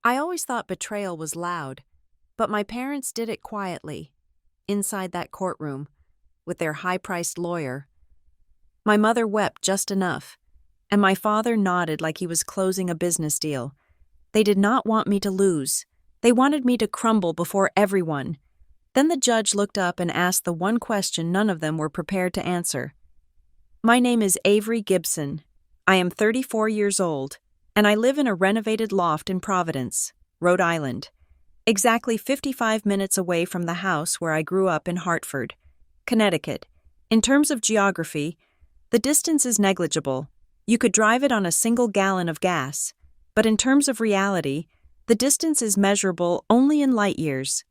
I always thought betrayal was loud, but my parents did it quietly, inside that courtroom, with their high-priced lawyer. My mother wept just enough, and my father nodded like he was closing a business deal. They did not want me to lose. They wanted me to crumble before everyone. Then the judge looked up and asked the one question none of them were prepared to answer. My name is Avery Gibson. I am 34 years old, and I live in a renovated loft in Providence, Rhode Island, exactly 55 minutes away from the house where I grew up in Hartford, Connecticut. In terms of geography, the distance is negligible. You could drive it on a single gallon of gas, but in terms of reality, the distance is measurable only in light years.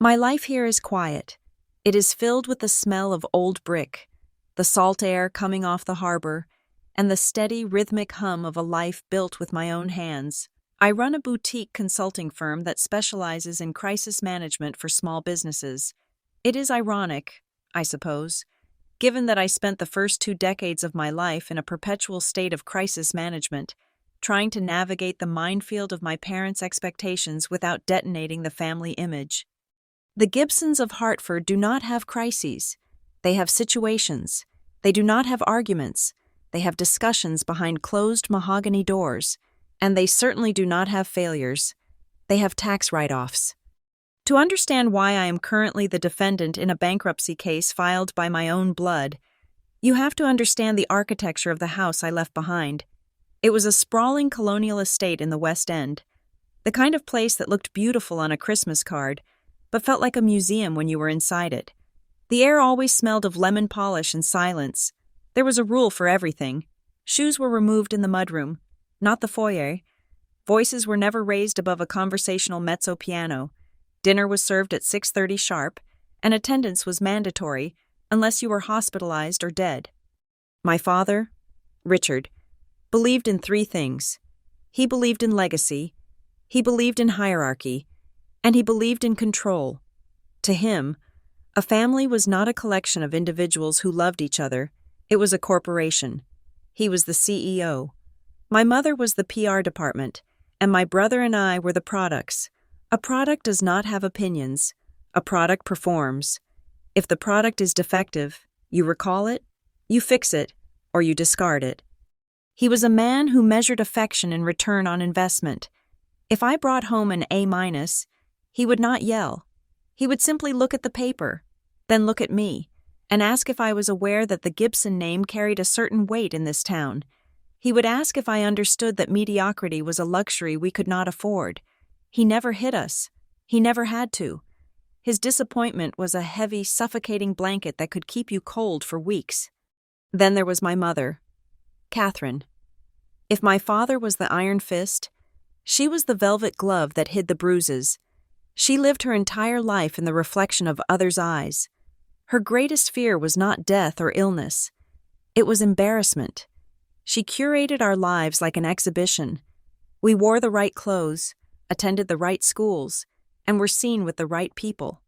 My life here is quiet. It is filled with the smell of old brick, the salt air coming off the harbor, and the steady, rhythmic hum of a life built with my own hands. I run a boutique consulting firm that specializes in crisis management for small businesses. It is ironic, I suppose, given that I spent the first 2 decades of my life in a perpetual state of crisis management, trying to navigate the minefield of my parents' expectations without detonating the family image. The Gibsons of Hartford do not have crises. They have situations. They do not have arguments. They have discussions behind closed mahogany doors. And they certainly do not have failures. They have tax write-offs. To understand why I am currently the defendant in a bankruptcy case filed by my own blood, you have to understand the architecture of the house I left behind. It was a sprawling colonial estate in the West End, the kind of place that looked beautiful on a Christmas card, but felt like a museum when you were inside it. The air always smelled of lemon polish and silence. There was a rule for everything. Shoes were removed in the mudroom, not the foyer. Voices were never raised above a conversational mezzo piano. Dinner was served at 6:30 sharp, and attendance was mandatory unless you were hospitalized or dead. My father, Richard, believed in 3 things. He believed in legacy, he believed in hierarchy, and he believed in control. To him, a family was not a collection of individuals who loved each other, it was a corporation. He was the CEO. My mother was the PR department, and my brother and I were the products. A product does not have opinions. A product performs. If the product is defective, you recall it, you fix it, or you discard it. He was a man who measured affection in return on investment. If I brought home an A-, he would not yell. He would simply look at the paper, then look at me, and ask if I was aware that the Gibson name carried a certain weight in this town. He would ask if I understood that mediocrity was a luxury we could not afford. He never hit us. He never had to. His disappointment was a heavy, suffocating blanket that could keep you cold for weeks. Then there was my mother, Catherine. If my father was the iron fist, she was the velvet glove that hid the bruises. She lived her entire life in the reflection of others' eyes. Her greatest fear was not death or illness. It was embarrassment. She curated our lives like an exhibition. We wore the right clothes, attended the right schools, and were seen with the right people.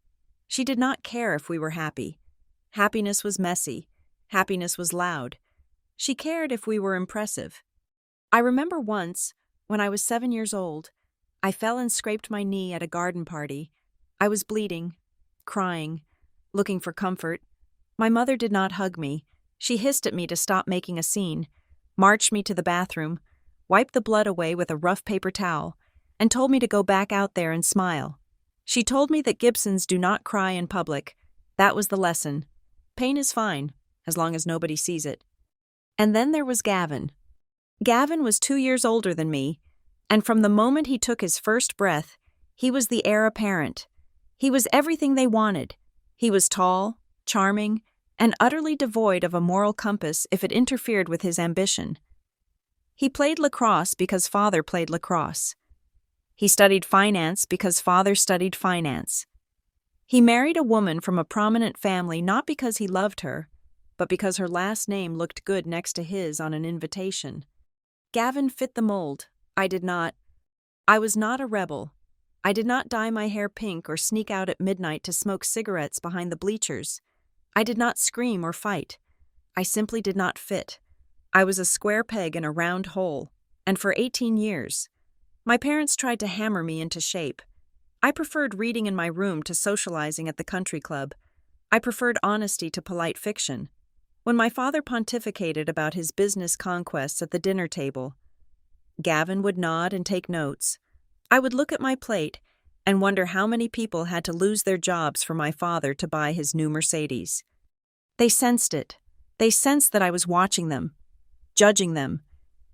She did not care if we were happy. Happiness was messy. Happiness was loud. She cared if we were impressive. I remember once, when I was 7 years old, I fell and scraped my knee at a garden party. I was bleeding, crying, looking for comfort. My mother did not hug me. She hissed at me to stop making a scene, marched me to the bathroom, wiped the blood away with a rough paper towel, and told me to go back out there and smile. She told me that Gibsons do not cry in public. That was the lesson. Pain is fine, as long as nobody sees it. And then there was Gavin. Gavin was 2 years older than me, and from the moment he took his first breath, he was the heir apparent. He was everything they wanted. He was tall, charming, and utterly devoid of a moral compass if it interfered with his ambition. He played lacrosse because father played lacrosse. He studied finance because father studied finance. He married a woman from a prominent family not because he loved her, but because her last name looked good next to his on an invitation. Gavin fit the mold. I did not. I was not a rebel. I did not dye my hair pink or sneak out at midnight to smoke cigarettes behind the bleachers. I did not scream or fight. I simply did not fit. I was a square peg in a round hole, and for 18 years. My parents tried to hammer me into shape. I preferred reading in my room to socializing at the country club. I preferred honesty to polite fiction. When my father pontificated about his business conquests at the dinner table, Gavin would nod and take notes. I would look at my plate and wonder how many people had to lose their jobs for my father to buy his new Mercedes. They sensed it. They sensed that I was watching them, judging them,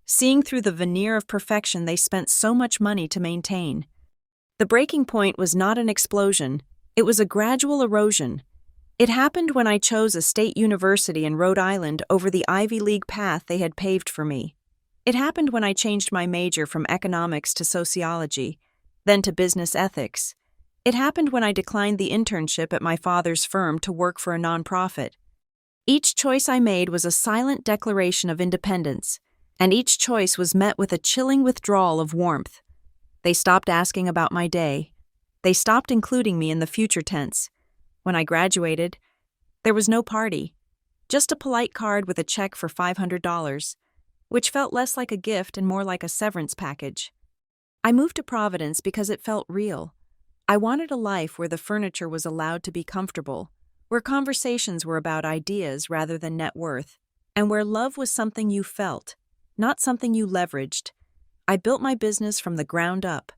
seeing through the veneer of perfection they spent so much money to maintain. The breaking point was not an explosion, it was a gradual erosion. It happened when I chose a state university in Rhode Island over the Ivy League path they had paved for me. It happened when I changed my major from economics to sociology, then to business ethics. It happened when I declined the internship at my father's firm to work for a nonprofit. Each choice I made was a silent declaration of independence, and each choice was met with a chilling withdrawal of warmth. They stopped asking about my day. They stopped including me in the future tense. When I graduated, there was no party, just a polite card with a check for $500, which felt less like a gift and more like a severance package. I moved to Providence because it felt real. I wanted a life where the furniture was allowed to be comfortable, where conversations were about ideas rather than net worth, and where love was something you felt, not something you leveraged. I built my business from the ground up.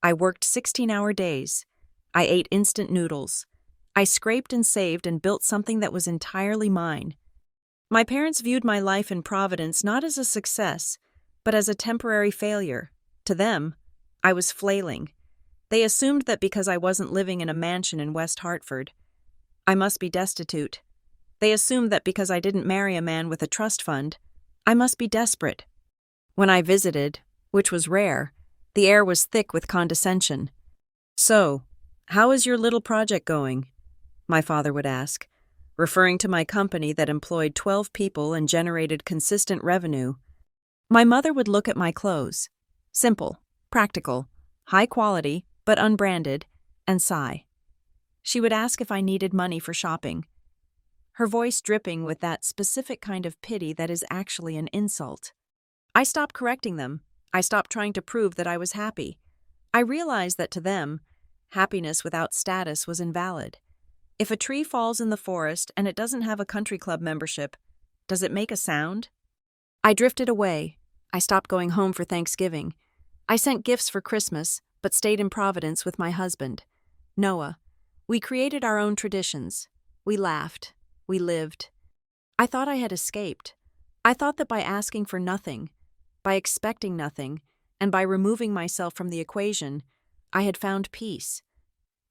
I worked 16-hour days. I ate instant noodles. I scraped and saved and built something that was entirely mine. My parents viewed my life in Providence not as a success, but as a temporary failure. To them, I was flailing. They assumed that because I wasn't living in a mansion in West Hartford, I must be destitute. They assumed that because I didn't marry a man with a trust fund, I must be desperate. When I visited, which was rare, the air was thick with condescension. "So, how is your little project going?" my father would ask, referring to my company that employed 12 people and generated consistent revenue. My mother would look at my clothes, simple, practical, high quality, but unbranded, and sigh. She would ask if I needed money for shopping, her voice dripping with that specific kind of pity that is actually an insult. I stopped correcting them. I stopped trying to prove that I was happy. I realized that to them, happiness without status was invalid. If a tree falls in the forest and it doesn't have a country club membership, does it make a sound? I drifted away. I stopped going home for Thanksgiving. I sent gifts for Christmas, but stayed in Providence with my husband, Noah. We created our own traditions. We laughed. We lived. I thought I had escaped. I thought that by asking for nothing, by expecting nothing, and by removing myself from the equation, I had found peace.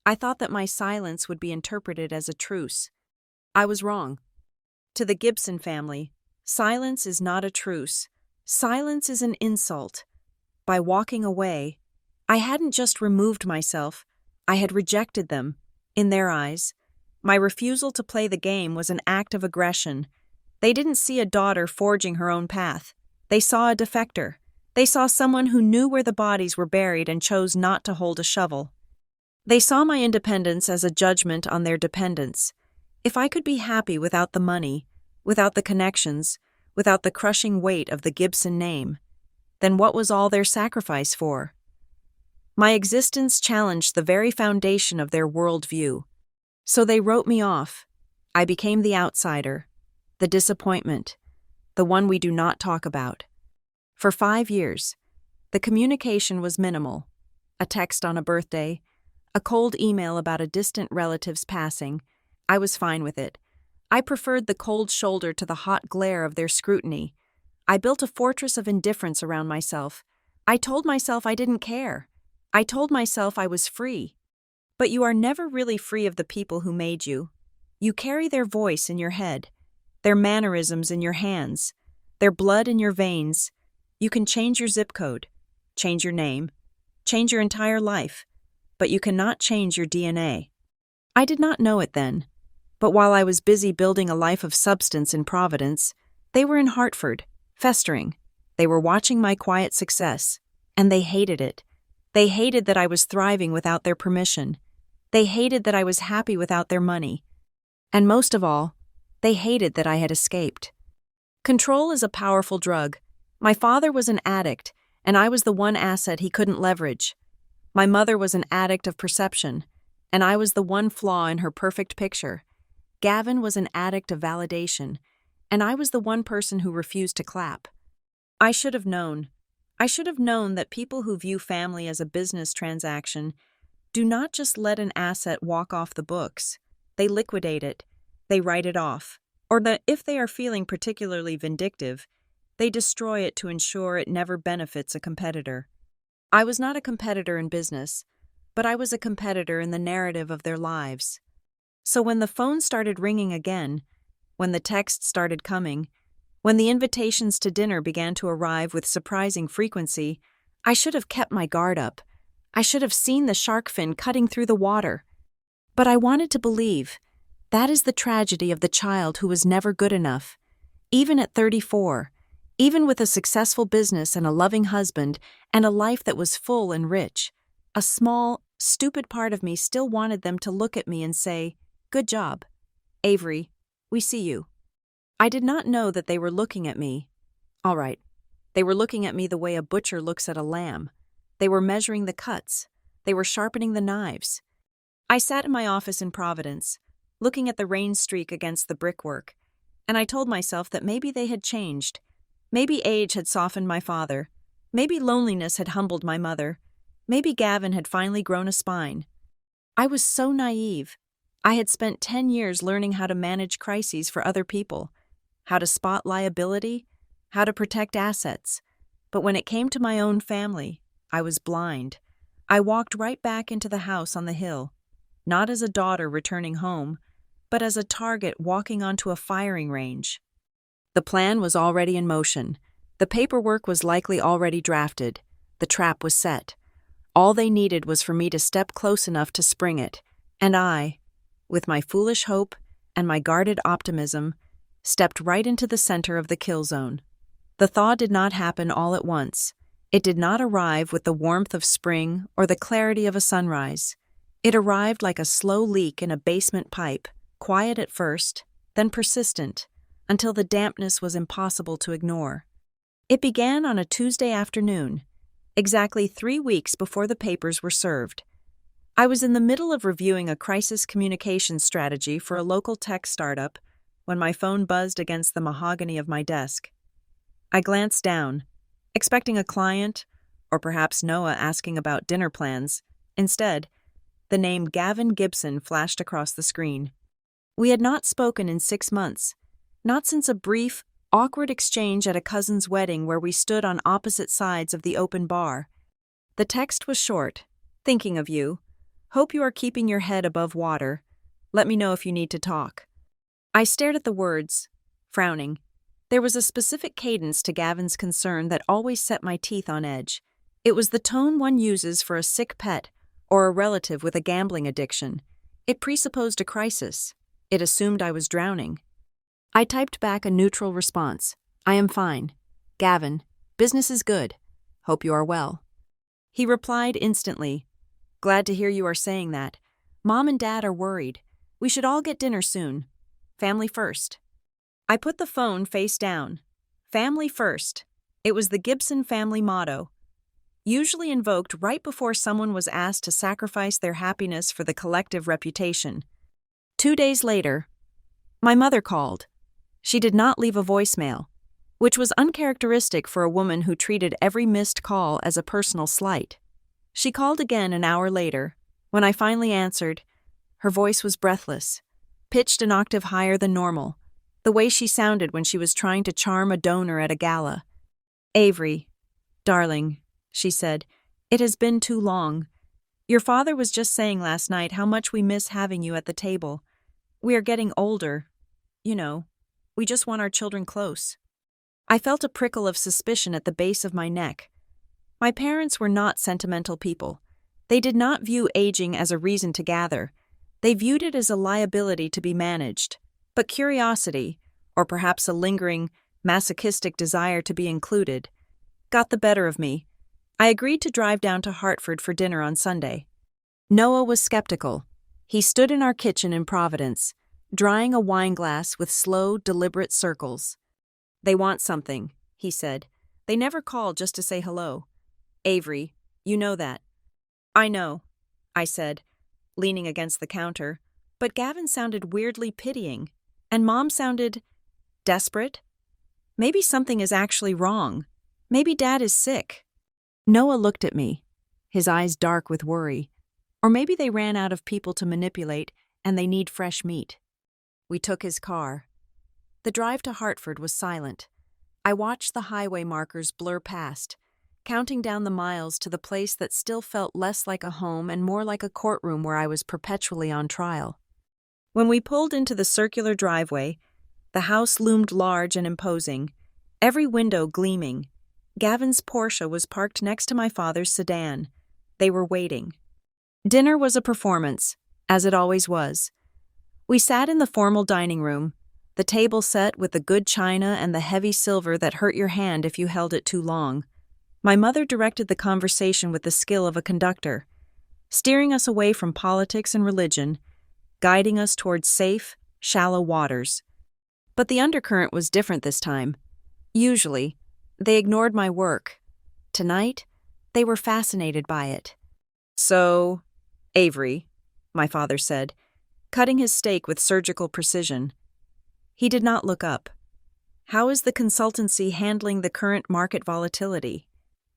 I thought that my silence would be interpreted as a truce. I was wrong. To the Gibson family, silence is not a truce. Silence is an insult. By walking away, I hadn't just removed myself, I had rejected them. In their eyes, my refusal to play the game was an act of aggression. They didn't see a daughter forging her own path. They saw a defector. They saw someone who knew where the bodies were buried and chose not to hold a shovel. They saw my independence as a judgment on their dependence. If I could be happy without the money, without the connections, without the crushing weight of the Gibson name, then what was all their sacrifice for? My existence challenged the very foundation of their worldview. So they wrote me off. I became the outsider, the disappointment, the one we do not talk about. For 5 years, the communication was minimal. A text on a birthday, a cold email about a distant relative's passing. I was fine with it. I preferred the cold shoulder to the hot glare of their scrutiny. I built a fortress of indifference around myself. I told myself I didn't care. I told myself I was free. But you are never really free of the people who made you. You carry their voice in your head, their mannerisms in your hands, their blood in your veins. You can change your zip code, change your name, change your entire life, but you cannot change your DNA. I did not know it then, but while I was busy building a life of substance in Providence, they were in Hartford, festering. They were watching my quiet success, and they hated it. They hated that I was thriving without their permission. They hated that I was happy without their money. And most of all, they hated that I had escaped. Control is a powerful drug. My father was an addict, and I was the one asset he couldn't leverage. My mother was an addict of perception, and I was the one flaw in her perfect picture. Gavin was an addict of validation, and I was the one person who refused to clap. I should have known. I should have known that people who view family as a business transaction do not just let an asset walk off the books. They liquidate it. They write it off. Or that if they are feeling particularly vindictive, they destroy it to ensure it never benefits a competitor. I was not a competitor in business, but I was a competitor in the narrative of their lives. So when the phone started ringing again, when the texts started coming, when the invitations to dinner began to arrive with surprising frequency, I should have kept my guard up. I should have seen the shark fin cutting through the water. But I wanted to believe. That is the tragedy of the child who was never good enough. Even at 34, even with a successful business and a loving husband and a life that was full and rich, a small, stupid part of me still wanted them to look at me and say, "Good job. Avery, we see you." I did not know that they were looking at me. All right, they were looking at me the way a butcher looks at a lamb. They were measuring the cuts. They were sharpening the knives. I sat in my office in Providence, looking at the rain streak against the brickwork, and I told myself that maybe they had changed. Maybe age had softened my father. Maybe loneliness had humbled my mother. Maybe Gavin had finally grown a spine. I was so naive. I had spent 10 years learning how to manage crises for other people, how to spot liability, how to protect assets. But when it came to my own family, I was blind. I walked right back into the house on the hill, not as a daughter returning home, but as a target walking onto a firing range. The plan was already in motion. The paperwork was likely already drafted. The trap was set. All they needed was for me to step close enough to spring it, and I, with my foolish hope and my guarded optimism, stepped right into the center of the kill zone. The thaw did not happen all at once. It did not arrive with the warmth of spring or the clarity of a sunrise. It arrived like a slow leak in a basement pipe, quiet at first, then persistent, until the dampness was impossible to ignore. It began on a Tuesday afternoon, exactly 3 weeks before the papers were served. I was in the middle of reviewing a crisis communications strategy for a local tech startup when my phone buzzed against the mahogany of my desk. I glanced down, expecting a client, or perhaps Noah asking about dinner plans. Instead, the name Gavin Gibson flashed across the screen. We had not spoken in 6 months, not since a brief, awkward exchange at a cousin's wedding where we stood on opposite sides of the open bar. The text was short. Thinking of you. Hope you are keeping your head above water. Let me know if you need to talk. I stared at the words, frowning. There was a specific cadence to Gavin's concern that always set my teeth on edge. It was the tone one uses for a sick pet or a relative with a gambling addiction. It presupposed a crisis. It assumed I was drowning. I typed back a neutral response. I am fine. Gavin, business is good. Hope you are well. He replied instantly. Glad to hear you are saying that. Mom and Dad are worried. We should all get dinner soon. Family first. I put the phone face down. Family first. It was the Gibson family motto, usually invoked right before someone was asked to sacrifice their happiness for the collective reputation. 2 days later, my mother called. She did not leave a voicemail, which was uncharacteristic for a woman who treated every missed call as a personal slight. She called again an hour later. When I finally answered, her voice was breathless, pitched an octave higher than normal, the way she sounded when she was trying to charm a donor at a gala. Avery, darling, she said, it has been too long. Your father was just saying last night how much we miss having you at the table. We are getting older. You know, we just want our children close. I felt a prickle of suspicion at the base of my neck. My parents were not sentimental people. They did not view aging as a reason to gather. They viewed it as a liability to be managed. But curiosity, or perhaps a lingering, masochistic desire to be included, got the better of me. I agreed to drive down to Hartford for dinner on Sunday. Noah was skeptical. He stood in our kitchen in Providence, drying a wine glass with slow, deliberate circles. They want something, he said. They never call just to say hello. Avery, you know that. I know, I said, leaning against the counter, but Gavin sounded weirdly pitying, and Mom sounded desperate. Maybe something is actually wrong. Maybe Dad is sick. Noah looked at me, his eyes dark with worry. Or maybe they ran out of people to manipulate and they need fresh meat. We took his car. The drive to Hartford was silent. I watched the highway markers blur past, counting down the miles to the place that still felt less like a home and more like a courtroom where I was perpetually on trial. When we pulled into the circular driveway, the house loomed large and imposing, every window gleaming. Gavin's Porsche was parked next to my father's sedan. They were waiting. Dinner was a performance, as it always was. We sat in the formal dining room, the table set with the good china and the heavy silver that hurt your hand if you held it too long. My mother directed the conversation with the skill of a conductor, steering us away from politics and religion, guiding us towards safe, shallow waters. But the undercurrent was different this time. Usually, they ignored my work. Tonight, they were fascinated by it. "So, Avery," my father said, cutting his steak with surgical precision. He did not look up. "How is the consultancy handling the current market volatility?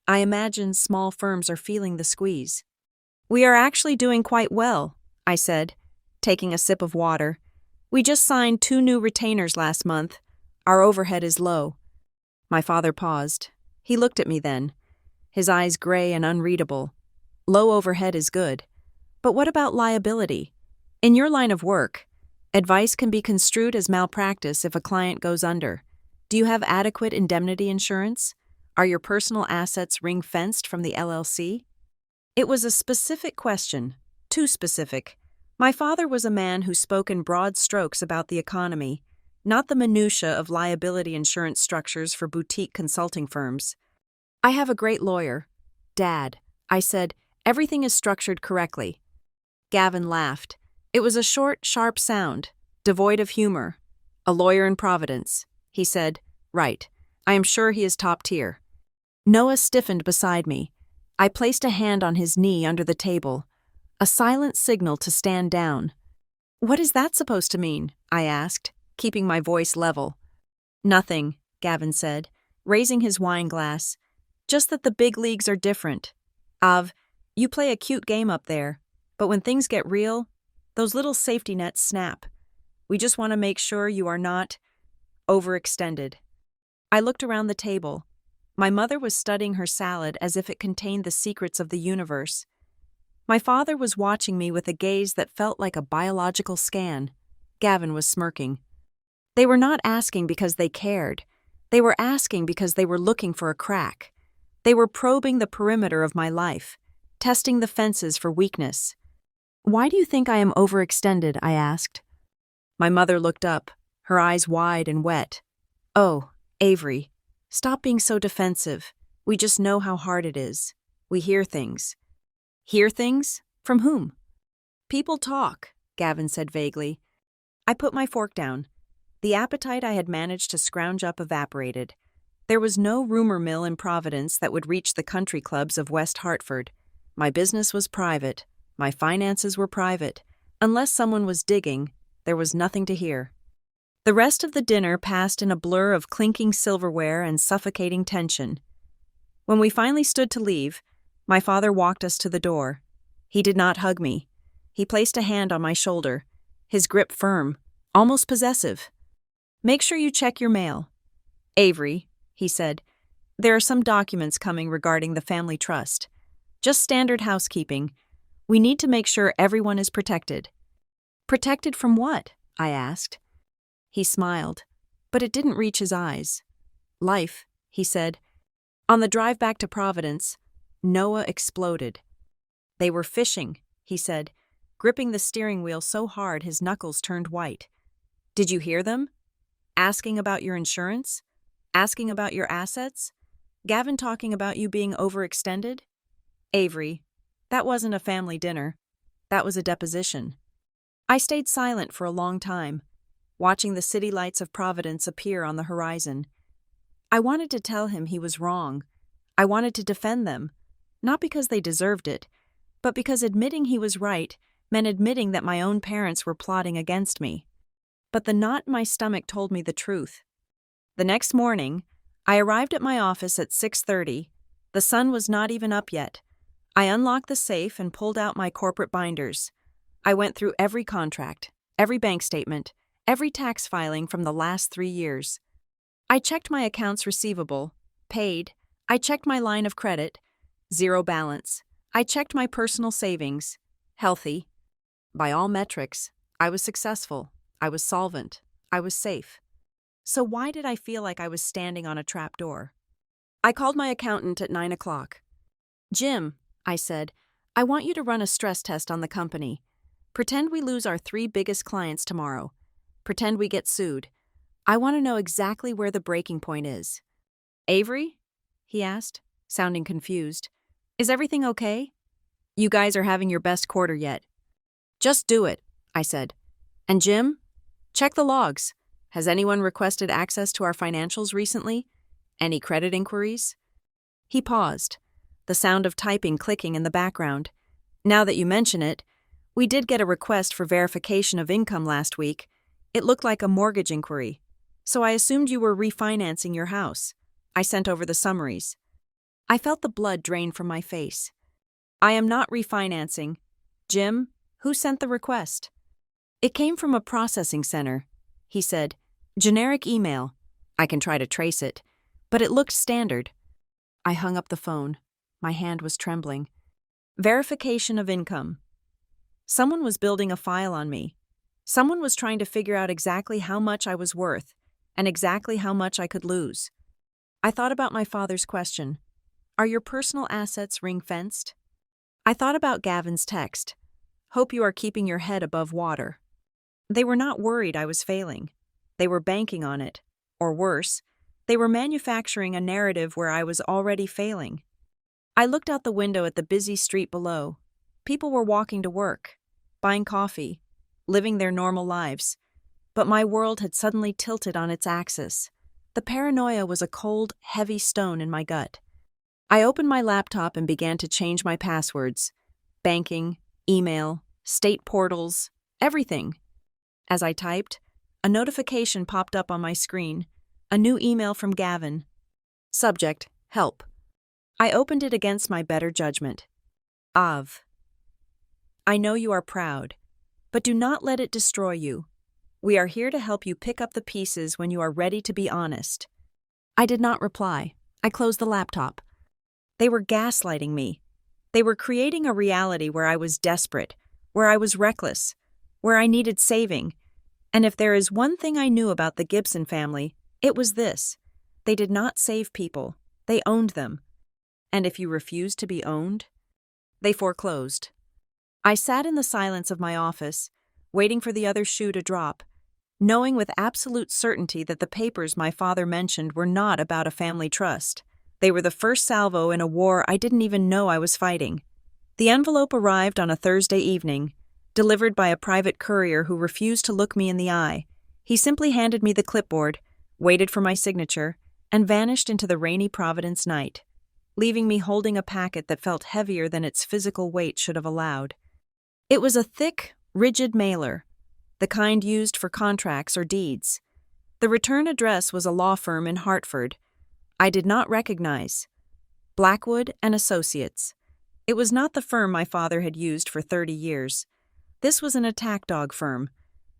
I imagine small firms are feeling the squeeze." "We are actually doing quite well," I said, taking a sip of water. "We just signed 2 new retainers last month. Our overhead is low." My father paused. He looked at me then, his eyes gray and unreadable. "Low overhead is good. But what about liability? In your line of work, advice can be construed as malpractice if a client goes under. Do you have adequate indemnity insurance? Are your personal assets ring-fenced from the LLC?" It was a specific question, too specific. My father was a man who spoke in broad strokes about the economy, not the minutiae of liability insurance structures for boutique consulting firms. "I have a great lawyer. Dad," I said, "everything is structured correctly." Gavin laughed. It was a short, sharp sound, devoid of humor. "A lawyer in Providence," he said. "Right. I am sure he is top tier." Noah stiffened beside me. I placed a hand on his knee under the table, a silent signal to stand down. "What is that supposed to mean?" I asked, keeping my voice level. "Nothing," Gavin said, raising his wine glass. "Just that the big leagues are different. You play a cute game up there, but when things get real, those little safety nets snap. We just want to make sure you are not overextended." I looked around the table. My mother was studying her salad as if it contained the secrets of the universe. My father was watching me with a gaze that felt like a biological scan. Gavin was smirking. They were not asking because they cared. They were asking because they were looking for a crack. They were probing the perimeter of my life, testing the fences for weakness. "Why do you think I am overextended?" I asked. My mother looked up, her eyes wide and wet. "Oh, Avery, stop being so defensive. We just know how hard it is. We hear things." "Hear things? From whom?" "People talk," Gavin said vaguely. I put my fork down. The appetite I had managed to scrounge up evaporated. There was no rumor mill in Providence that would reach the country clubs of West Hartford. My business was private. My finances were private. Unless someone was digging, there was nothing to hear. The rest of the dinner passed in a blur of clinking silverware and suffocating tension. When we finally stood to leave, my father walked us to the door. He did not hug me. He placed a hand on my shoulder, his grip firm, almost possessive. "Make sure you check your mail." "Avery," he said, "there are some documents coming regarding the family trust. Just standard housekeeping. We need to make sure everyone is protected." "Protected from what?" I asked. He smiled, but it didn't reach his eyes. "Life," he said. On the drive back to Providence, Noah exploded. "They were fishing," he said, gripping the steering wheel so hard his knuckles turned white. "Did you hear them? Asking about your insurance? Asking about your assets? Gavin talking about you being overextended? Avery, that wasn't a family dinner. That was a deposition." I stayed silent for a long time, watching the city lights of Providence appear on the horizon. I wanted to tell him he was wrong. I wanted to defend them, not because they deserved it, but because admitting he was right meant admitting that my own parents were plotting against me. But the knot in my stomach told me the truth. The next morning, I arrived at my office at 6:30. The sun was not even up yet. I unlocked the safe and pulled out my corporate binders. I went through every contract, every bank statement, every tax filing from the last 3 years. I checked my accounts receivable, paid. I checked my line of credit, zero balance. I checked my personal savings, healthy. By all metrics, I was successful. I was solvent. I was safe. So why did I feel like I was standing on a trapdoor? I called my accountant at 9 o'clock. "Jim," I said, "I want you to run a stress test on the company. Pretend we lose our 3 biggest clients tomorrow. Pretend we get sued. I want to know exactly where the breaking point is." "Avery?" he asked, sounding confused. "Is everything okay? You guys are having your best quarter yet." "Just do it," I said. "And Jim? Check the logs. Has anyone requested access to our financials recently? Any credit inquiries?" He paused, the sound of typing clicking in the background. "Now that you mention it, we did get a request for verification of income last week. It looked like a mortgage inquiry. So I assumed you were refinancing your house. I sent over the summaries." I felt the blood drain from my face. "I am not refinancing. Jim, who sent the request?" "It came from a processing center," he said. "Generic email. I can try to trace it, but it looked standard." I hung up the phone. My hand was trembling. Verification of income. Someone was building a file on me. Someone was trying to figure out exactly how much I was worth and exactly how much I could lose. I thought about my father's question. "Are your personal assets ring-fenced?" I thought about Gavin's text. "Hope you are keeping your head above water." They were not worried I was failing. They were banking on it. Or worse, they were manufacturing a narrative where I was already failing. I looked out the window at the busy street below. People were walking to work, buying coffee, living their normal lives. But my world had suddenly tilted on its axis. The paranoia was a cold, heavy stone in my gut. I opened my laptop and began to change my passwords. Banking, email, state portals, everything. As I typed, a notification popped up on my screen. A new email from Gavin. Subject, help. I opened it against my better judgment. Av. I know you are proud, but do not let it destroy you. We are here to help you pick up the pieces when you are ready to be honest. I did not reply. I closed the laptop. They were gaslighting me. They were creating a reality where I was desperate, where I was reckless, where I needed saving. And if there is one thing I knew about the Gibson family, it was this. They did not save people. They owned them. And if you refused to be owned, they foreclosed. I sat in the silence of my office, waiting for the other shoe to drop, knowing with absolute certainty that the papers my father mentioned were not about a family trust. They were the first salvo in a war I didn't even know I was fighting. The envelope arrived on a Thursday evening, delivered by a private courier who refused to look me in the eye. He simply handed me the clipboard, waited for my signature, and vanished into the rainy Providence night, leaving me holding a packet that felt heavier than its physical weight should have allowed. It was a thick, rigid mailer, the kind used for contracts or deeds. The return address was a law firm in Hartford. I did not recognize. Blackwood and Associates. It was not the firm my father had used for 30 years. This was an attack dog firm,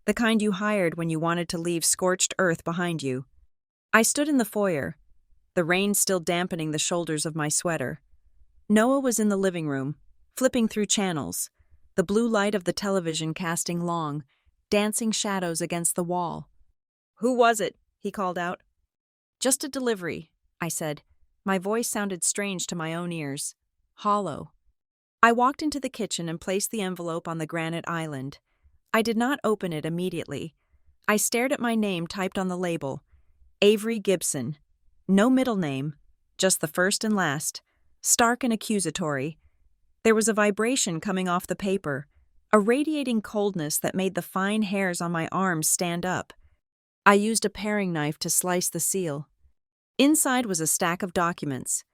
the kind you hired when you wanted to leave scorched earth behind you. I stood in the foyer, the rain still dampening the shoulders of my sweater. Noah was in the living room, flipping through channels, the blue light of the television casting long, dancing shadows against the wall. "Who was it?" he called out. "Just a delivery," I said. My voice sounded strange to my own ears, hollow. I walked into the kitchen and placed the envelope on the granite island. I did not open it immediately. I stared at my name typed on the label, Avery Gibson. No middle name, just the first and last, stark and accusatory. There was a vibration coming off the paper, a radiating coldness that made the fine hairs on my arms stand up. I used a paring knife to slice the seal. Inside was a stack of documents,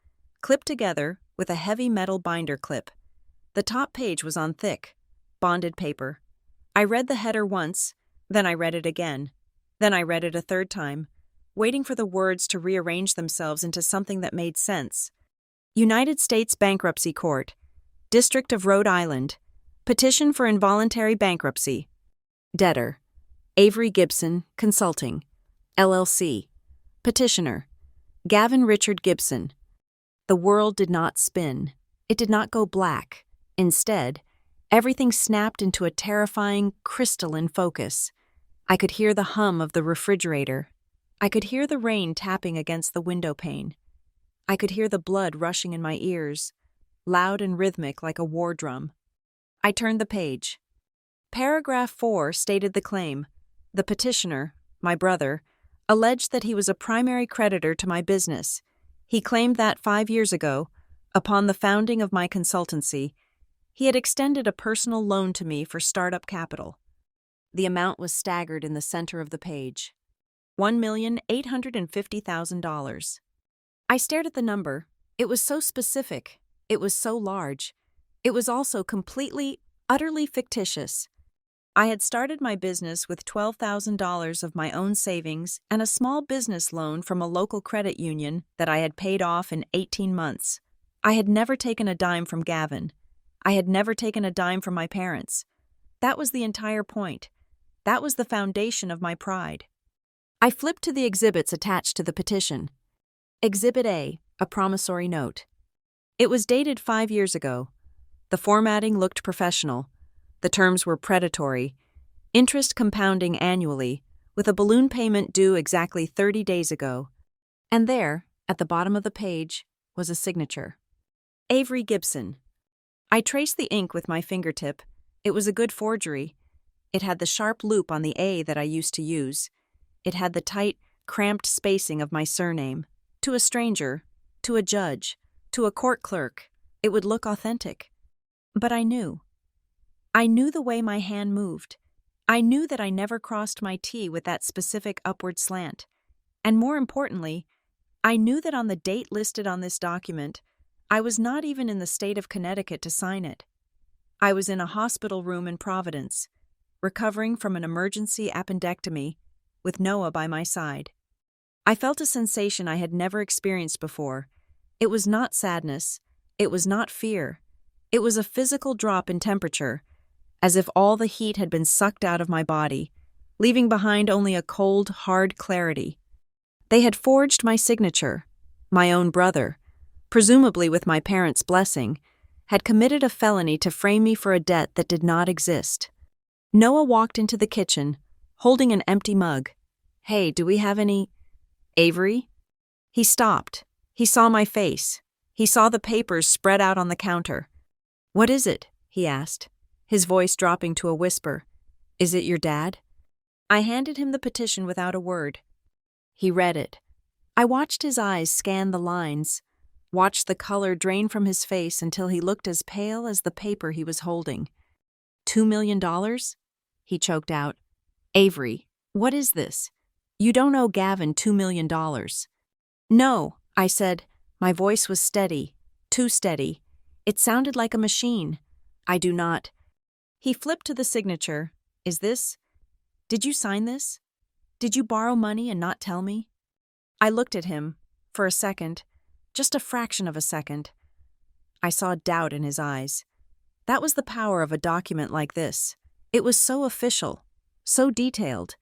clipped together with a heavy metal binder clip. The top page was on thick, bonded paper. I read the header once, then I read it again. Then I read it a third time, waiting for the words to rearrange themselves into something that made sense. United States Bankruptcy Court, District of Rhode Island, petition for involuntary bankruptcy. Debtor, Avery Gibson, Consulting, LLC. Petitioner, Gavin Richard Gibson. The world did not spin. It did not go black. Instead, everything snapped into a terrifying, crystalline focus. I could hear the hum of the refrigerator. I could hear the rain tapping against the window pane. I could hear the blood rushing in my ears, loud and rhythmic like a war drum. I turned the page. Paragraph 4 stated the claim. The petitioner, my brother, alleged that he was a primary creditor to my business. He claimed that 5 years ago, upon the founding of my consultancy, he had extended a personal loan to me for startup capital. The amount was staggered in the center of the page. $1,850,000. I stared at the number. It was so specific. It was so large. It was also completely, utterly fictitious. I had started my business with $12,000 of my own savings and a small business loan from a local credit union that I had paid off in 18 months. I had never taken a dime from Gavin. I had never taken a dime from my parents. That was the entire point. That was the foundation of my pride. I flipped to the exhibits attached to the petition. Exhibit A, a promissory note. It was dated 5 years ago. The formatting looked professional. The terms were predatory. Interest compounding annually, with a balloon payment due exactly 30 days ago. And there, at the bottom of the page, was a signature. Avery Gibson. I traced the ink with my fingertip. It was a good forgery. It had the sharp loop on the A that I used to use. It had the tight, cramped spacing of my surname. To a stranger, to a judge, to a court clerk, it would look authentic. But I knew. I knew the way my hand moved. I knew that I never crossed my T with that specific upward slant. And more importantly, I knew that on the date listed on this document, I was not even in the state of Connecticut to sign it. I was in a hospital room in Providence, recovering from an emergency appendectomy, with Noah by my side. I felt a sensation I had never experienced before. It was not sadness. It was not fear. It was a physical drop in temperature, as if all the heat had been sucked out of my body, leaving behind only a cold, hard clarity. They had forged my signature. My own brother, presumably with my parents' blessing, had committed a felony to frame me for a debt that did not exist. Noah walked into the kitchen, holding an empty mug. "Hey, do we have any... Avery?" He stopped. He saw my face. He saw the papers spread out on the counter. "What is it?" he asked, his voice dropping to a whisper. "Is it your dad?" I handed him the petition without a word. He read it. I watched his eyes scan the lines, watched the color drain from his face until he looked as pale as the paper he was holding. $2 million? He choked out. "Avery, what is this? You don't owe Gavin $2 million. "No," I said. My voice was steady, too steady. It sounded like a machine. "I do not." He flipped to the signature. Did you sign this? Did you borrow money and not tell me?" I looked at him, for a second, just a fraction of a second. I saw doubt in his eyes. That was the power of a document like this. It was so official, so detailed,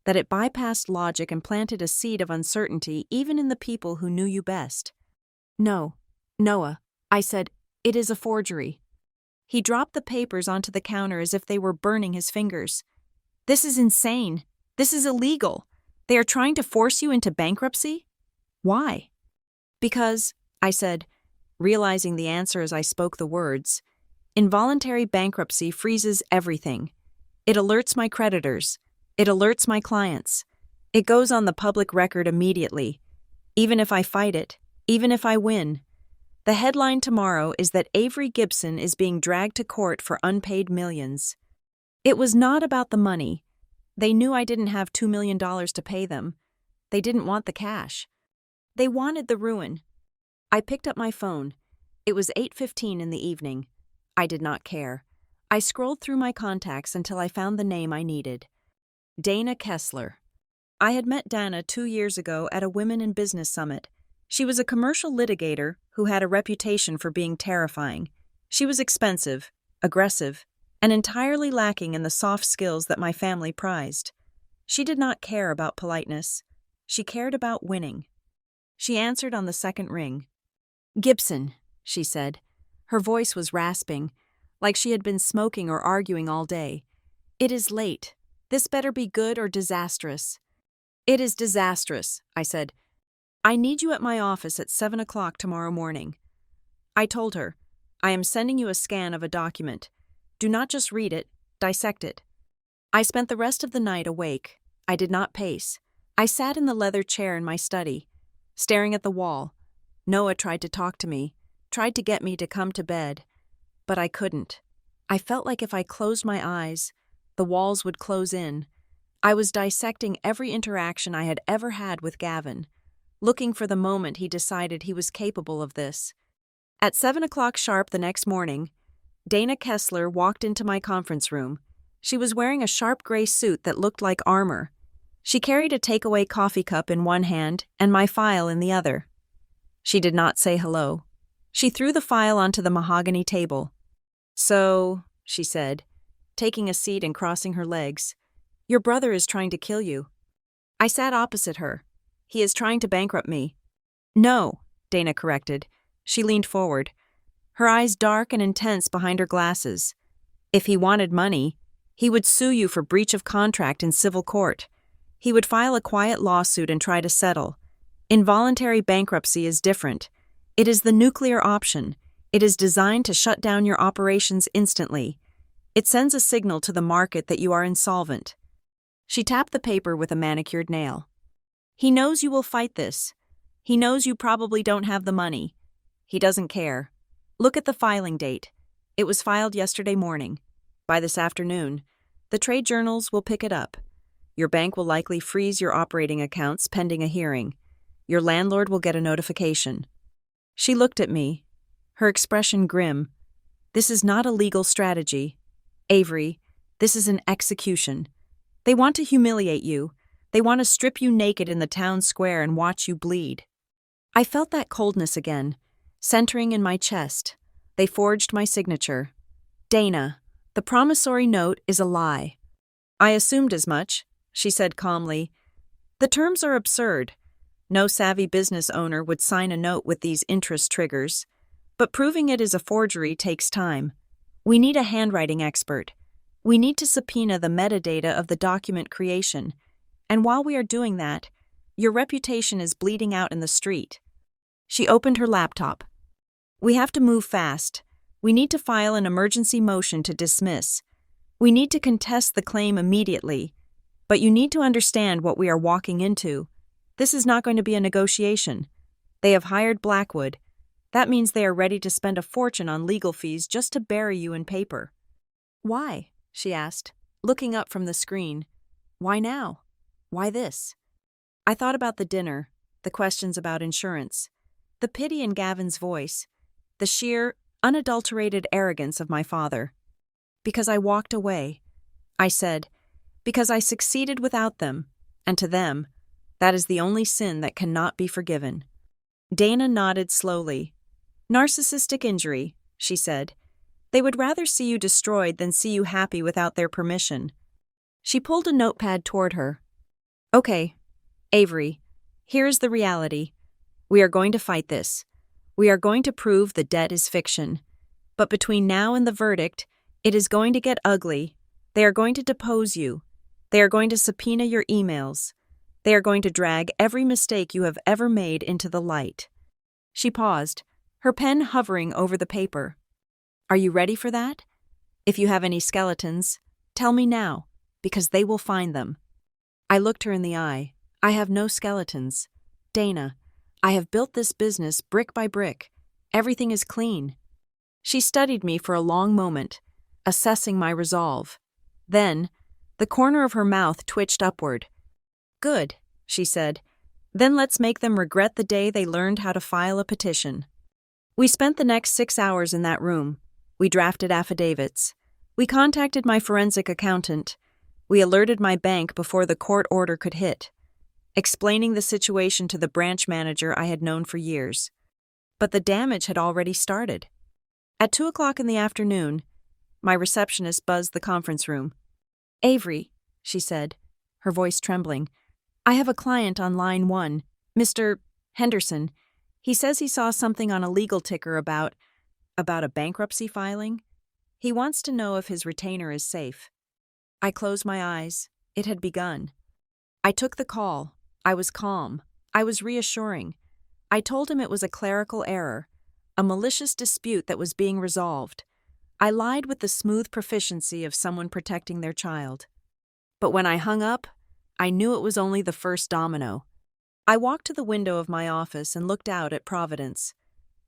that it bypassed logic and planted a seed of uncertainty even in the people who knew you best. "No, Noah," I said, "it is a forgery." He dropped the papers onto the counter as if they were burning his fingers. "This is insane. This is illegal. They are trying to force you into bankruptcy?" "Why?" "Because," I said, realizing the answer as I spoke the words, "involuntary bankruptcy freezes everything. It alerts my creditors. It alerts my clients. It goes on the public record immediately. Even if I fight it, even if I win. The headline tomorrow is that Avery Gibson is being dragged to court for unpaid millions." It was not about the money. They knew I didn't have $2 million to pay them. They didn't want the cash. They wanted the ruin. I picked up my phone. It was 8:15 in the evening. I did not care. I scrolled through my contacts until I found the name I needed. Dana Kessler. I had met Dana 2 years ago at a Women in Business Summit. She was a commercial litigator who had a reputation for being terrifying. She was expensive, aggressive, and entirely lacking in the soft skills that my family prized. She did not care about politeness. She cared about winning. She answered on the second ring. "Gibson," she said. Her voice was rasping, like she had been smoking or arguing all day. "It is late. This better be good or disastrous." "It is disastrous," I said. "I need you at my office at 7 o'clock tomorrow morning." I told her, "I am sending you a scan of a document. Do not just read it, dissect it." I spent the rest of the night awake. I did not pace. I sat in the leather chair in my study, staring at the wall. Noah tried to talk to me, tried to get me to come to bed, but I couldn't. I felt like if I closed my eyes, the walls would close in. I was dissecting every interaction I had ever had with Gavin, looking for the moment he decided he was capable of this. At 7 o'clock sharp the next morning, Dana Kessler walked into my conference room. She was wearing a sharp gray suit that looked like armor. She carried a takeaway coffee cup in one hand and my file in the other. She did not say hello. She threw the file onto the mahogany table. "So," she said, taking a seat and crossing her legs, "your brother is trying to kill you." I sat opposite her. "He is trying to bankrupt me." "No," Dana corrected. She leaned forward, her eyes dark and intense behind her glasses. "If he wanted money, he would sue you for breach of contract in civil court. He would file a quiet lawsuit and try to settle. Involuntary bankruptcy is different. It is the nuclear option. It is designed to shut down your operations instantly. It sends a signal to the market that you are insolvent." She tapped the paper with a manicured nail. "He knows you will fight this. He knows you probably don't have the money. He doesn't care. Look at the filing date. It was filed yesterday morning. By this afternoon, the trade journals will pick it up. Your bank will likely freeze your operating accounts pending a hearing. Your landlord will get a notification." She looked at me, her expression grim. "This is not a legal strategy. Avery, this is an execution. They want to humiliate you. They want to strip you naked in the town square and watch you bleed." I felt that coldness again, centering in my chest. They forged my signature. "Dana, the promissory note is a lie." "I assumed as much," she said calmly. "The terms are absurd. No savvy business owner would sign a note with these interest triggers. But proving it is a forgery takes time. We need a handwriting expert. We need to subpoena the metadata of the document creation. And while we are doing that, your reputation is bleeding out in the street." She opened her laptop. "We have to move fast. We need to file an emergency motion to dismiss. We need to contest the claim immediately. But you need to understand what we are walking into. This is not going to be a negotiation. They have hired Blackwood. That means they are ready to spend a fortune on legal fees just to bury you in paper." "Why?" she asked, looking up from the screen. "Why now? Why this?" I thought about the dinner, the questions about insurance, the pity in Gavin's voice, the sheer, unadulterated arrogance of my father. "Because I walked away," I said, "because I succeeded without them, and to them, that is the only sin that cannot be forgiven." Dana nodded slowly. "Narcissistic injury," she said. "They would rather see you destroyed than see you happy without their permission." She pulled a notepad toward her. "Okay, Avery, here is the reality. We are going to fight this. We are going to prove the debt is fiction. But between now and the verdict, it is going to get ugly. They are going to depose you. They are going to subpoena your emails. They are going to drag every mistake you have ever made into the light." She paused, her pen hovering over the paper. "Are you ready for that? If you have any skeletons, tell me now, because they will find them." I looked her in the eye. "I have no skeletons. Dana, I have built this business brick by brick. Everything is clean." She studied me for a long moment, assessing my resolve. Then, the corner of her mouth twitched upward. "Good," she said. "Then let's make them regret the day they learned how to file a petition." We spent the next 6 hours in that room. We drafted affidavits. We contacted my forensic accountant. We alerted my bank before the court order could hit, explaining the situation to the branch manager I had known for years. But the damage had already started. At 2 o'clock in the afternoon, my receptionist buzzed the conference room. "Avery," she said, her voice trembling, "I have a client on line 1, Mr. Henderson. He says he saw something on a legal ticker about a bankruptcy filing. He wants to know if his retainer is safe." I closed my eyes. It had begun. I took the call. I was calm. I was reassuring. I told him it was a clerical error, a malicious dispute that was being resolved. I lied with the smooth proficiency of someone protecting their child. But when I hung up, I knew it was only the first domino. I walked to the window of my office and looked out at Providence.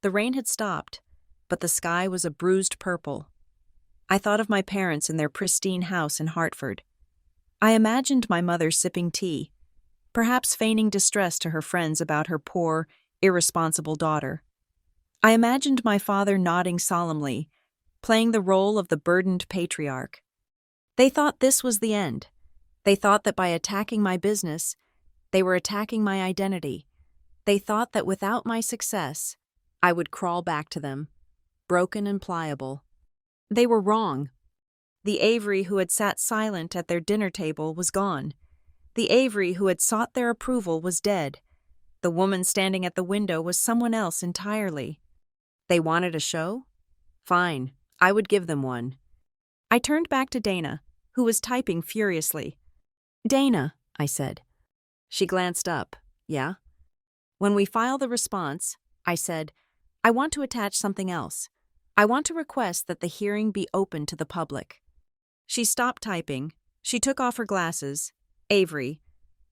The rain had stopped, but the sky was a bruised purple. I thought of my parents in their pristine house in Hartford. I imagined my mother sipping tea, perhaps feigning distress to her friends about her poor, irresponsible daughter. I imagined my father nodding solemnly, playing the role of the burdened patriarch. They thought this was the end. They thought that by attacking my business, they were attacking my identity. They thought that without my success, I would crawl back to them, broken and pliable. They were wrong. The Avery who had sat silent at their dinner table was gone. The Avery who had sought their approval was dead. The woman standing at the window was someone else entirely. They wanted a show? Fine, I would give them one. I turned back to Dana, who was typing furiously. "Dana," I said. She glanced up. "Yeah?" "When we file the response," I said, "I want to attach something else. I want to request that the hearing be open to the public." She stopped typing. She took off her glasses. "Avery,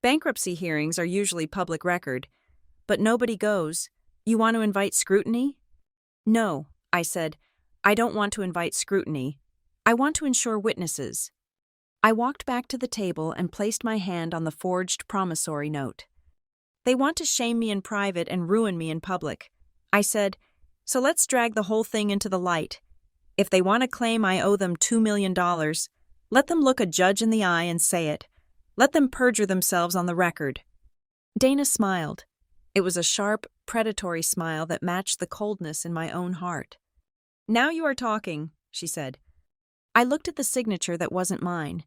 bankruptcy hearings are usually public record, but nobody goes. You want to invite scrutiny?" "No," I said, "I don't want to invite scrutiny. I want to ensure witnesses." I walked back to the table and placed my hand on the forged promissory note. "They want to shame me in private and ruin me in public," I said, "so let's drag the whole thing into the light. If they want to claim I owe them $2 million, let them look a judge in the eye and say it. Let them perjure themselves on the record." Dana smiled. It was a sharp, predatory smile that matched the coldness in my own heart. "Now you are talking," she said. I looked at the signature that wasn't mine.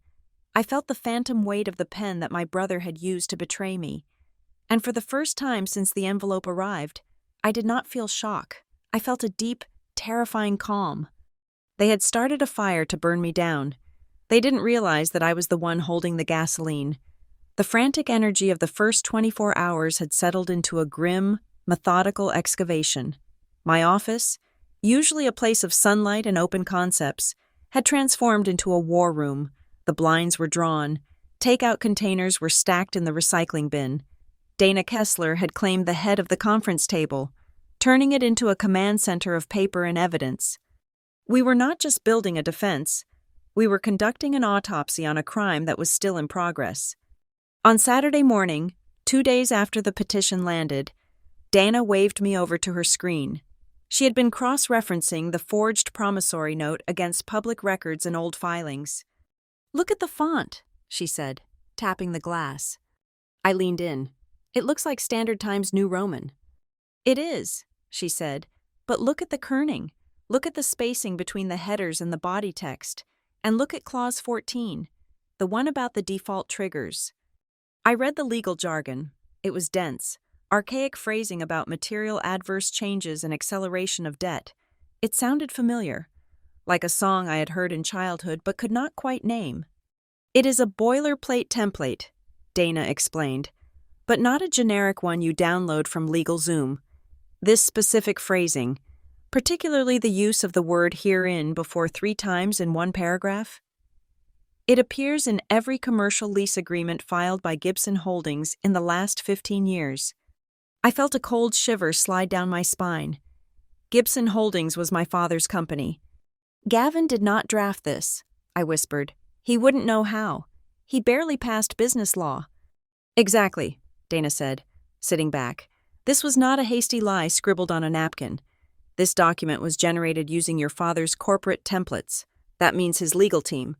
I felt the phantom weight of the pen that my brother had used to betray me. And for the first time since the envelope arrived, I did not feel shock. I felt a deep, terrifying calm. They had started a fire to burn me down. They didn't realize that I was the one holding the gasoline. The frantic energy of the first 24 hours had settled into a grim, methodical excavation. My office, usually a place of sunlight and open concepts, had transformed into a war room. The blinds were drawn. Takeout containers were stacked in the recycling bin. Dana Kessler had claimed the head of the conference table, turning it into a command center of paper and evidence. We were not just building a defense. We were conducting an autopsy on a crime that was still in progress. On Saturday morning, 2 days after the petition landed, Dana waved me over to her screen. She had been cross-referencing the forged promissory note against public records and old filings. "Look at the font," she said, tapping the glass. I leaned in. "It looks like Standard Times New Roman." "It is," she said, "but look at the kerning. Look at the spacing between the headers and the body text. And look at Clause 14, the one about the default triggers." I read the legal jargon. It was dense, archaic phrasing about material adverse changes and acceleration of debt. It sounded familiar, like a song I had heard in childhood but could not quite name. "It is a boilerplate template," Dana explained, "but not a generic one you download from LegalZoom. This specific phrasing, particularly the use of the word herein before 3 times in one paragraph, it appears in every commercial lease agreement filed by Gibson Holdings in the last 15 years. I felt a cold shiver slide down my spine. Gibson Holdings was my father's company. "Gavin did not draft this," I whispered. "He wouldn't know how. He barely passed business law." "Exactly," Dana said, sitting back. "This was not a hasty lie scribbled on a napkin. This document was generated using your father's corporate templates. That means his legal team,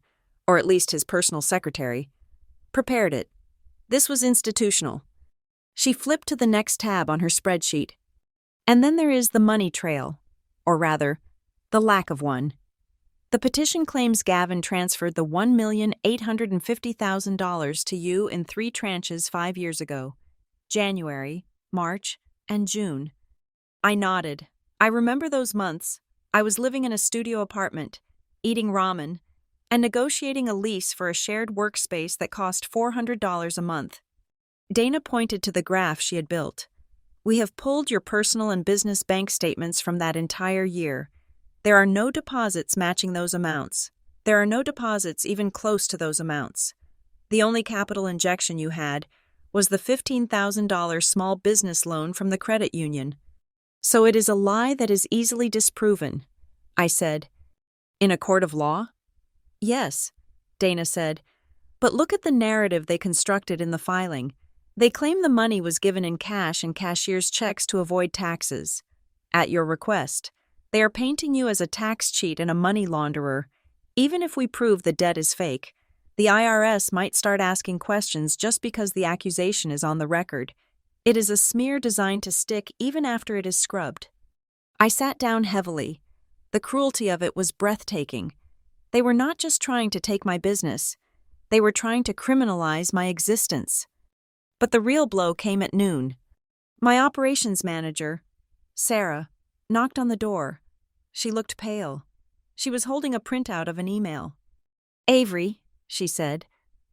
or at least his personal secretary, prepared it. This was institutional. She flipped to the next tab on her spreadsheet. And then there is the money trail, or rather, the lack of one. The petition claims Gavin transferred the $1,850,000 to you in 3 tranches 5 years ago: January, March, and June. I nodded. I remember those months. I was living in a studio apartment, eating ramen, and negotiating a lease for a shared workspace that cost $400 a month. Dana pointed to the graph she had built. We have pulled your personal and business bank statements from that entire year. There are no deposits matching those amounts. There are no deposits even close to those amounts. The only capital injection you had was the $15,000 small business loan from the credit union. So it is a lie that is easily disproven, I said. In a court of law? Yes, Dana said. But look at the narrative they constructed in the filing. They claim the money was given in cash and cashier's checks to avoid taxes. At your request, they are painting you as a tax cheat and a money launderer. Even if we prove the debt is fake, the IRS might start asking questions just because the accusation is on the record. It is a smear designed to stick even after it is scrubbed. I sat down heavily. The cruelty of it was breathtaking. They were not just trying to take my business. They were trying to criminalize my existence. But the real blow came at noon. My operations manager, Sarah, knocked on the door. She looked pale. She was holding a printout of an email. "Avery," she said,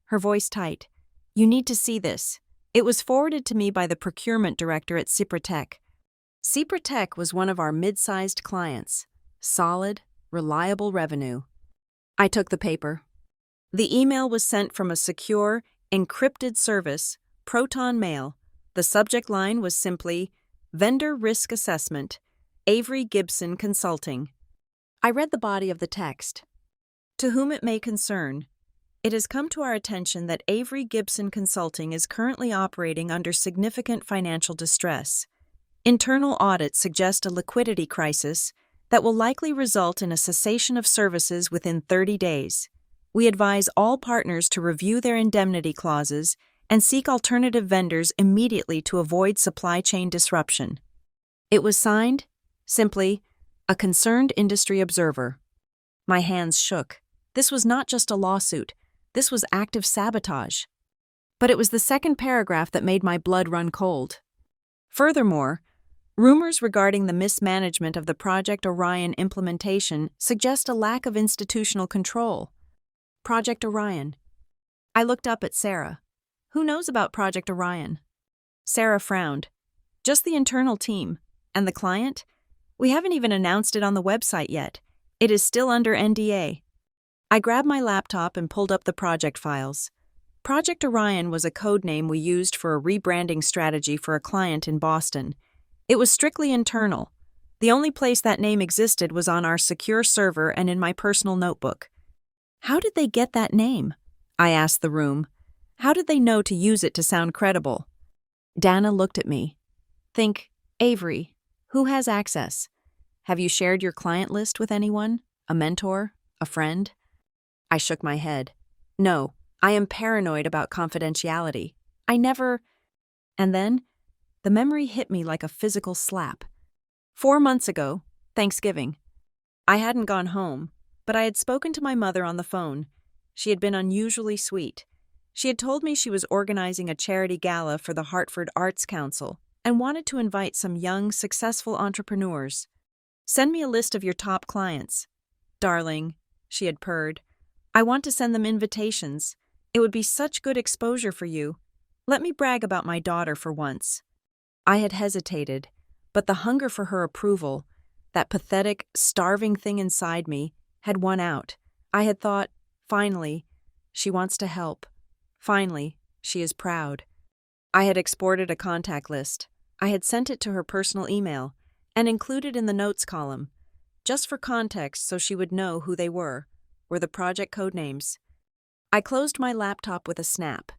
her voice tight, "you need to see this." It was forwarded to me by the procurement director at Ciprotech. Ciprotech was one of our mid-sized clients. Solid, reliable revenue. I took the paper. The email was sent from a secure, encrypted service, Proton Mail. The subject line was simply, "Vendor Risk Assessment, Avery Gibson Consulting." I read the body of the text. To whom it may concern, it has come to our attention that Avery Gibson Consulting is currently operating under significant financial distress. Internal audits suggest a liquidity crisis that will likely result in a cessation of services within 30 days. We advise all partners to review their indemnity clauses and seek alternative vendors immediately to avoid supply chain disruption. It was signed, simply, a concerned industry observer. My hands shook. This was not just a lawsuit. This was active sabotage. But it was the second paragraph that made my blood run cold. Furthermore, rumors regarding the mismanagement of the Project Orion implementation suggest a lack of institutional control. Project Orion. I looked up at Sarah. Who knows about Project Orion? Sarah frowned. Just the internal team. And the client? We haven't even announced it on the website yet. It is still under NDA. I grabbed my laptop and pulled up the project files. Project Orion was a code name we used for a rebranding strategy for a client in Boston. It was strictly internal. The only place that name existed was on our secure server and in my personal notebook. How did they get that name? I asked the room. How did they know to use it to sound credible? Dana looked at me. Think, Avery. Who has access? Have you shared your client list with anyone? A mentor? A friend? I shook my head. No, I am paranoid about confidentiality. I never... And then, the memory hit me like a physical slap. 4 months ago, Thanksgiving. I hadn't gone home, but I had spoken to my mother on the phone. She had been unusually sweet. She had told me she was organizing a charity gala for the Hartford Arts Council and wanted to invite some young, successful entrepreneurs. "Send me a list of your top clients." "Darling," she had purred, "I want to send them invitations. It would be such good exposure for you. Let me brag about my daughter for once." I had hesitated, but the hunger for her approval, that pathetic, starving thing inside me, had won out. I had thought, finally, she wants to help. Finally, she is proud. I had exported a contact list. I had sent it to her personal email and included in the notes column, just for context so she would know who they were the project code names. I closed my laptop with a snap.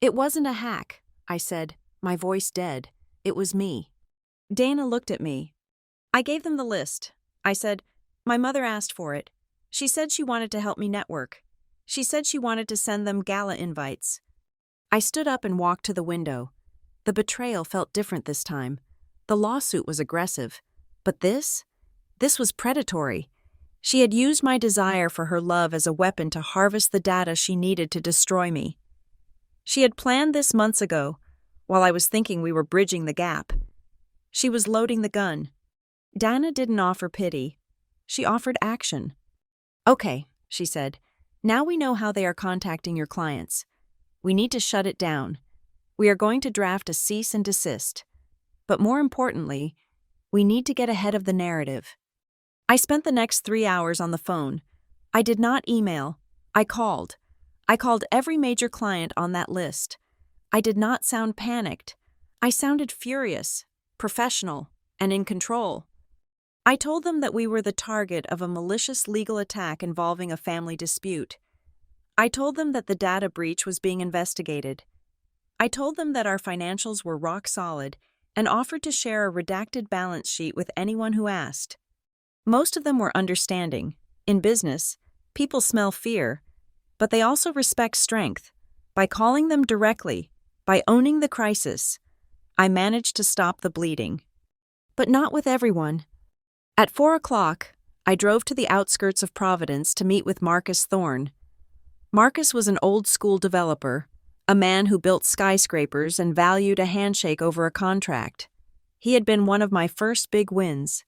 "It wasn't a hack," I said, my voice dead. "It was me." Dana looked at me. I gave them the list. I said, "My mother asked for it. She said she wanted to help me network. She said she wanted to send them gala invites." I stood up and walked to the window. The betrayal felt different this time. The lawsuit was aggressive. But this was predatory. She had used my desire for her love as a weapon to harvest the data she needed to destroy me. She had planned this months ago, while I was thinking we were bridging the gap. She was loading the gun. Dana didn't offer pity. She offered action. "Okay," she said. "Now we know how they are contacting your clients. We need to shut it down. We are going to draft a cease and desist. But more importantly, we need to get ahead of the narrative." I spent the next 3 hours on the phone. I did not email. I called. I called every major client on that list. I did not sound panicked. I sounded furious, professional, and in control. I told them that we were the target of a malicious legal attack involving a family dispute. I told them that the data breach was being investigated. I told them that our financials were rock solid and offered to share a redacted balance sheet with anyone who asked. Most of them were understanding. In business, people smell fear, but they also respect strength. By calling them directly, by owning the crisis, I managed to stop the bleeding. But not with everyone. At 4 o'clock, I drove to the outskirts of Providence to meet with Marcus Thorne. Marcus was an old-school developer, a man who built skyscrapers and valued a handshake over a contract. He had been one of my first big wins.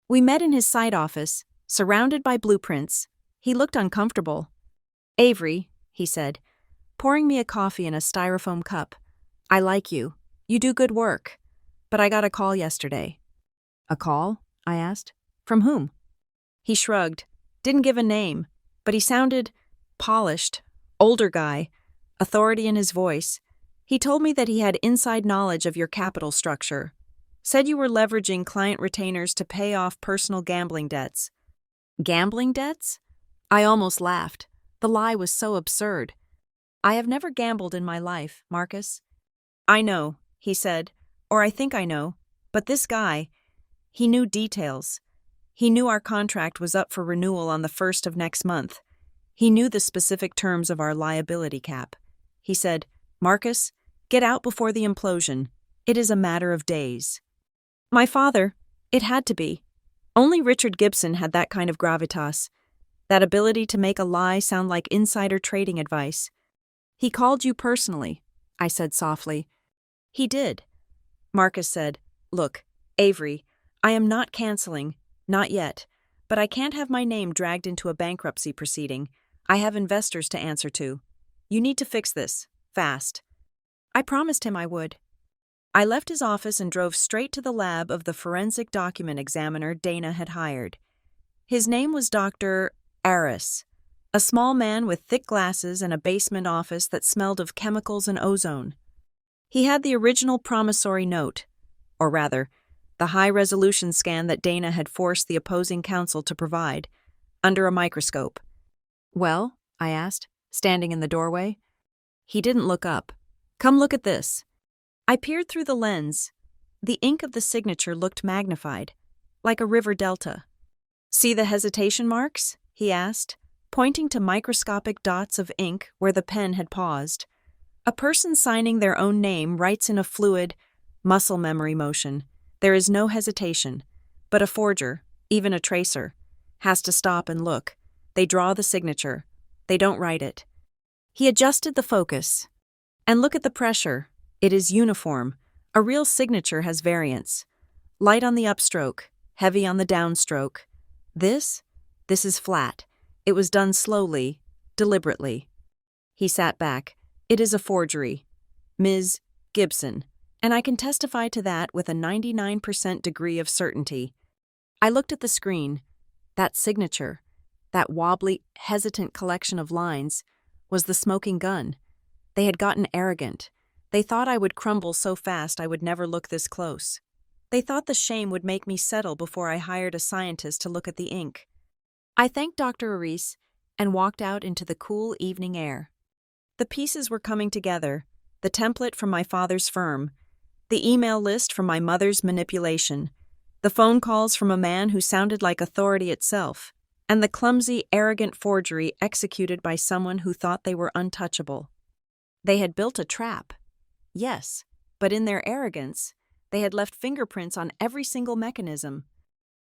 We met in his site office, surrounded by blueprints. He looked uncomfortable. "Avery," he said, pouring me a coffee in a styrofoam cup. "I like you. You do good work. But I got a call yesterday." "A call?" I asked. "From whom?" He shrugged, didn't give a name, but he sounded polished, older guy, authority in his voice. He told me that he had inside knowledge of your capital structure. Said you were leveraging client retainers to pay off personal gambling debts. Gambling debts? I almost laughed. The lie was so absurd. "I have never gambled in my life, Marcus." "I know," he said, "or I think I know, but this guy, he knew details. He knew our contract was up for renewal on the 1st of next month. He knew the specific terms of our liability cap. He said, 'Marcus, get out before the implosion. It is a matter of days.'" My father, it had to be. Only Richard Gibson had that kind of gravitas, that ability to make a lie sound like insider trading advice. "He called you personally," I said softly. "He did." Marcus said, "Look, Avery, I am not canceling, not yet, but I can't have my name dragged into a bankruptcy proceeding. I have investors to answer to. You need to fix this, fast." I promised him I would. I left his office and drove straight to the lab of the forensic document examiner Dana had hired. His name was Dr. Aris, a small man with thick glasses and a basement office that smelled of chemicals and ozone. He had the original promissory note, or rather, the high-resolution scan that Dana had forced the opposing counsel to provide, under a microscope. "Well?" I asked, standing in the doorway. He didn't look up. "Come look at this." I peered through the lens. The ink of the signature looked magnified, like a river delta. "See the hesitation marks?" he asked, pointing to microscopic dots of ink where the pen had paused. A person signing their own name writes in a fluid, muscle memory motion. There is no hesitation. But a forger, even a tracer, has to stop and look. They draw the signature. They don't write it. He adjusted the focus. "And look at the pressure. It is uniform. A real signature has variance. Light on the upstroke, heavy on the downstroke. This is flat. It was done slowly, deliberately." He sat back. "It is a forgery. Ms. Gibson, and I can testify to that with a 99% degree of certainty." I looked at the screen. That signature, that wobbly, hesitant collection of lines, was the smoking gun. They had gotten arrogant. They thought I would crumble so fast I would never look this close. They thought the shame would make me settle before I hired a scientist to look at the ink. I thanked Dr. Aris and walked out into the cool evening air. The pieces were coming together, the template from my father's firm, the email list from my mother's manipulation, The phone calls from a man who sounded like authority itself, and the clumsy, arrogant forgery executed by someone who thought they were untouchable. They had built a trap. Yes, but in their arrogance, they had left fingerprints on every single mechanism.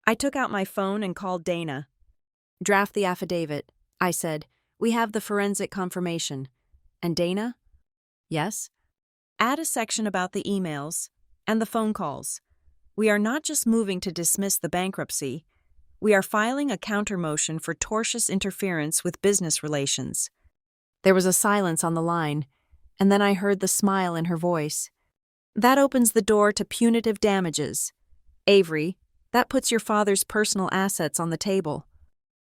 I took out my phone and called Dana. "Draft the affidavit," I said. "We have the forensic confirmation." "And Dana?" "Yes?" "Add a section about the emails and the phone calls. We are not just moving to dismiss the bankruptcy. We are filing a counter-motion for tortious interference with business relations." There was a silence on the line, and then I heard the smile in her voice. "That opens the door to punitive damages. Avery, that puts your father's personal assets on the table."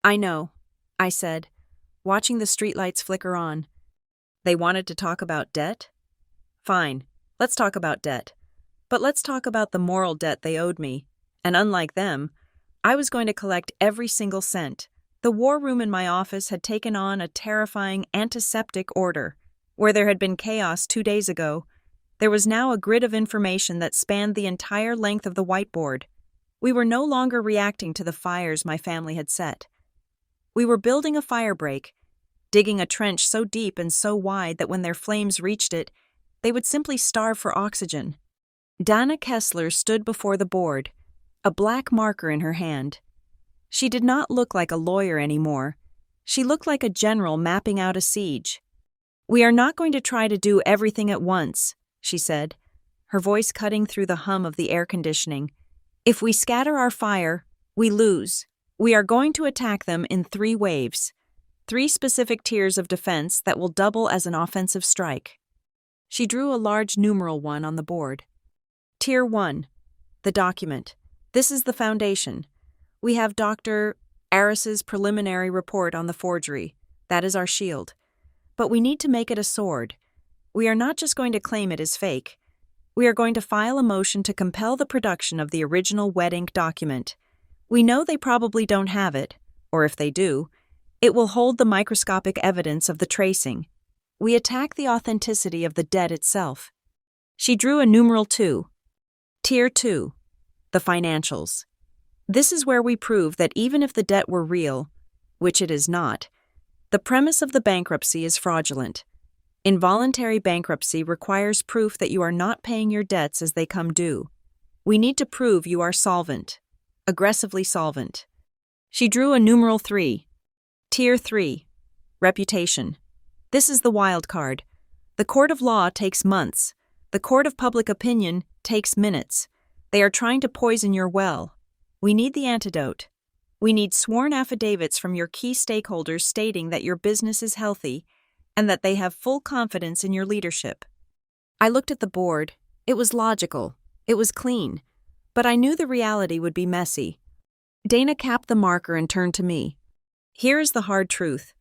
"I know," I said, watching the streetlights flicker on. They wanted to talk about debt? Fine, let's talk about debt. But let's talk about the moral debt they owed me. And unlike them, I was going to collect every single cent. The war room in my office had taken on a terrifying antiseptic order. Where there had been chaos 2 days ago, there was now a grid of information that spanned the entire length of the whiteboard. We were no longer reacting to the fires my family had set. We were building a firebreak, digging a trench so deep and so wide that when their flames reached it, they would simply starve for oxygen. Dana Kessler stood before the board, a black marker in her hand. She did not look like a lawyer anymore. She looked like a general mapping out a siege. "We are not going to try to do everything at once," she said, her voice cutting through the hum of the air conditioning. "If we scatter our fire, we lose. We are going to attack them in 3 waves, 3 specific tiers of defense that will double as an offensive strike." She drew a large numeral 1 on the board. Tier 1, the document. This is the foundation. We have Dr. Aris's preliminary report on the forgery. That is our shield. But we need to make it a sword. We are not just going to claim it as fake. We are going to file a motion to compel the production of the original wet ink document. We know they probably don't have it, or if they do, it will hold the microscopic evidence of the tracing. We attack the authenticity of the debt itself. She drew a numeral 2. Tier 2, the financials. This is where we prove that even if the debt were real, which it is not, the premise of the bankruptcy is fraudulent. Involuntary bankruptcy requires proof that you are not paying your debts as they come due. We need to prove you are solvent, aggressively solvent. She drew a numeral 3. Tier 3, reputation. This is the wild card. The court of law takes months. The court of public opinion takes minutes. They are trying to poison your well. We need the antidote. We need sworn affidavits from your key stakeholders stating that your business is healthy and that they have full confidence in your leadership. I looked at the board. It was logical. It was clean. But I knew the reality would be messy. Dana capped the marker and turned to me. "Here is the hard truth.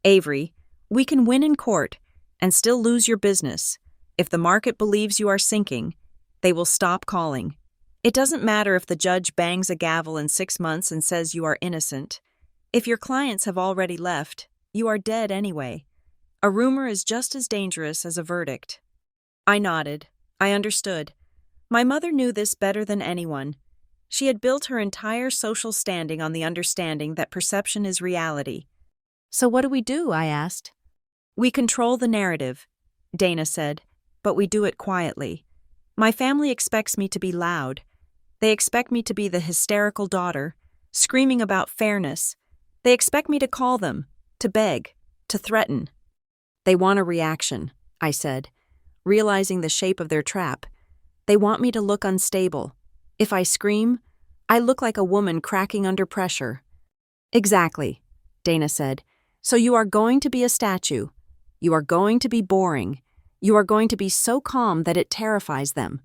Avery, we can win in court and still lose your business. If the market believes you are sinking, they will stop calling. It doesn't matter if the judge bangs a gavel in 6 months and says you are innocent. If your clients have already left, you are dead anyway. A rumor is just as dangerous as a verdict." I nodded. I understood. My mother knew this better than anyone. She had built her entire social standing on the understanding that perception is reality. "So what do we do?" I asked. "We control the narrative," Dana said, "but we do it quietly. My family expects me to be loud. They expect me to be the hysterical daughter, screaming about fairness. They expect me to call them, to beg, to threaten. They want a reaction," I said, realizing the shape of their trap. "They want me to look unstable. If I scream, I look like a woman cracking under pressure." "Exactly," Dana said. "So you are going to be a statue. You are going to be boring. You are going to be so calm that it terrifies them."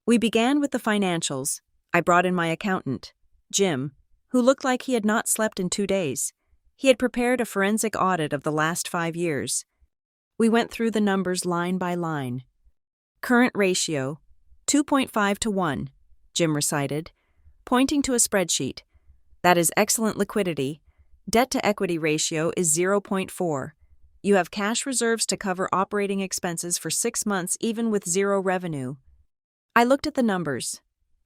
We began with the financials. I brought in my accountant, Jim, who looked like he had not slept in 2 days. He had prepared a forensic audit of the last 5 years. We went through the numbers line by line. "Current ratio, 2.5 to 1, Jim recited, pointing to a spreadsheet. "That is excellent liquidity. Debt-to-equity ratio is 0.4. You have cash reserves to cover operating expenses for 6 months even with 0 revenue." I looked at the numbers.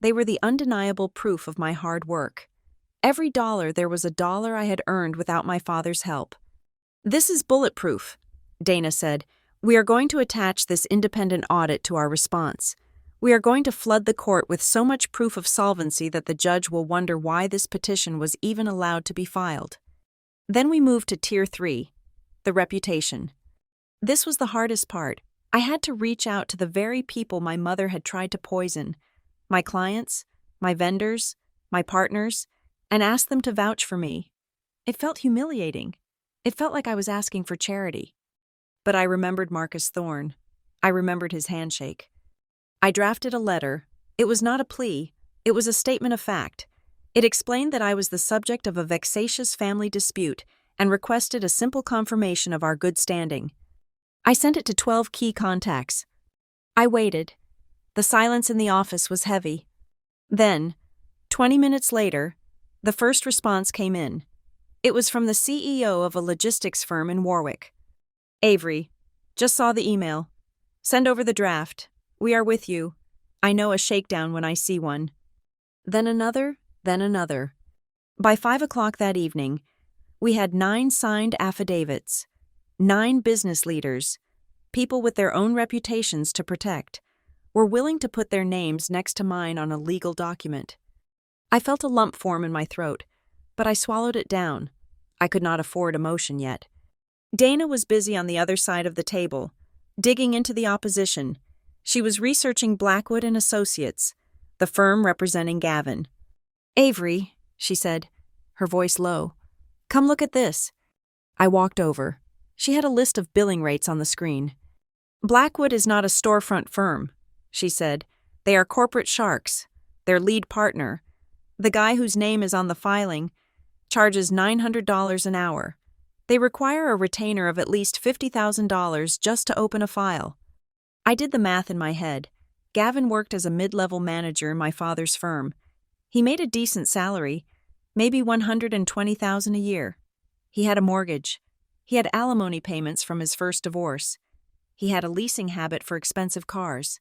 They were the undeniable proof of my hard work. Every dollar there was a dollar I had earned without my father's help. "This is bulletproof," Dana said. "We are going to attach this independent audit to our response. We are going to flood the court with so much proof of solvency that the judge will wonder why this petition was even allowed to be filed." Then we moved to Tier 3, the reputation. This was the hardest part. I had to reach out to the very people my mother had tried to poison, my clients, my vendors, my partners, and ask them to vouch for me. It felt humiliating. It felt like I was asking for charity. But I remembered Marcus Thorne. I remembered his handshake. I drafted a letter. It was not a plea. It was a statement of fact. It explained that I was the subject of a vexatious family dispute and requested a simple confirmation of our good standing. I sent it to 12 key contacts. I waited. The silence in the office was heavy. Then, 20 minutes later, the first response came in. It was from the CEO of a logistics firm in Warwick. "Avery, just saw the email. Send over the draft. We are with you. I know a shakedown when I see one." Then another, then another. By 5 o'clock that evening, we had 9 signed affidavits, 9 business leaders, people with their own reputations to protect, were willing to put their names next to mine on a legal document. I felt a lump form in my throat, but I swallowed it down. I could not afford emotion yet. Dana was busy on the other side of the table, digging into the opposition. She was researching Blackwood and Associates, the firm representing Gavin. "Avery," she said, her voice low, "come look at this." I walked over. She had a list of billing rates on the screen. "Blackwood is not a storefront firm," she said. "They are corporate sharks. Their lead partner, the guy whose name is on the filing, charges $900 an hour. They require a retainer of at least $50,000 just to open a file." I did the math in my head. Gavin worked as a mid-level manager in my father's firm. He made a decent salary, maybe $120,000 a year. He had a mortgage. He had alimony payments from his first divorce. He had a leasing habit for expensive cars.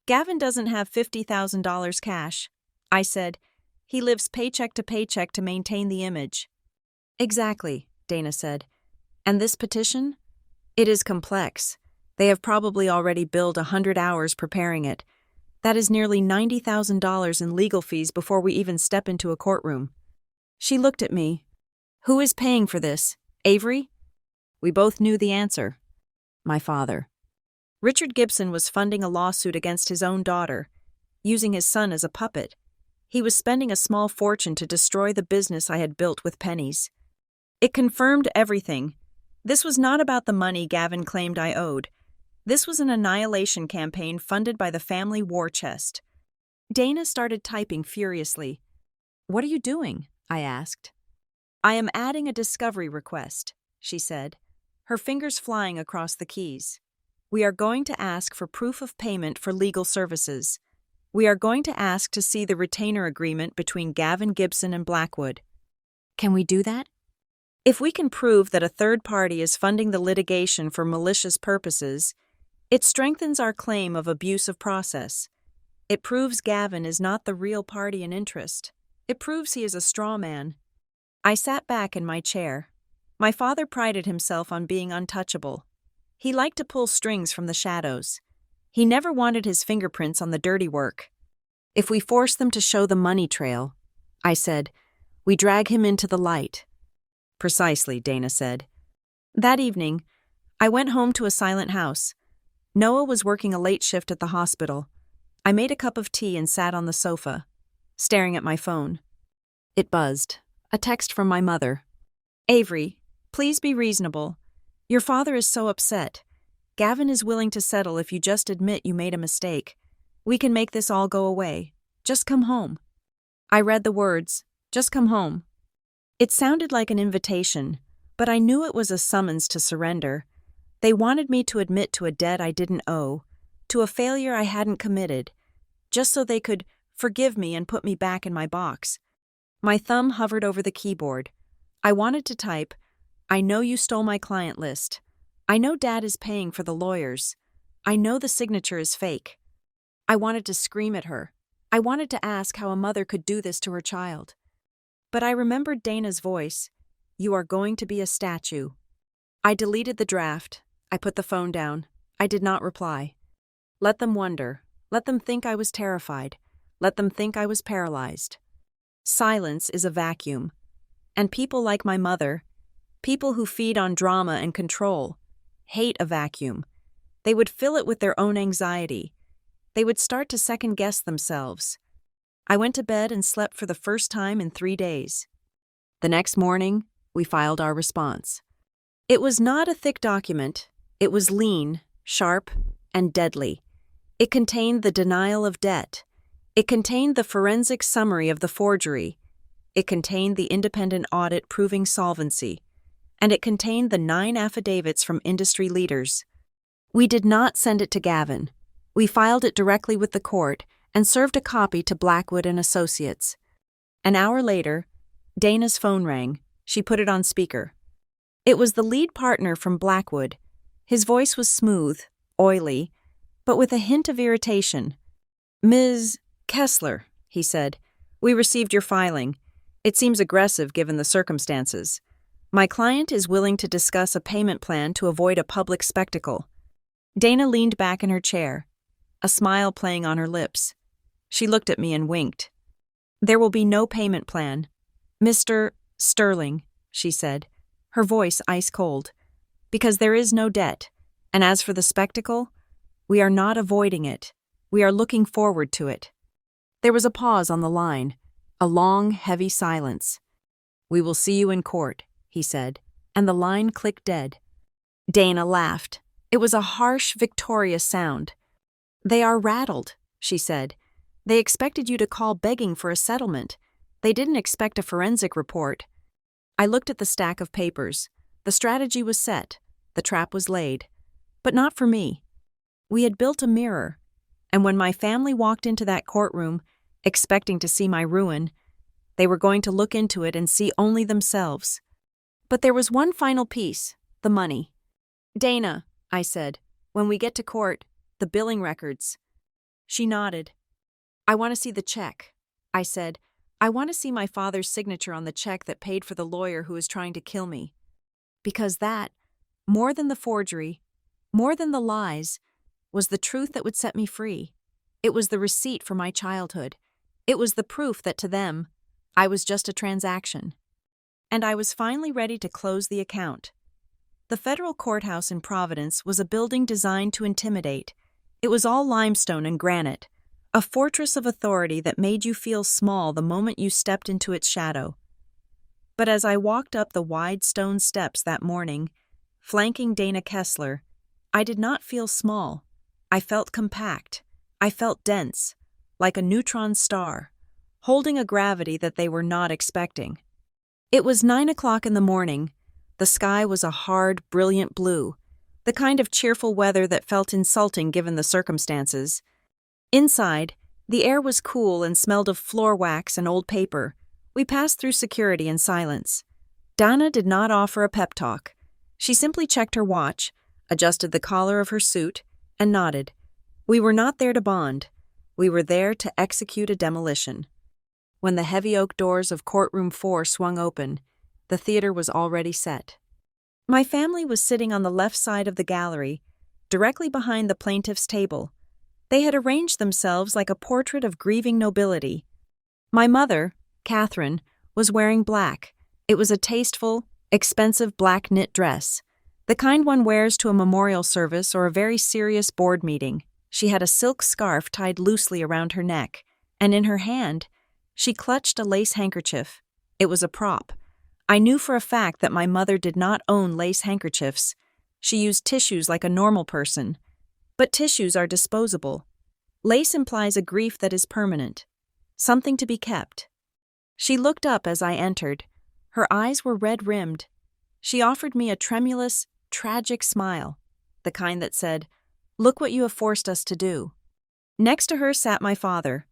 "Gavin doesn't have $50,000 cash," I said. "He lives paycheck to maintain the image." "Exactly," Dana said. "And this petition? It is complex. They have probably already billed 100 hours preparing it. That is nearly $90,000 in legal fees before we even step into a courtroom." She looked at me. "Who is paying for this? Avery?" We both knew the answer. My father. Richard Gibson was funding a lawsuit against his own daughter, using his son as a puppet. He was spending a small fortune to destroy the business I had built with pennies. It confirmed everything. This was not about the money Gavin claimed I owed. This was an annihilation campaign funded by the family war chest. Dana started typing furiously. "What are you doing?" I asked. "I am adding a discovery request," she said, her fingers flying across the keys. "We are going to ask for proof of payment for legal services. We are going to ask to see the retainer agreement between Gavin Gibson and Blackwood." "Can we do that?" "If we can prove that a third party is funding the litigation for malicious purposes, it strengthens our claim of abuse of process. It proves Gavin is not the real party in interest. It proves he is a straw man." I sat back in my chair. My father prided himself on being untouchable. He liked to pull strings from the shadows. He never wanted his fingerprints on the dirty work. "If we force them to show the money trail," I said, "we drag him into the light." "Precisely," Dana said. That evening, I went home to a silent house. Noah was working a late shift at the hospital. I made a cup of tea and sat on the sofa, staring at my phone. It buzzed. A text from my mother. "Avery, please be reasonable. Your father is so upset. Gavin is willing to settle if you just admit you made a mistake. We can make this all go away. Just come home." I read the words, "Just come home." It sounded like an invitation, but I knew it was a summons to surrender. They wanted me to admit to a debt I didn't owe, to a failure I hadn't committed, just so they could forgive me and put me back in my box. My thumb hovered over the keyboard. I wanted to type, "I know you stole my client list. I know Dad is paying for the lawyers. I know the signature is fake." I wanted to scream at her. I wanted to ask how a mother could do this to her child. But I remembered Dana's voice. You are going to be a statue. I deleted the draft. I put the phone down. I did not reply. Let them wonder. Let them think I was terrified. Let them think I was paralyzed. Silence is a vacuum. And people like my mother, people who feed on drama and control, hate a vacuum. They would fill it with their own anxiety. They would start to second-guess themselves. I went to bed and slept for the first time in 3 days. The next morning, we filed our response. It was not a thick document. It was lean, sharp, and deadly. It contained the denial of debt. It contained the forensic summary of the forgery. It contained the independent audit proving solvency. And it contained the 9 affidavits from industry leaders. We did not send it to Gavin. We filed it directly with the court and served a copy to Blackwood and Associates. An hour later, Dana's phone rang. She put it on speaker. It was the lead partner from Blackwood. His voice was smooth, oily, but with a hint of irritation. Ms. Kessler, he said, we received your filing. It seems aggressive given the circumstances. My client is willing to discuss a payment plan to avoid a public spectacle. Dana leaned back in her chair, a smile playing on her lips. She looked at me and winked. There will be no payment plan. Mr. Sterling, she said, her voice ice cold, because there is no debt, and as for the spectacle, we are not avoiding it. We are looking forward to it. There was a pause on the line, a long, heavy silence. We will see you in court, he said, and the line clicked dead. Dana laughed. It was a harsh, victorious sound. They are rattled, she said. They expected you to call begging for a settlement. They didn't expect a forensic report. I looked at the stack of papers. The strategy was set. The trap was laid. But not for me. We had built a mirror, and when my family walked into that courtroom, expecting to see my ruin, they were going to look into it and see only themselves. But there was one final piece, the money. Dana, I said, when we get to court, the billing records. She nodded. I want to see the check, I said. I want to see my father's signature on the check that paid for the lawyer who is trying to kill me. Because that, more than the forgery, more than the lies, was the truth that would set me free. It was the receipt for my childhood. It was the proof that to them, I was just a transaction. And I was finally ready to close the account. The federal courthouse in Providence was a building designed to intimidate. It was all limestone and granite, a fortress of authority that made you feel small the moment you stepped into its shadow. But as I walked up the wide stone steps that morning, flanking Dana Kessler, I did not feel small. I felt compact. I felt dense, like a neutron star, holding a gravity that they were not expecting. It was 9 o'clock in the morning. The sky was a hard, brilliant blue, the kind of cheerful weather that felt insulting given the circumstances. Inside, the air was cool and smelled of floor wax and old paper. We passed through security in silence. Dana did not offer a pep talk. She simply checked her watch, adjusted the collar of her suit, and nodded. We were not there to bond. We were there to execute a demolition. When the heavy oak doors of courtroom 4 swung open, the theater was already set. My family was sitting on the left side of the gallery, directly behind the plaintiff's table. They had arranged themselves like a portrait of grieving nobility. My mother, Catherine, was wearing black. It was a tasteful, expensive black knit dress, the kind one wears to a memorial service or a very serious board meeting. She had a silk scarf tied loosely around her neck, and in her hand, she clutched a lace handkerchief. It was a prop. I knew for a fact that my mother did not own lace handkerchiefs. She used tissues like a normal person. But tissues are disposable. Lace implies a grief that is permanent, something to be kept. She looked up as I entered. Her eyes were red-rimmed. She offered me a tremulous, tragic smile, the kind that said, "Look what you have forced us to do." Next to her sat my father.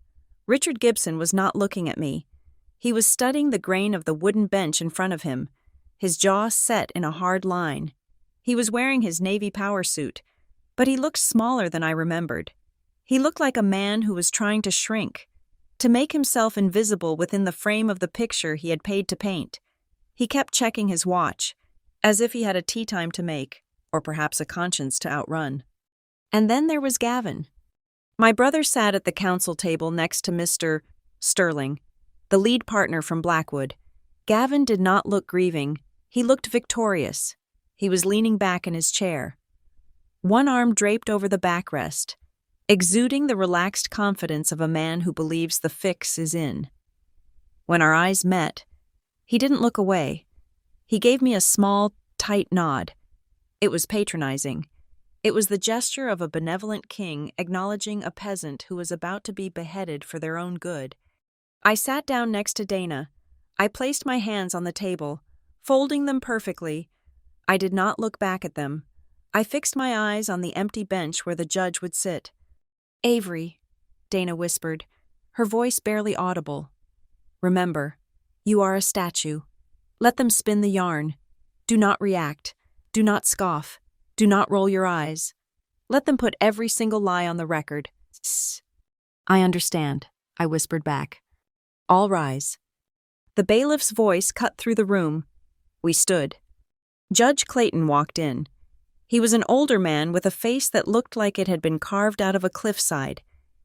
Richard Gibson was not looking at me. He was studying the grain of the wooden bench in front of him, his jaw set in a hard line. He was wearing his Navy power suit, but he looked smaller than I remembered. He looked like a man who was trying to shrink. to make himself invisible within the frame of the picture he had paid to paint. He kept checking his watch, as if he had a tea time to make, or perhaps a conscience to outrun. And then there was Gavin. My brother sat at the counsel table next to Mr. Sterling, the lead partner from Blackwood. Gavin did not look grieving. He looked victorious. He was leaning back in his chair, one arm draped over the backrest, exuding the relaxed confidence of a man who believes the fix is in. When our eyes met, he didn't look away. He gave me a small, tight nod. It was patronizing. It was the gesture of a benevolent king acknowledging a peasant who was about to be beheaded for their own good. I sat down next to Dana. I placed my hands on the table, folding them perfectly. I did not look back at them. I fixed my eyes on the empty bench where the judge would sit. "Avery," Dana whispered, her voice barely audible. "Remember, you are a statue. Let them spin the yarn. Do not react. Do not scoff. Do not roll your eyes. Let them put every single lie on the record." "I understand," I whispered back. "All rise." The bailiff's voice cut through the room. We stood. Judge Clayton walked in. He was an older man with a face that looked like it had been carved out of a cliffside.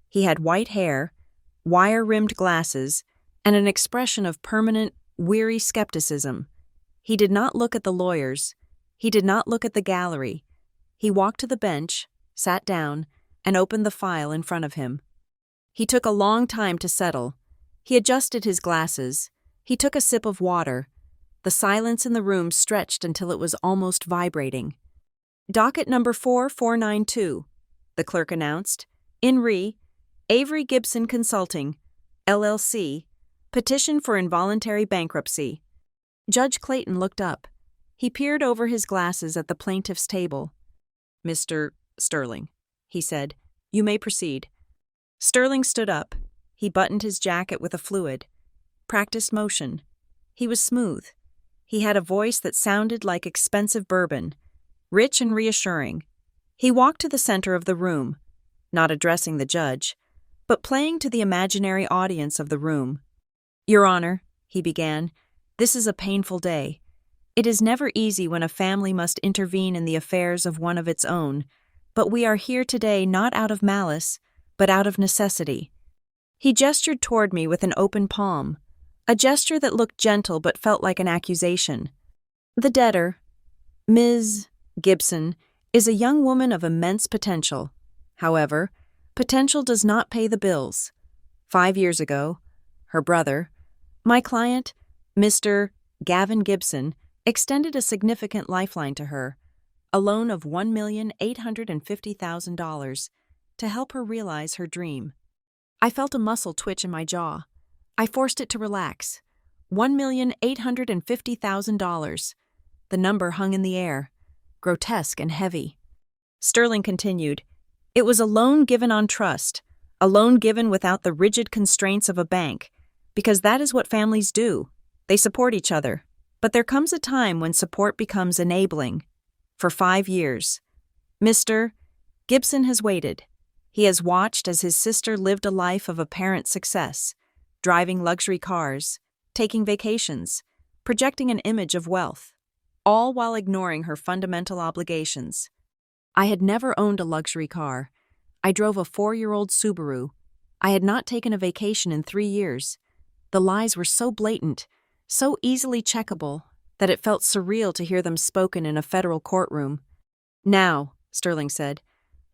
He had white hair, wire-rimmed glasses, and an expression of permanent, weary skepticism. He did not look at the lawyers. He did not look at the gallery. He walked to the bench, sat down, and opened the file in front of him. He took a long time to settle. He adjusted his glasses. He took a sip of water. The silence in the room stretched until it was almost vibrating. "Docket number 4492, the clerk announced. "In re, Avery Gibson Consulting, LLC, petition for involuntary bankruptcy." Judge Clayton looked up. He peered over his glasses at the plaintiff's table. "Mr. Sterling," he said, "you may proceed." Sterling stood up. He buttoned his jacket with a fluid, practiced motion. He was smooth. He had a voice that sounded like expensive bourbon, rich and reassuring. He walked to the center of the room, not addressing the judge, but playing to the imaginary audience of the room. "Your Honor," he began, "this is a painful day. It is never easy when a family must intervene in the affairs of one of its own, but we are here today not out of malice, but out of necessity." He gestured toward me with an open palm, a gesture that looked gentle but felt like an accusation. "The debtor, Ms. Gibson, is a young woman of immense potential. However, potential does not pay the bills. 5 years ago, her brother, my client, Mr. Gavin Gibson, extended a significant lifeline to her, a loan of $1,850,000, to help her realize her dream. I felt a muscle twitch in my jaw. I forced it to relax. $1,850,000. The number hung in the air, grotesque and heavy. Sterling continued, "It was a loan given on trust, a loan given without the rigid constraints of a bank, because that is what families do. They support each other. But there comes a time when support becomes enabling. For 5 years, Mr. Gibson has waited. He has watched as his sister lived a life of apparent success, driving luxury cars, taking vacations, projecting an image of wealth, all while ignoring her fundamental obligations. I had never owned a luxury car. I drove a 4-year-old Subaru. I had not taken a vacation in 3 years. The lies were so blatant, so easily checkable, that it felt surreal to hear them spoken in a federal courtroom. "Now," Sterling said,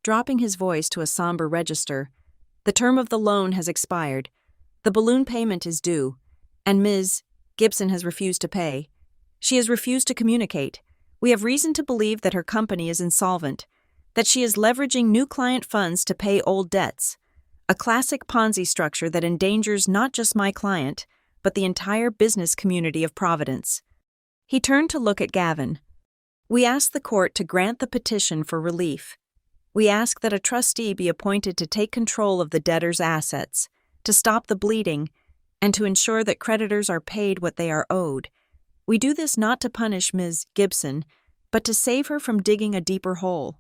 dropping his voice to a somber register, "the term of the loan has expired. The balloon payment is due, and Ms. Gibson has refused to pay. She has refused to communicate. We have reason to believe that her company is insolvent, that she is leveraging new client funds to pay old debts, a classic Ponzi structure that endangers not just my client, but the entire business community of Providence." He turned to look at Gavin. "We ask the court to grant the petition for relief. We ask that a trustee be appointed to take control of the debtor's assets, to stop the bleeding, and to ensure that creditors are paid what they are owed. We do this not to punish Ms. Gibson, but to save her from digging a deeper hole."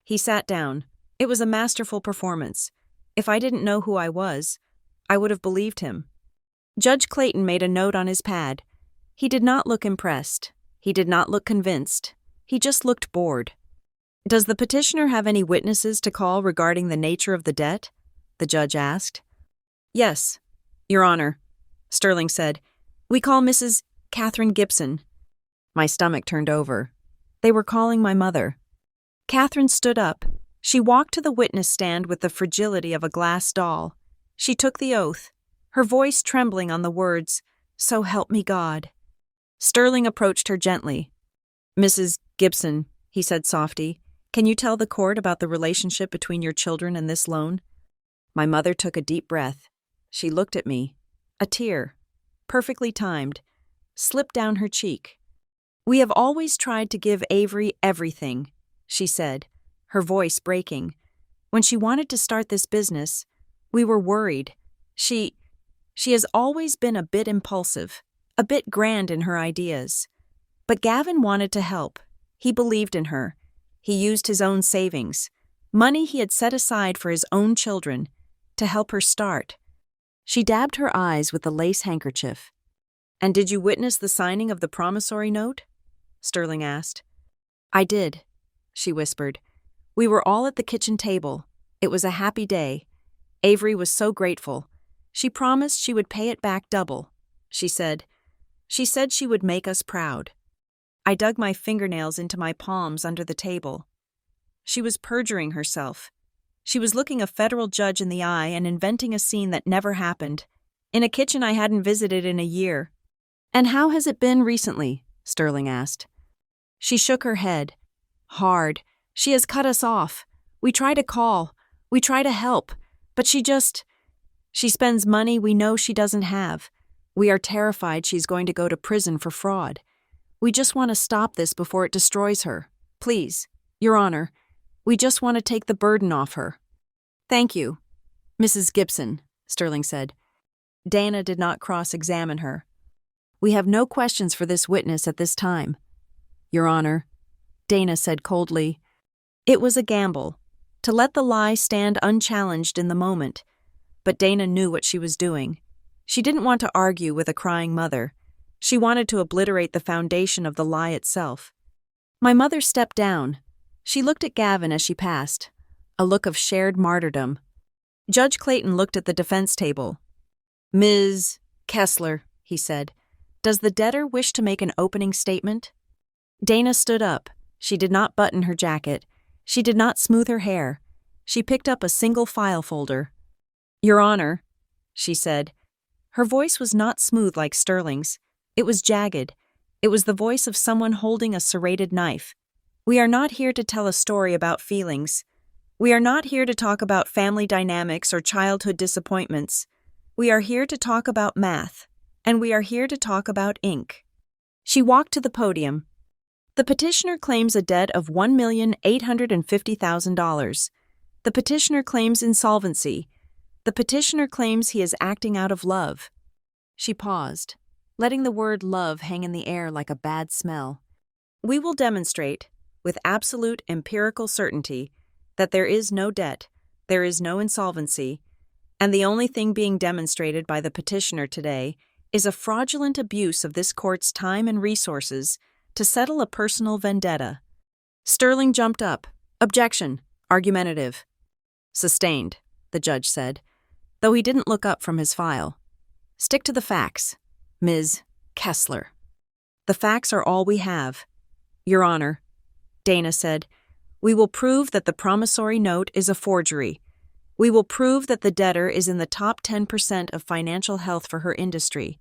He sat down. It was a masterful performance. If I didn't know who I was, I would have believed him. Judge Clayton made a note on his pad. He did not look impressed. He did not look convinced. He just looked bored. Does the petitioner have any witnesses to call regarding the nature of the debt? The judge asked. Yes, Your Honor, Sterling said. We call Mrs. Catherine Gibson. My stomach turned over. They were calling my mother. Catherine stood up. She walked to the witness stand with the fragility of a glass doll. She took the oath, her voice trembling on the words, "So help me God." Sterling approached her gently. Mrs. Gibson, he said softly, can you tell the court about the relationship between your children and this loan? My mother took a deep breath. She looked at me. A tear, perfectly timed, slipped down her cheek. We have always tried to give Avery everything, she said, her voice breaking. When she wanted to start this business, we were worried. She has always been a bit impulsive, a bit grand in her ideas. But Gavin wanted to help. He believed in her. He used his own savings, money he had set aside for his own children, to help her start. She dabbed her eyes with the lace handkerchief. And did you witness the signing of the promissory note? Sterling asked. I did, she whispered. We were all at the kitchen table. It was a happy day. Avery was so grateful. She promised she would pay it back double, she said. She said she would make us proud. I dug my fingernails into my palms under the table. She was perjuring herself. She was looking a federal judge in the eye and inventing a scene that never happened, in a kitchen I hadn't visited in a year. And how has it been recently? Sterling asked. She shook her head. Hard. She has cut us off. We try to call. We try to help. But she spends money we know she doesn't have. We are terrified she's going to go to prison for fraud. We just want to stop this before it destroys her. Please, Your Honor, we just want to take the burden off her. Thank you, Mrs. Gibson, Sterling said. Dana did not cross-examine her. We have no questions for this witness at this time. Your Honor, Dana said coldly. It was a gamble, to let the lie stand unchallenged in the moment. But Dana knew what she was doing. She didn't want to argue with a crying mother. She wanted to obliterate the foundation of the lie itself. My mother stepped down. She looked at Gavin as she passed, a look of shared martyrdom. Judge Clayton looked at the defense table. Ms. Kessler, he said, does the debtor wish to make an opening statement? Dana stood up. She did not button her jacket. She did not smooth her hair. She picked up a single file folder. Your Honor, she said. Her voice was not smooth like Sterling's. It was jagged. It was the voice of someone holding a serrated knife. We are not here to tell a story about feelings. We are not here to talk about family dynamics or childhood disappointments. We are here to talk about math, and we are here to talk about ink. She walked to the podium. The petitioner claims a debt of $1,850,000. The petitioner claims insolvency. The petitioner claims he is acting out of love. She paused, letting the word love hang in the air like a bad smell. We will demonstrate, with absolute empirical certainty, that there is no debt, there is no insolvency, and the only thing being demonstrated by the petitioner today is a fraudulent abuse of this court's time and resources to settle a personal vendetta. Sterling jumped up. Objection. Argumentative. Sustained, the judge said, though he didn't look up from his file. Stick to the facts, Ms. Kessler. The facts are all we have. Your Honor, Dana said, we will prove that the promissory note is a forgery. We will prove that the debtor is in the top 10% of financial health for her industry.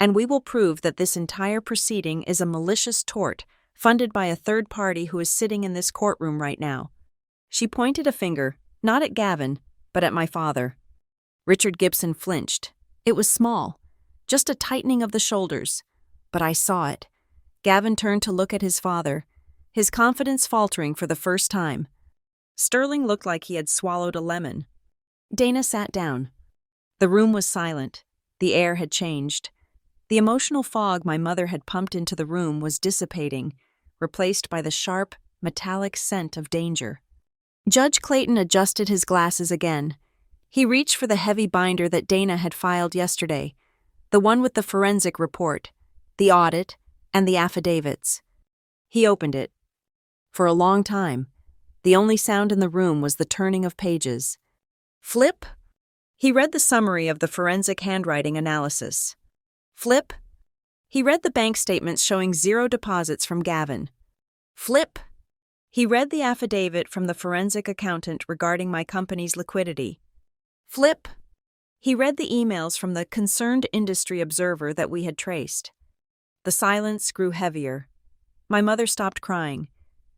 And we will prove that this entire proceeding is a malicious tort funded by a third party who is sitting in this courtroom right now. She pointed a finger, not at Gavin, but at my father. Richard Gibson flinched. It was small, just a tightening of the shoulders, but I saw it. Gavin turned to look at his father, his confidence faltering for the first time. Sterling looked like he had swallowed a lemon. Dana sat down. The room was silent. The air had changed. The emotional fog my mother had pumped into the room was dissipating, replaced by the sharp, metallic scent of danger. Judge Clayton adjusted his glasses again. He reached for the heavy binder that Dana had filed yesterday, the one with the forensic report, the audit, and the affidavits. He opened it. For a long time, the only sound in the room was the turning of pages. Flip? He read the summary of the forensic handwriting analysis. Flip? He read the bank statements showing 0 deposits from Gavin. Flip? He read the affidavit from the forensic accountant regarding my company's liquidity. Flip? He read the emails from the concerned industry observer that we had traced. The silence grew heavier. My mother stopped crying.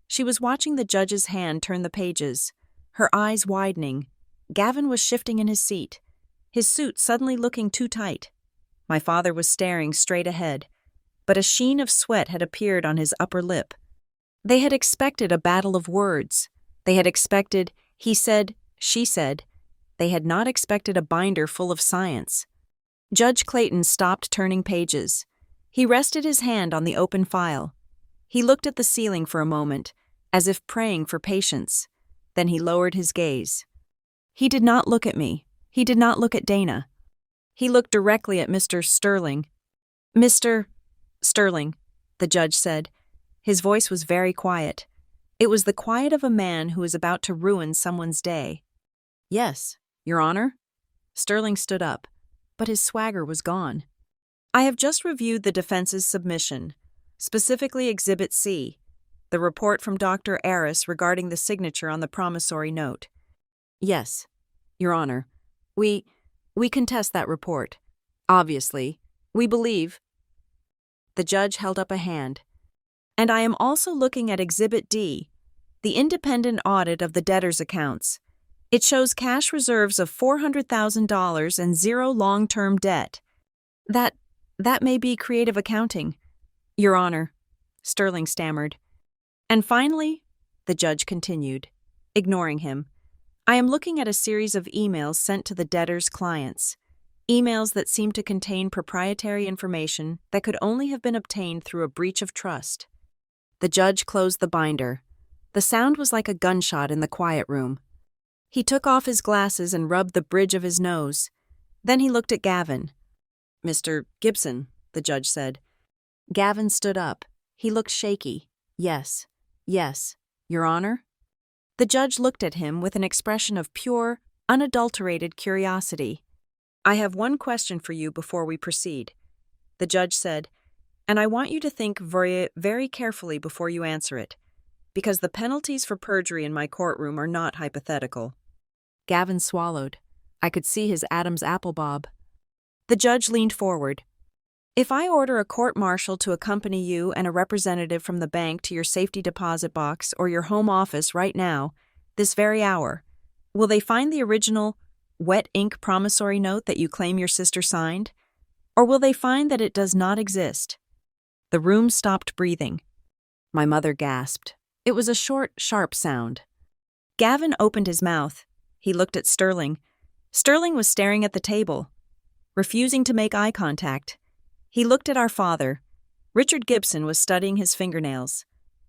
She was watching the judge's hand turn the pages, her eyes widening. Gavin was shifting in his seat, his suit suddenly looking too tight. My father was staring straight ahead, but a sheen of sweat had appeared on his upper lip. They had expected a battle of words. They had expected, he said, she said. They had not expected a binder full of science. Judge Clayton stopped turning pages. He rested his hand on the open file. He looked at the ceiling for a moment, as if praying for patience. Then he lowered his gaze. He did not look at me. He did not look at Dana. He looked directly at Mr. Sterling. Mr. Sterling, the judge said. His voice was very quiet. It was the quiet of a man who is about to ruin someone's day. Yes, Your Honor. Sterling stood up, but his swagger was gone. I have just reviewed the defense's submission, specifically Exhibit C, the report from Dr. Aris regarding the signature on the promissory note. Yes, Your Honor. We contest that report. Obviously, we believe. The judge held up a hand. And I am also looking at Exhibit D, the independent audit of the debtor's accounts. It shows cash reserves of $400,000 and 0 long-term debt. That may be creative accounting, Your Honor, Sterling stammered. And finally, the judge continued, ignoring him, I am looking at a series of emails sent to the debtor's clients, emails that seem to contain proprietary information that could only have been obtained through a breach of trust. The judge closed the binder. The sound was like a gunshot in the quiet room. He took off his glasses and rubbed the bridge of his nose. Then he looked at Gavin. Mr. Gibson, the judge said. Gavin stood up. He looked shaky. Yes, Your Honor. The judge looked at him with an expression of pure, unadulterated curiosity. I have one question for you before we proceed, the judge said, and I want you to think very, very carefully before you answer it, because the penalties for perjury in my courtroom are not hypothetical. Gavin swallowed. I could see his Adam's apple bob. The judge leaned forward. If I order a court-martial to accompany you and a representative from the bank to your safety deposit box or your home office right now, this very hour, will they find the original wet ink promissory note that you claim your sister signed? Or will they find that it does not exist? The room stopped breathing. My mother gasped. It was a short, sharp sound. Gavin opened his mouth. He looked at Sterling. Sterling was staring at the table, refusing to make eye contact. He looked at our father. Richard Gibson was studying his fingernails,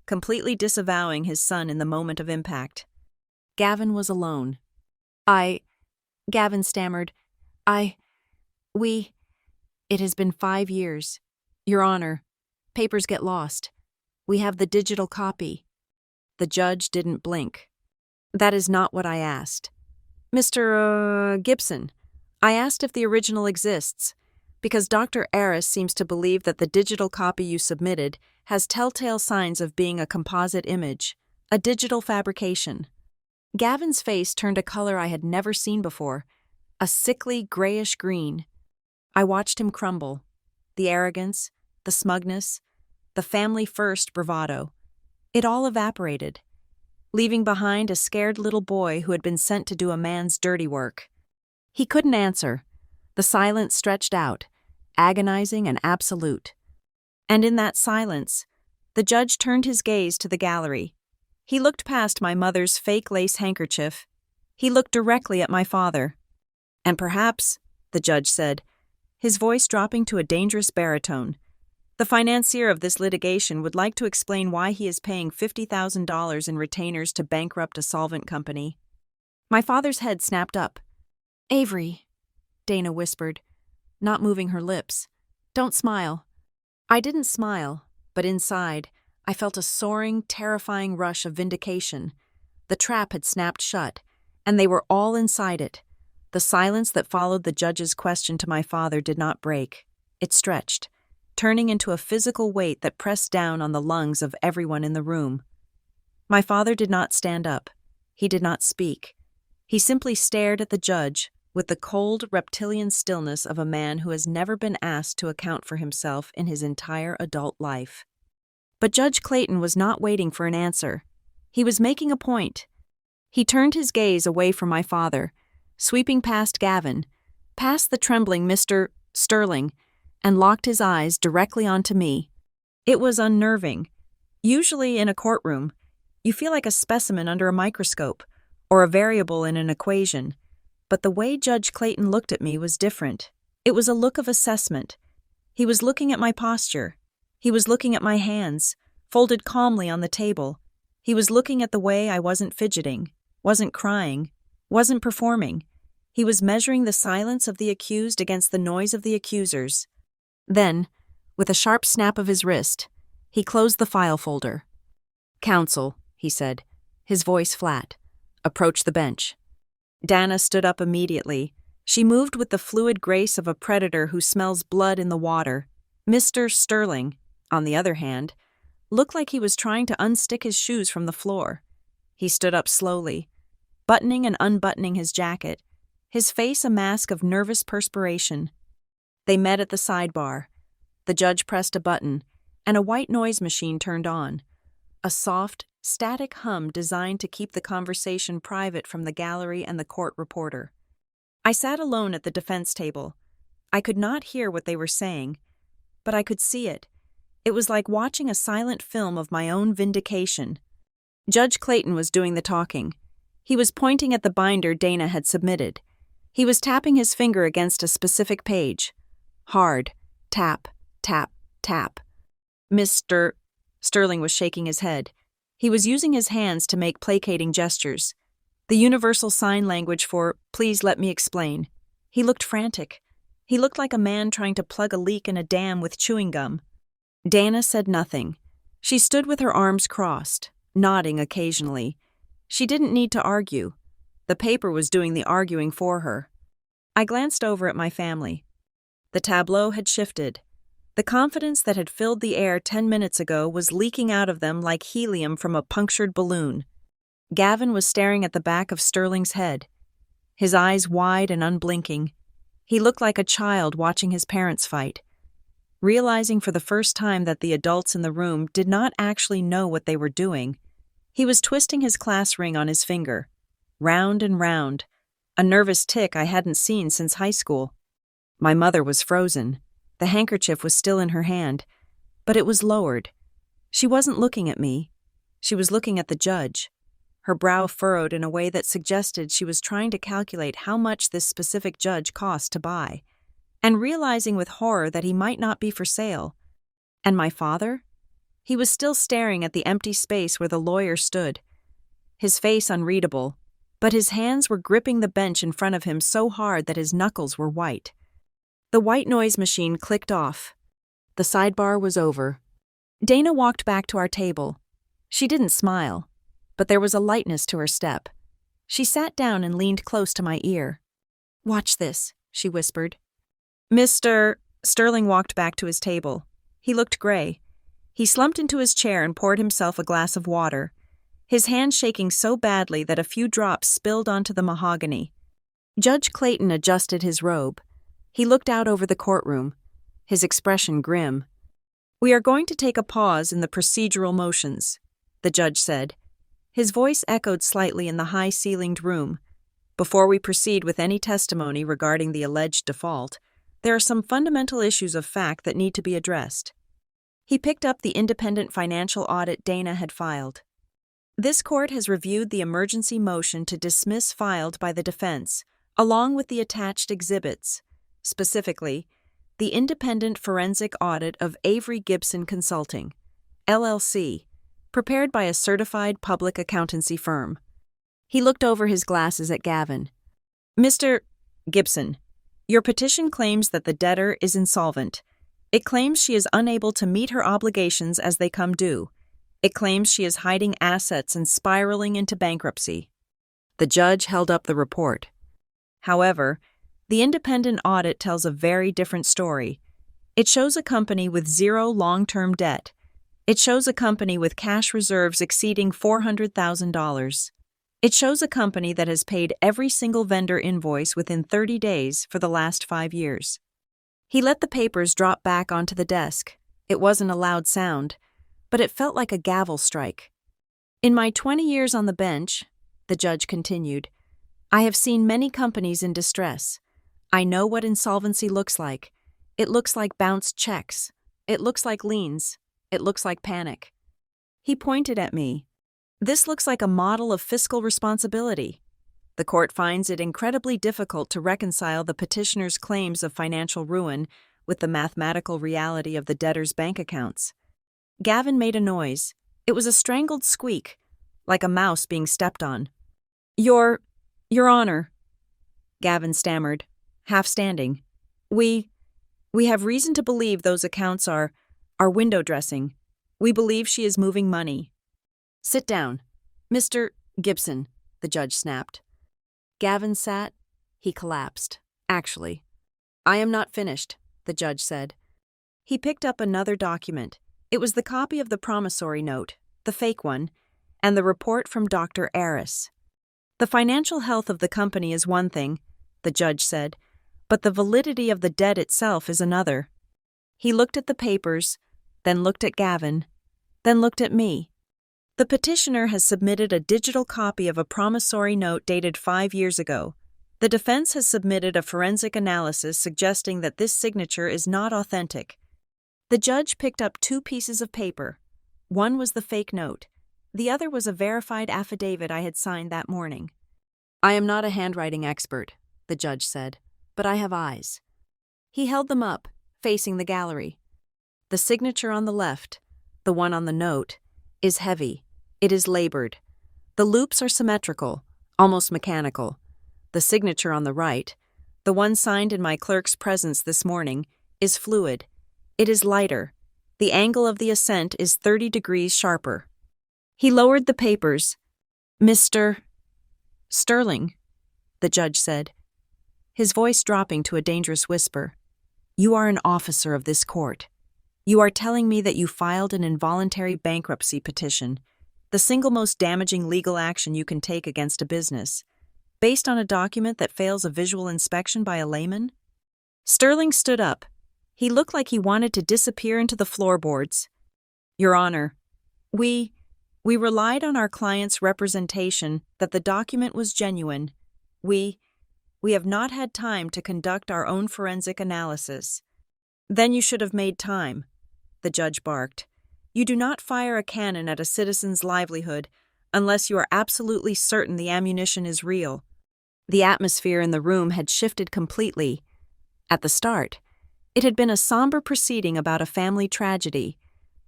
completely disavowing his son in the moment of impact. Gavin was alone. Gavin stammered. It has been 5 years. Your Honor, papers get lost. We have the digital copy. The judge didn't blink. That is not what I asked. Mr. Gibson, I asked if the original exists, because Dr. Aris seems to believe that the digital copy you submitted has telltale signs of being a composite image, a digital fabrication. Gavin's face turned a color I had never seen before, a sickly grayish green. I watched him crumble. The arrogance, the smugness, the family-first bravado. It all evaporated, leaving behind a scared little boy who had been sent to do a man's dirty work. He couldn't answer. The silence stretched out, agonizing and absolute. And in that silence, the judge turned his gaze to the gallery. He looked past my mother's fake lace handkerchief. He looked directly at my father. And perhaps, the judge said, his voice dropping to a dangerous baritone, the financier of this litigation would like to explain why he is paying $50,000 in retainers to bankrupt a solvent company. My father's head snapped up. Avery, Dana whispered, not moving her lips. Don't smile. I didn't smile, but inside, I felt a soaring, terrifying rush of vindication. The trap had snapped shut, and they were all inside it. The silence that followed the judge's question to my father did not break. It stretched, turning into a physical weight that pressed down on the lungs of everyone in the room. My father did not stand up. He did not speak. He simply stared at the judge with the cold, reptilian stillness of a man who has never been asked to account for himself in his entire adult life. But Judge Clayton was not waiting for an answer. He was making a point. He turned his gaze away from my father, sweeping past Gavin, past the trembling Mr. Sterling, and locked his eyes directly onto me. It was unnerving. Usually in a courtroom, you feel like a specimen under a microscope, or a variable in an equation. But the way Judge Clayton looked at me was different. It was a look of assessment. He was looking at my posture. He was looking at my hands, folded calmly on the table. He was looking at the way I wasn't fidgeting, wasn't crying, wasn't performing. He was measuring the silence of the accused against the noise of the accusers. Then, with a sharp snap of his wrist, he closed the file folder. "Counsel," he said, his voice flat. "Approach the bench." Dana stood up immediately. She moved with the fluid grace of a predator who smells blood in the water. Mr. Sterling, on the other hand, looked like he was trying to unstick his shoes from the floor. He stood up slowly, buttoning and unbuttoning his jacket, his face a mask of nervous perspiration. They met at the sidebar. The judge pressed a button, and a white noise machine turned on. A soft, static hum designed to keep the conversation private from the gallery and the court reporter. I sat alone at the defense table. I could not hear what they were saying, but I could see it. It was like watching a silent film of my own vindication. Judge Clayton was doing the talking. He was pointing at the binder Dana had submitted. He was tapping his finger against a specific page. Hard. Tap, tap, tap. Mr. Sterling was shaking his head. He was using his hands to make placating gestures. The universal sign language for, "Please let me explain." He looked frantic. He looked like a man trying to plug a leak in a dam with chewing gum. Dana said nothing. She stood with her arms crossed, nodding occasionally. She didn't need to argue. The paper was doing the arguing for her. I glanced over at my family. The tableau had shifted. The confidence that had filled the air 10 minutes ago was leaking out of them like helium from a punctured balloon. Gavin was staring at the back of Sterling's head, his eyes wide and unblinking. He looked like a child watching his parents fight, realizing for the first time that the adults in the room did not actually know what they were doing. He was twisting his class ring on his finger, round and round, a nervous tick I hadn't seen since high school. My mother was frozen. The handkerchief was still in her hand, but it was lowered. She wasn't looking at me. She was looking at the judge. Her brow furrowed in a way that suggested she was trying to calculate how much this specific judge cost to buy, and realizing with horror that he might not be for sale. And my father? He was still staring at the empty space where the lawyer stood, his face unreadable, but his hands were gripping the bench in front of him so hard that his knuckles were white. The white noise machine clicked off. The sidebar was over. Dana walked back to our table. She didn't smile, but there was a lightness to her step. She sat down and leaned close to my ear. "Watch this," she whispered. Mr. Sterling walked back to his table. He looked gray. He slumped into his chair and poured himself a glass of water, his hand shaking so badly that a few drops spilled onto the mahogany. Judge Clayton adjusted his robe. He looked out over the courtroom, his expression grim. "We are going to take a pause in the procedural motions," the judge said. His voice echoed slightly in the high-ceilinged room. "Before we proceed with any testimony regarding the alleged default, there are some fundamental issues of fact that need to be addressed." He picked up the independent financial audit Dana had filed. "This court has reviewed the emergency motion to dismiss filed by the defense, along with the attached exhibits. Specifically, the independent forensic audit of Avery Gibson Consulting, LLC, prepared by a certified public accountancy firm." He looked over his glasses at Gavin. Mr. Gibson, your petition claims that the debtor is insolvent. It claims she is unable to meet her obligations as they come due. It claims she is hiding assets and spiraling into bankruptcy. The judge held up the report. However, the independent audit tells a very different story. It shows a company with zero long-term debt. It shows a company with cash reserves exceeding $400,000. It shows a company that has paid every single vendor invoice within 30 days for the last 5 years. He let the papers drop back onto the desk. It wasn't a loud sound, but it felt like a gavel strike. In my 20 years on the bench, the judge continued, I have seen many companies in distress. I know what insolvency looks like. It looks like bounced checks. It looks like liens. It looks like panic. He pointed at me. This looks like a model of fiscal responsibility. The court finds it incredibly difficult to reconcile the petitioner's claims of financial ruin with the mathematical reality of the debtor's bank accounts. Gavin made a noise. It was a strangled squeak, like a mouse being stepped on. Your Honor, Gavin stammered, half standing. We have reason to believe those accounts are window dressing. We believe she is moving money. Sit down. Mr. Gibson, the judge snapped. Gavin sat. He collapsed. Actually, I am not finished, the judge said. He picked up another document. It was the copy of the promissory note, the fake one, and the report from Dr. Aris. The financial health of the company is one thing, the judge said, but the validity of the debt itself is another. He looked at the papers, then looked at Gavin, then looked at me. The petitioner has submitted a digital copy of a promissory note dated 5 years ago. The defense has submitted a forensic analysis suggesting that this signature is not authentic. The judge picked up 2 pieces of paper. One was the fake note. The other was a verified affidavit I had signed that morning. I am not a handwriting expert, the judge said, but I have eyes. He held them up, facing the gallery. The signature on the left, the one on the note, is heavy. It is labored. The loops are symmetrical, almost mechanical. The signature on the right, the one signed in my clerk's presence this morning, is fluid. It is lighter. The angle of the ascent is 30 degrees sharper. He lowered the papers. Mr. Sterling, the judge said, his voice dropping to a dangerous whisper. You are an officer of this court. You are telling me that you filed an involuntary bankruptcy petition, the single most damaging legal action you can take against a business, based on a document that fails a visual inspection by a layman? Sterling stood up. He looked like he wanted to disappear into the floorboards. Your Honor, we relied on our client's representation that the document was genuine. We have not had time to conduct our own forensic analysis. Then you should have made time, the judge barked. You do not fire a cannon at a citizen's livelihood unless you are absolutely certain the ammunition is real. The atmosphere in the room had shifted completely. At the start, it had been a somber proceeding about a family tragedy.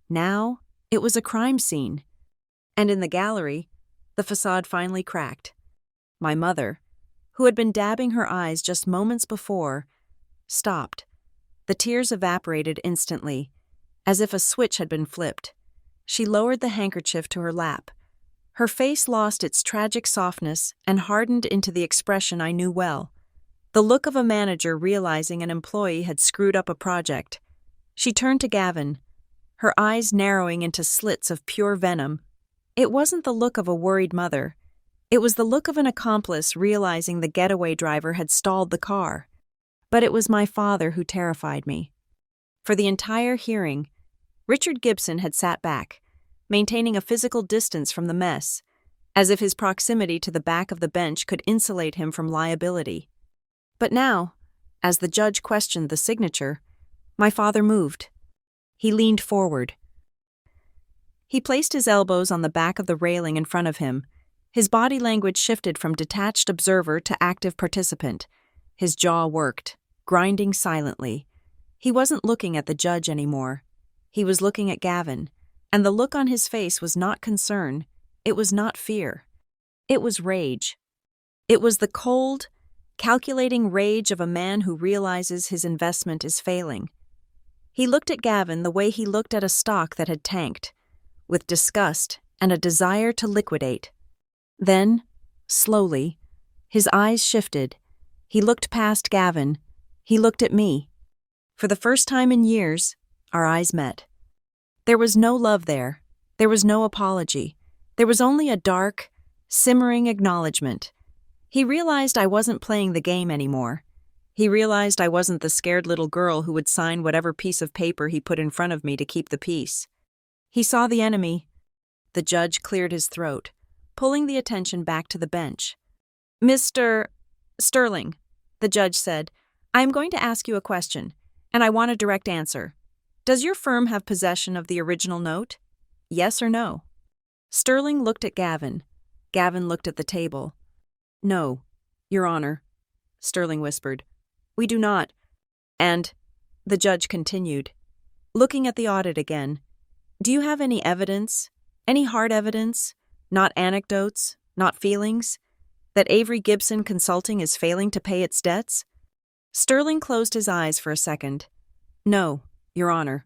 Now, it was a crime scene. And in the gallery, the facade finally cracked. My mother, who had been dabbing her eyes just moments before, stopped. The tears evaporated instantly, as if a switch had been flipped. She lowered the handkerchief to her lap. Her face lost its tragic softness and hardened into the expression I knew well, the look of a manager realizing an employee had screwed up a project. She turned to Gavin, her eyes narrowing into slits of pure venom. It wasn't the look of a worried mother. It was the look of an accomplice realizing the getaway driver had stalled the car. But it was my father who terrified me. For the entire hearing, Richard Gibson had sat back, maintaining a physical distance from the mess, as if his proximity to the back of the bench could insulate him from liability. But now, as the judge questioned the signature, my father moved. He leaned forward. He placed his elbows on the back of the railing in front of him. His body language shifted from detached observer to active participant. His jaw worked, grinding silently. He wasn't looking at the judge anymore. He was looking at Gavin, and the look on his face was not concern. It was not fear. It was rage. It was the cold, calculating rage of a man who realizes his investment is failing. He looked at Gavin the way he looked at a stock that had tanked, with disgust and a desire to liquidate. Then, slowly, his eyes shifted. He looked past Gavin. He looked at me. For the first time in years, our eyes met. There was no love there. There was no apology. There was only a dark, simmering acknowledgement. He realized I wasn't playing the game anymore. He realized I wasn't the scared little girl who would sign whatever piece of paper he put in front of me to keep the peace. He saw the enemy. The judge cleared his throat, pulling the attention back to the bench. "Mr. Sterling," the judge said, "I am going to ask you a question, and I want a direct answer. Does your firm have possession of the original note? Yes or no?" Sterling looked at Gavin. Gavin looked at the table. "No, Your Honor," Sterling whispered. "We do not." And the judge continued, looking at the audit again. "Do you have any evidence, any hard evidence, not anecdotes, not feelings, that Avery Gibson Consulting is failing to pay its debts?" Sterling closed his eyes for a second. "No, Your Honor."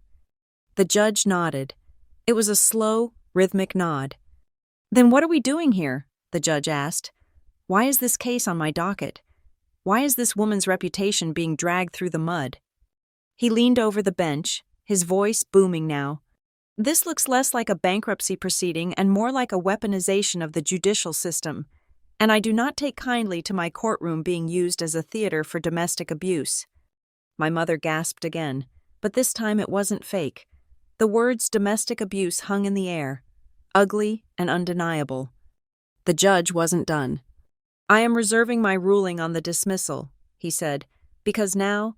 The judge nodded. It was a slow, rhythmic nod. "Then what are we doing here?" the judge asked. "Why is this case on my docket? Why is this woman's reputation being dragged through the mud?" He leaned over the bench, his voice booming now. "This looks less like a bankruptcy proceeding and more like a weaponization of the judicial system, and I do not take kindly to my courtroom being used as a theater for domestic abuse." My mother gasped again, but this time it wasn't fake. The words domestic abuse hung in the air, ugly and undeniable. The judge wasn't done. "I am reserving my ruling on the dismissal," he said, "because now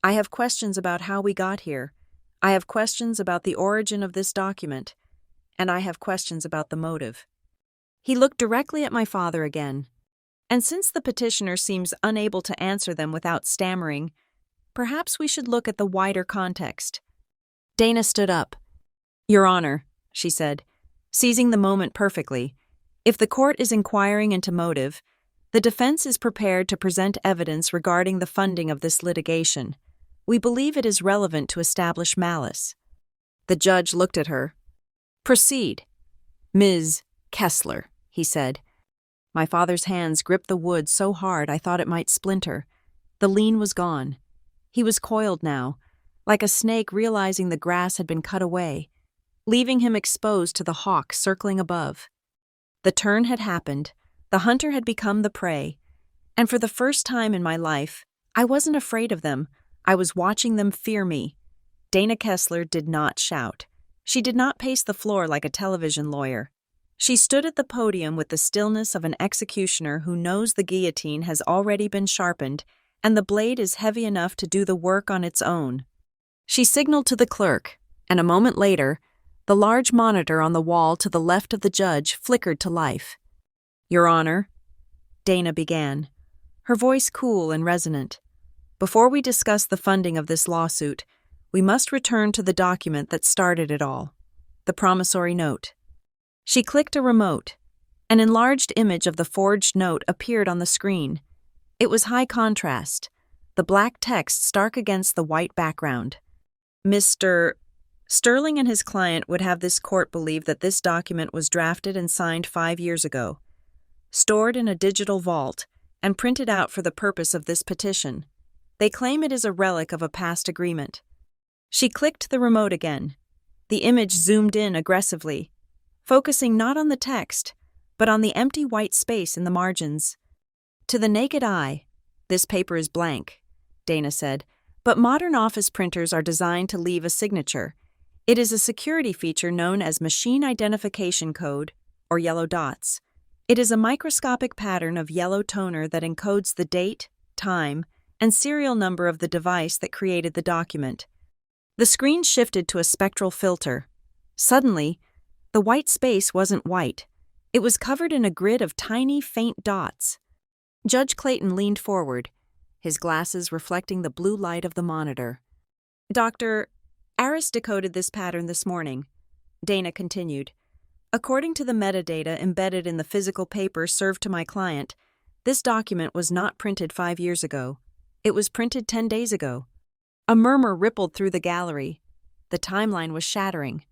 I have questions about how we got here. I have questions about the origin of this document, and I have questions about the motive." He looked directly at my father again. "And since the petitioner seems unable to answer them without stammering, perhaps we should look at the wider context." Dana stood up. "Your Honor," she said, seizing the moment perfectly, "if the court is inquiring into motive, the defense is prepared to present evidence regarding the funding of this litigation. We believe it is relevant to establish malice." The judge looked at her. "Proceed." "Ms. Kessler," he said. My father's hands gripped the wood so hard I thought it might splinter. The lean was gone. He was coiled now, like a snake realizing the grass had been cut away, leaving him exposed to the hawk circling above. The turn had happened. The hunter had become the prey. And for the first time in my life, I wasn't afraid of them. I was watching them fear me. Dana Kessler did not shout. She did not pace the floor like a television lawyer. She stood at the podium with the stillness of an executioner who knows the guillotine has already been sharpened and the blade is heavy enough to do the work on its own. She signaled to the clerk, and a moment later, the large monitor on the wall to the left of the judge flickered to life. "Your Honor," Dana began, her voice cool and resonant. "Before we discuss the funding of this lawsuit, we must return to the document that started it all, the promissory note." She clicked a remote. An enlarged image of the forged note appeared on the screen. It was high contrast, the black text stark against the white background. "Mr. Sterling and his client would have this court believe that this document was drafted and signed 5 years ago, stored in a digital vault, and printed out for the purpose of this petition. They claim it is a relic of a past agreement." She clicked the remote again. The image zoomed in aggressively, focusing not on the text, but on the empty white space in the margins. "To the naked eye, this paper is blank," Dana said, "but modern office printers are designed to leave a signature. It is a security feature known as machine identification code, or yellow dots. It is a microscopic pattern of yellow toner that encodes the date, time, and serial number of the device that created the document." The screen shifted to a spectral filter. Suddenly, the white space wasn't white. It was covered in a grid of tiny, faint dots. Judge Clayton leaned forward, his glasses reflecting the blue light of the monitor. "Dr. Aris decoded this pattern this morning," Dana continued. "According to the metadata embedded in the physical paper served to my client, This document was not printed 5 years ago. It was printed 10 days ago. A murmur rippled through the gallery. The timeline was shattering.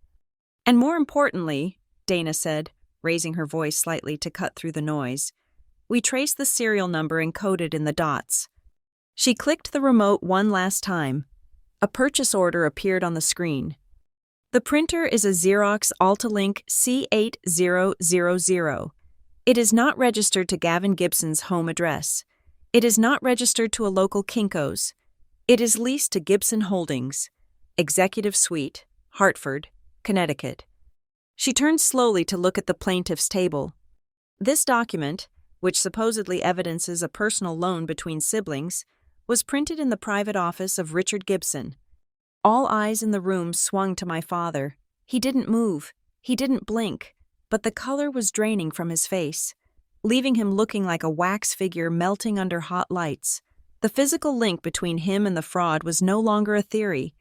And more importantly, Dana said, raising her voice slightly to cut through the noise, we traced the serial number encoded in the dots. She clicked the remote one last time. A purchase order appeared on the screen. The printer is a Xerox Altalink C8000. It is not registered to Gavin Gibson's home address. It is not registered to a local Kinko's. It is leased to Gibson Holdings, Executive Suite, Hartford, Connecticut. She turned slowly to look at the plaintiff's table. This document, which supposedly evidences a personal loan between siblings, was printed in the private office of Richard Gibson. All eyes in the room swung to my father. He didn't move. He didn't blink, but the color was draining from his face, leaving him looking like a wax figure melting under hot lights. The physical link between him and the fraud was no longer a theory.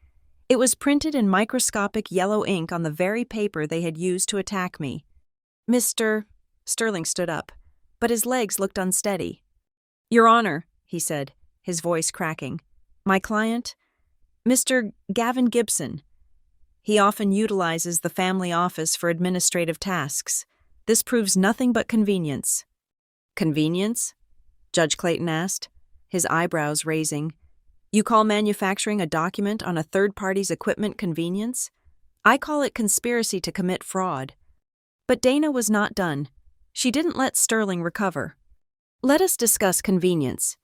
It was printed in microscopic yellow ink on the very paper they had used to attack me. Mr. Sterling stood up, but his legs looked unsteady. Your Honor, he said, his voice cracking. My client? Mr. Gavin Gibson. He often utilizes the family office for administrative tasks. This proves nothing but convenience. Convenience? Judge Clayton asked, his eyebrows raising. You call manufacturing a document on a third party's equipment convenience? I call it conspiracy to commit fraud. But Dana was not done. She didn't let Sterling recover. Let us discuss convenience.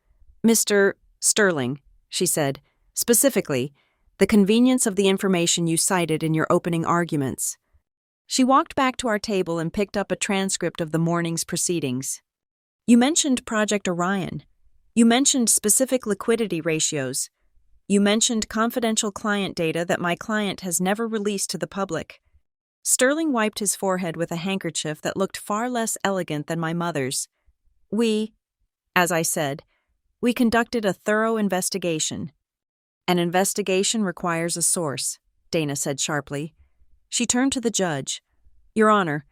Mr. Sterling, she said, specifically, the convenience of the information you cited in your opening arguments. She walked back to our table and picked up a transcript of the morning's proceedings. You mentioned Project Orion. You mentioned specific liquidity ratios. You mentioned confidential client data that my client has never released to the public. Sterling wiped his forehead with a handkerchief that looked far less elegant than my mother's. As I said, we conducted a thorough investigation. An investigation requires a source, Dana said sharply. She turned to the judge. Your Honor,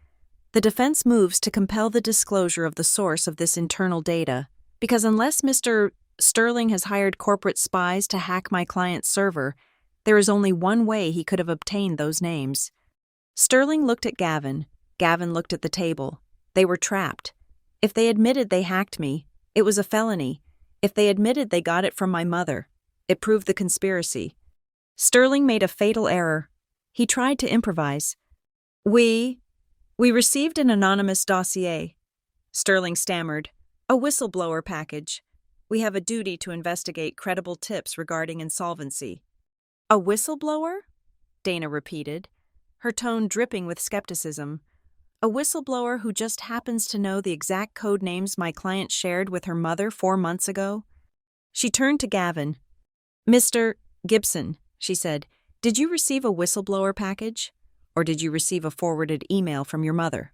the defense moves to compel the disclosure of the source of this internal data, because unless Mr. Sterling has hired corporate spies to hack my client's server, there is only one way he could have obtained those names. Sterling looked at Gavin. Gavin looked at the table. They were trapped. If they admitted they hacked me, it was a felony. If they admitted they got it from my mother, it proved the conspiracy. Sterling made a fatal error. He tried to improvise. We received an anonymous dossier. Sterling stammered. A whistleblower package. We have a duty to investigate credible tips regarding insolvency. A whistleblower? Dana repeated, her tone dripping with skepticism. A whistleblower who just happens to know the exact code names my client shared with her mother 4 months ago? She turned to Gavin. Mr. Gibson, she said, did you receive a whistleblower package? Or did you receive a forwarded email from your mother?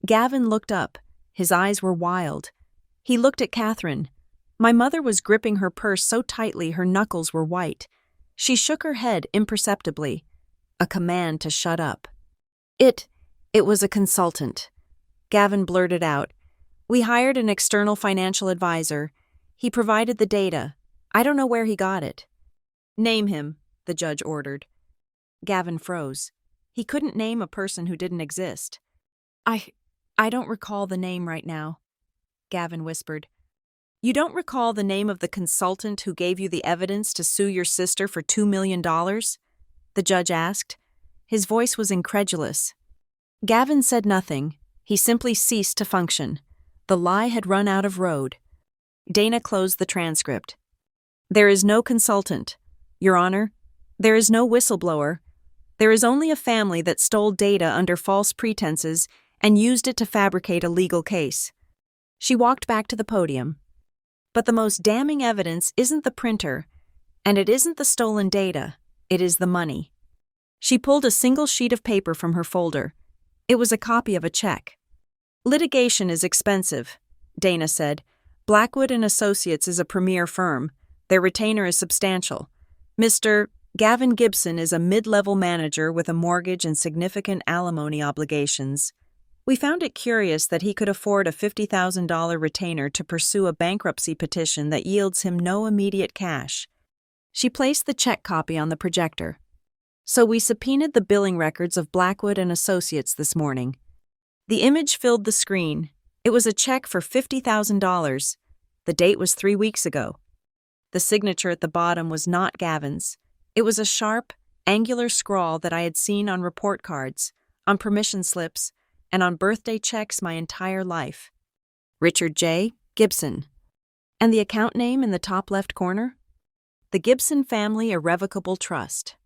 Gavin looked up. His eyes were wild. He looked at Catherine. My mother was gripping her purse so tightly her knuckles were white. She shook her head imperceptibly. A command to shut up. It was a consultant. Gavin blurted out. We hired an external financial advisor. He provided the data. I don't know where he got it. Name him, the judge ordered. Gavin froze. He couldn't name a person who didn't exist. I don't recall the name right now, Gavin whispered. You don't recall the name of the consultant who gave you the evidence to sue your sister for $2 million? The judge asked. His voice was incredulous. Gavin said nothing. He simply ceased to function. The lie had run out of road. Dana closed the transcript. There is no consultant, Your Honor. There is no whistleblower. There is only a family that stole data under false pretenses and used it to fabricate a legal case. She walked back to the podium. But the most damning evidence isn't the printer, and it isn't the stolen data, it is the money. She pulled a single sheet of paper from her folder. It was a copy of a check. Litigation is expensive, Dana said. Blackwood & Associates is a premier firm. Their retainer is substantial. Mr. Gavin Gibson is a mid-level manager with a mortgage and significant alimony obligations. We found it curious that he could afford a $50,000 retainer to pursue a bankruptcy petition that yields him no immediate cash. She placed the check copy on the projector. So we subpoenaed the billing records of Blackwood and Associates this morning. The image filled the screen. It was a check for $50,000. The date was 3 weeks ago. The signature at the bottom was not Gavin's. It was a sharp, angular scrawl that I had seen on report cards, on permission slips, and on birthday checks my entire life. Richard J. Gibson. And the account name in the top left corner? The Gibson Family Irrevocable Trust.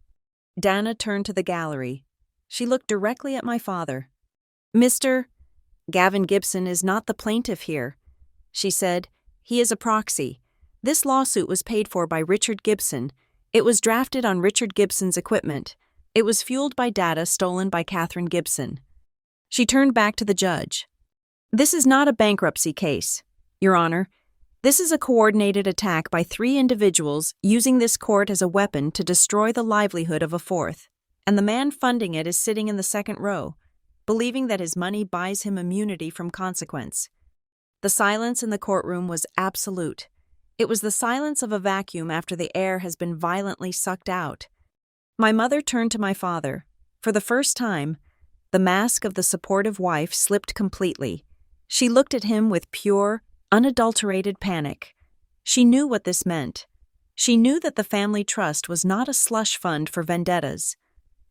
Dana turned to the gallery. She looked directly at my father. Mr. Gavin Gibson is not the plaintiff here, she said. He is a proxy. This lawsuit was paid for by Richard Gibson. It was drafted on Richard Gibson's equipment. It was fueled by data stolen by Catherine Gibson. She turned back to the judge. This is not a bankruptcy case, Your Honor. This is a coordinated attack by 3 individuals using this court as a weapon to destroy the livelihood of a 4th, and the man funding it is sitting in the 2nd row, believing that his money buys him immunity from consequence. The silence in the courtroom was absolute. It was the silence of a vacuum after the air has been violently sucked out. My mother turned to my father. For the first time, the mask of the supportive wife slipped completely. She looked at him with pure, unadulterated panic. She knew what this meant. She knew that the family trust was not a slush fund for vendettas.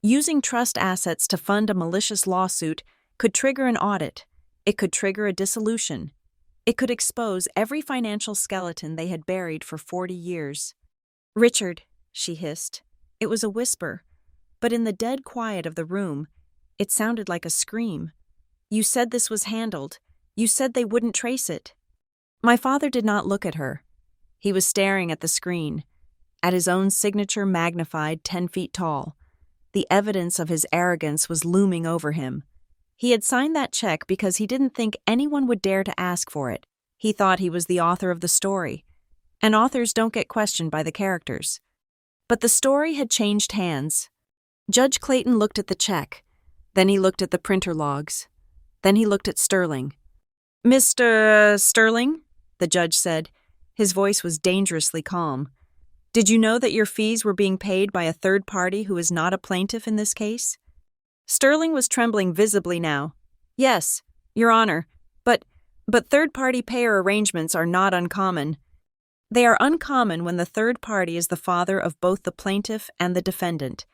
Using trust assets to fund a malicious lawsuit could trigger an audit. It could trigger a dissolution. It could expose every financial skeleton they had buried for 40 years. Richard, she hissed. It was a whisper, but in the dead quiet of the room, it sounded like a scream. You said this was handled. You said they wouldn't trace it. My father did not look at her. He was staring at the screen, at his own signature magnified 10 feet tall. The evidence of his arrogance was looming over him. He had signed that check because he didn't think anyone would dare to ask for it. He thought he was the author of the story, and authors don't get questioned by the characters. But the story had changed hands. Judge Clayton looked at the check. Then he looked at the printer logs. Then he looked at Sterling. Mr. Sterling? The judge said. His voice was dangerously calm. Did you know that your fees were being paid by a third party who is not a plaintiff in this case? Sterling was trembling visibly now. Yes, Your Honor, but third-party payer arrangements are not uncommon. They are uncommon when the third party is the father of both the plaintiff and the defendant,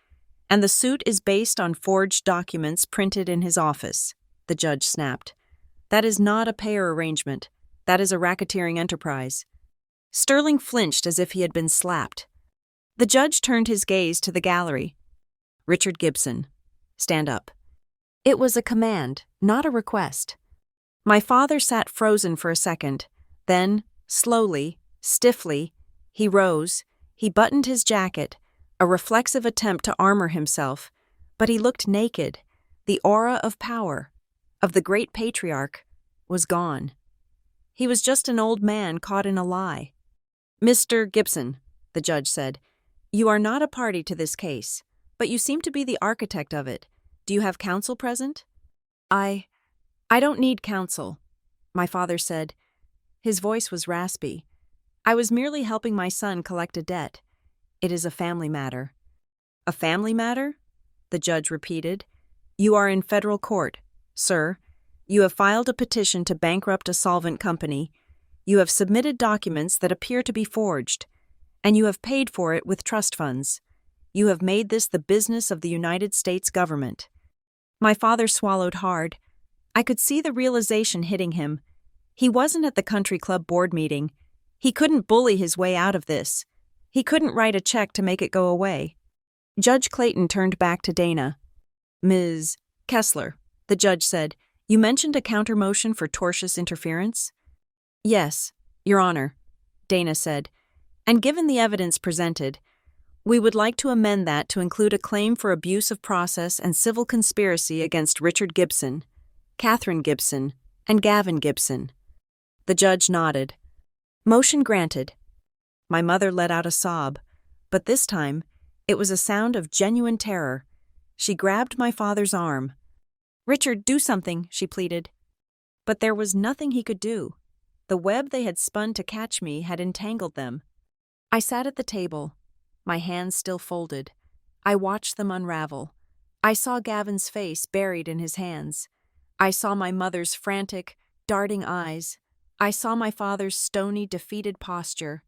and the suit is based on forged documents printed in his office, the judge snapped. That is not a payer arrangement. That is a racketeering enterprise. Sterling flinched as if he had been slapped. The judge turned his gaze to the gallery. Richard Gibson, stand up. It was a command, not a request. My father sat frozen for a second. Then, slowly, stiffly, he rose. He buttoned his jacket, a reflexive attempt to armor himself, but he looked naked. The aura of power, of the great patriarch, was gone. He was just an old man caught in a lie. Mr. Gibson, the judge said, you are not a party to this case, but you seem to be the architect of it. Do you have counsel present? I don't need counsel, my father said. His voice was raspy. I was merely helping my son collect a debt. It is a family matter. A family matter? The judge repeated. You are in federal court, sir. You have filed a petition to bankrupt a solvent company. You have submitted documents that appear to be forged, and you have paid for it with trust funds. You have made this the business of the United States government. My father swallowed hard. I could see the realization hitting him. He wasn't at the country club board meeting. He couldn't bully his way out of this. He couldn't write a check to make it go away. Judge Clayton turned back to Dana. Ms. Kessler, the judge said, you mentioned a countermotion for tortious interference? Yes, Your Honor, Dana said, and given the evidence presented, we would like to amend that to include a claim for abuse of process and civil conspiracy against Richard Gibson, Catherine Gibson, and Gavin Gibson. The judge nodded. Motion granted. My mother let out a sob, but this time it was a sound of genuine terror. She grabbed my father's arm. "Richard, do something," she pleaded. But there was nothing he could do. The web they had spun to catch me had entangled them. I sat at the table, my hands still folded. I watched them unravel. I saw Gavin's face buried in his hands. I saw my mother's frantic, darting eyes. I saw my father's stony, defeated posture.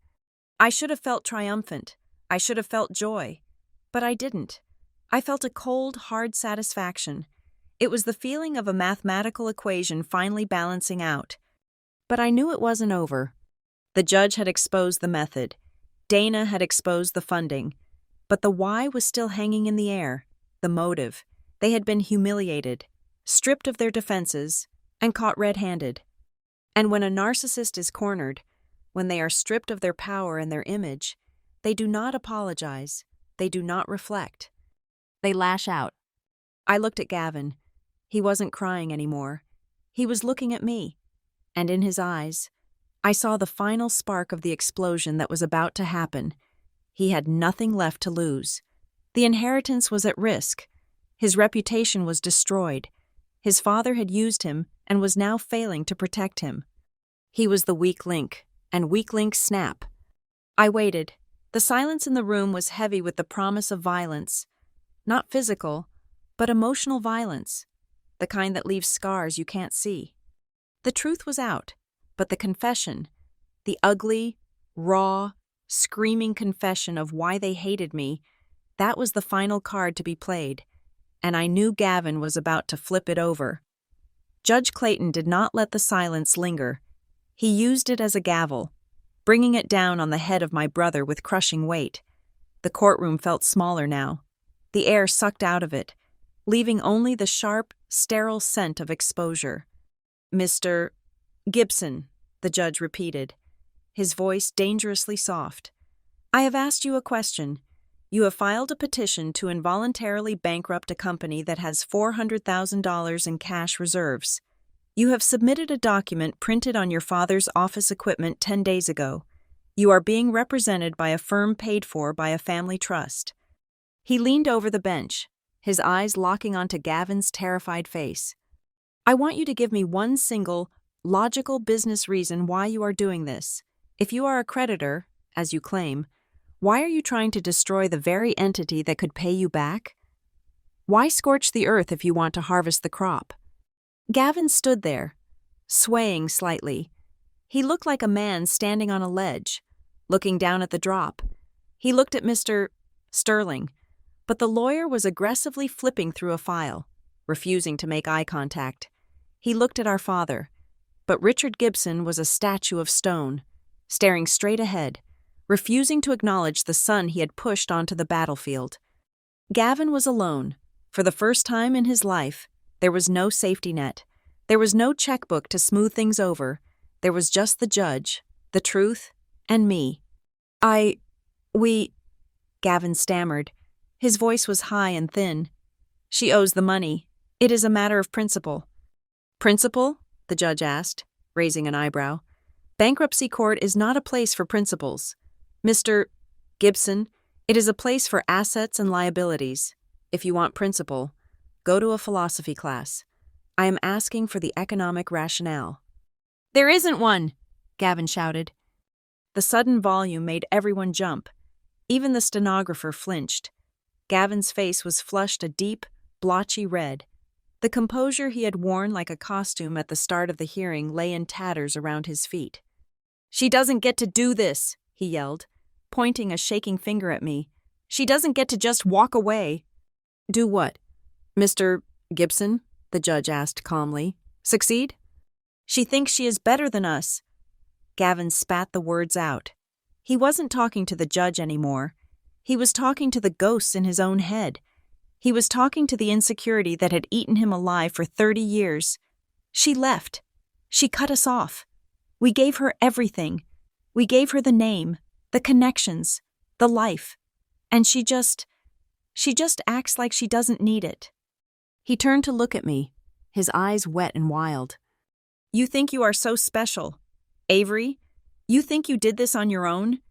I should have felt triumphant. I should have felt joy. But I didn't. I felt a cold, hard satisfaction. It was the feeling of a mathematical equation finally balancing out. But I knew it wasn't over. The judge had exposed the method. Dana had exposed the funding. But the why was still hanging in the air, the motive. They had been humiliated, stripped of their defenses, and caught red-handed. And when a narcissist is cornered, when they are stripped of their power and their image, they do not apologize. They do not reflect. They lash out. I looked at Gavin. He wasn't crying anymore. He was looking at me. And in his eyes, I saw the final spark of the explosion that was about to happen. He had nothing left to lose. The inheritance was at risk. His reputation was destroyed. His father had used him and was now failing to protect him. He was the weak link, and weak links snap. I waited. The silence in the room was heavy with the promise of violence. Not physical, but emotional violence. The kind that leaves scars you can't see. The truth was out, but the confession, the ugly, raw, screaming confession of why they hated me, that was the final card to be played, and I knew Gavin was about to flip it over. Judge Clayton did not let the silence linger. He used it as a gavel, bringing it down on the head of my brother with crushing weight. The courtroom felt smaller now. The air sucked out of it, leaving only the sharp, sterile scent of exposure. "Mr. Gibson," the judge repeated, his voice dangerously soft. "I have asked you a question. You have filed a petition to involuntarily bankrupt a company that has $400,000 in cash reserves. You have submitted a document printed on your father's office equipment 10 days ago. You are being represented by a firm paid for by a family trust." He leaned over the bench, his eyes locking onto Gavin's terrified face. "I want you to give me one single, logical business reason why you are doing this. If you are a creditor, as you claim, why are you trying to destroy the very entity that could pay you back? Why scorch the earth if you want to harvest the crop?" Gavin stood there, swaying slightly. He looked like a man standing on a ledge, looking down at the drop. He looked at Mr. Sterling, but the lawyer was aggressively flipping through a file, refusing to make eye contact. He looked at our father, but Richard Gibson was a statue of stone, staring straight ahead, refusing to acknowledge the son he had pushed onto the battlefield. Gavin was alone. For the first time in his life, there was no safety net. There was no checkbook to smooth things over. There was just the judge, the truth, and me. We, Gavin stammered. His voice was high and thin. "She owes the money. It is a matter of principle." "Principle?" the judge asked, raising an eyebrow. "Bankruptcy court is not a place for principles. Mr. Gibson, it is a place for assets and liabilities. If you want principle, go to a philosophy class. I am asking for the economic rationale." "There isn't one!" Gavin shouted. The sudden volume made everyone jump. Even the stenographer flinched. Gavin's face was flushed a deep, blotchy red. The composure he had worn like a costume at the start of the hearing lay in tatters around his feet. "She doesn't get to do this," he yelled, pointing a shaking finger at me. "She doesn't get to just walk away." "Do what, Mr. Gibson?" the judge asked calmly. "Succeed?" "She thinks she is better than us." Gavin spat the words out. He wasn't talking to the judge anymore. He was talking to the ghosts in his own head. He was talking to the insecurity that had eaten him alive for 30 years. She left. She cut us off. We gave her everything. We gave her the name, the connections, the life. And she just acts like she doesn't need it. He turned to look at me, his eyes wet and wild. "You think you are so special. Avery, you think you did this on your own?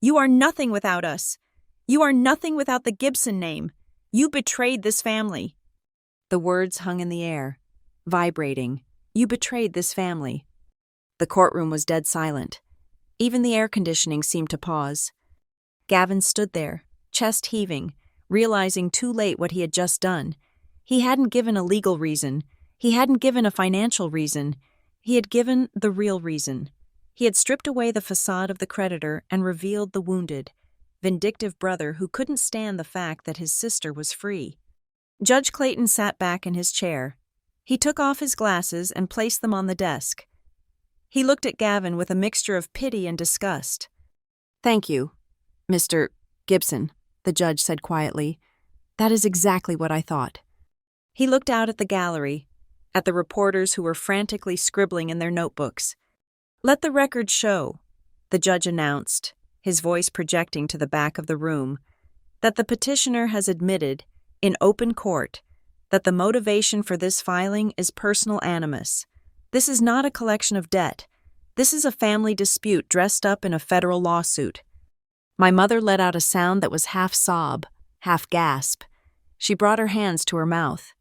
You are nothing without us. You are nothing without the Gibson name. You betrayed this family." The words hung in the air, vibrating. You betrayed this family. The courtroom was dead silent. Even the air conditioning seemed to pause. Gavin stood there, chest heaving, realizing too late what he had just done. He hadn't given a legal reason. He hadn't given a financial reason. He had given the real reason. He had stripped away the facade of the creditor and revealed the wounded, vindictive brother who couldn't stand the fact that his sister was free. Judge Clayton sat back in his chair. He took off his glasses and placed them on the desk. He looked at Gavin with a mixture of pity and disgust. "Thank you, Mr. Gibson," the judge said quietly. "That is exactly what I thought." He looked out at the gallery, at the reporters who were frantically scribbling in their notebooks. "Let the record show," the judge announced, his voice projecting to the back of the room, "that the petitioner has admitted, in open court, that the motivation for this filing is personal animus. This is not a collection of debt. This is a family dispute dressed up in a federal lawsuit." My mother let out a sound that was half sob, half gasp. She brought her hands to her mouth.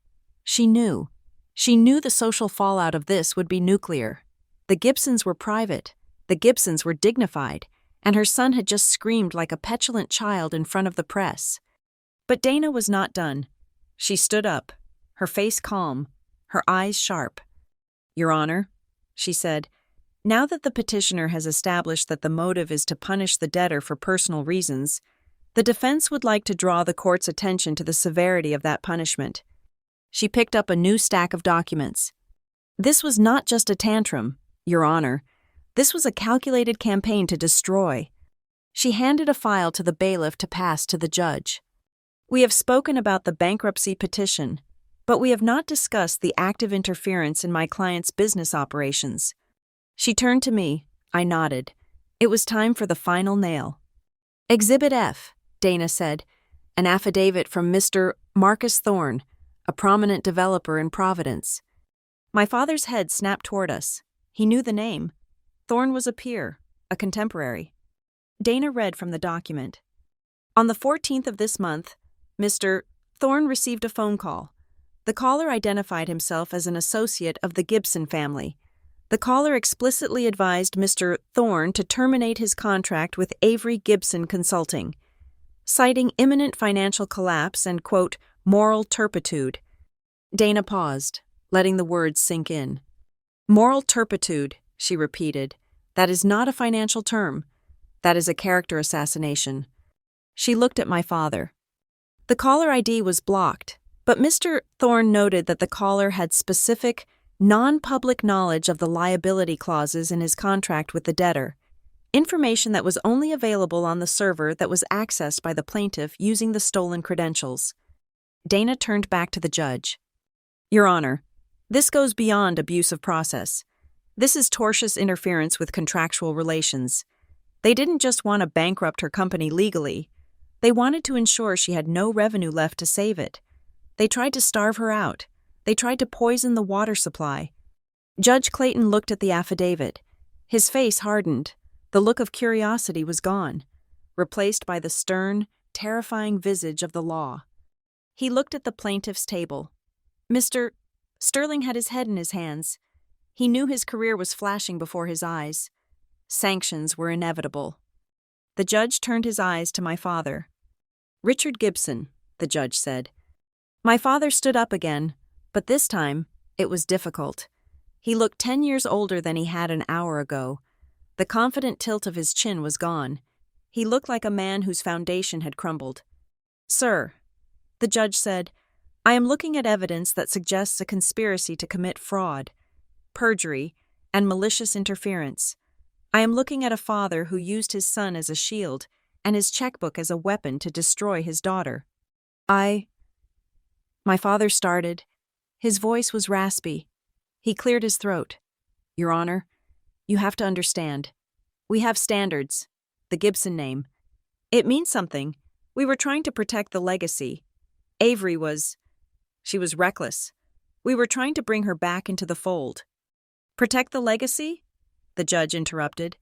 She knew. She knew the social fallout of this would be nuclear. The Gibsons were private. The Gibsons were dignified, and her son had just screamed like a petulant child in front of the press. But Dana was not done. She stood up, her face calm, her eyes sharp. "Your Honor," she said, "now that the petitioner has established that the motive is to punish the debtor for personal reasons, the defense would like to draw the court's attention to the severity of that punishment." She picked up a new stack of documents. "This was not just a tantrum, Your Honor. This was a calculated campaign to destroy." She handed a file to the bailiff to pass to the judge. "We have spoken about the bankruptcy petition, but we have not discussed the active interference in my client's business operations." She turned to me. I nodded. It was time for the final nail. "Exhibit F," Dana said, "an affidavit from Mr. Marcus Thorne, a prominent developer in Providence." My father's head snapped toward us. He knew the name. Thorne was a peer, a contemporary. Dana read from the document. "On the 14th of this month, Mr. Thorne received a phone call. The caller identified himself as an associate of the Gibson family. The caller explicitly advised Mr. Thorne to terminate his contract with Avery Gibson Consulting, citing imminent financial collapse and, quote, moral turpitude." Dana paused, letting the words sink in. "Moral turpitude," she repeated. "That is not a financial term. That is a character assassination." She looked at my father. The caller ID was blocked, but Mr. Thorne noted that the caller had specific, non-public knowledge of the liability clauses in his contract with the debtor, information that was only available on the server that was accessed by the plaintiff using the stolen credentials. Dana turned back to the judge. "Your Honor, this goes beyond abuse of process. This is tortious interference with contractual relations. They didn't just want to bankrupt her company legally. They wanted to ensure she had no revenue left to save it. They tried to starve her out. They tried to poison the water supply." Judge Clayton looked at the affidavit. His face hardened. The look of curiosity was gone, replaced by the stern, terrifying visage of the law. He looked at the plaintiff's table. Mr. Sterling had his head in his hands. He knew his career was flashing before his eyes. Sanctions were inevitable. The judge turned his eyes to my father. "Richard Gibson," the judge said. My father stood up again, but this time it was difficult. He looked 10 years older than he had an hour ago. The confident tilt of his chin was gone. He looked like a man whose foundation had crumbled. "Sir," the judge said, "I am looking at evidence that suggests a conspiracy to commit fraud, perjury, and malicious interference. I am looking at a father who used his son as a shield and his checkbook as a weapon to destroy his daughter. My father started. His voice was raspy. He cleared his throat. "Your Honor, you have to understand. We have standards. The Gibson name. It means something. We were trying to protect the legacy. Avery was... She was reckless. We were trying to bring her back into the fold." "Protect the legacy?" the judge interrupted.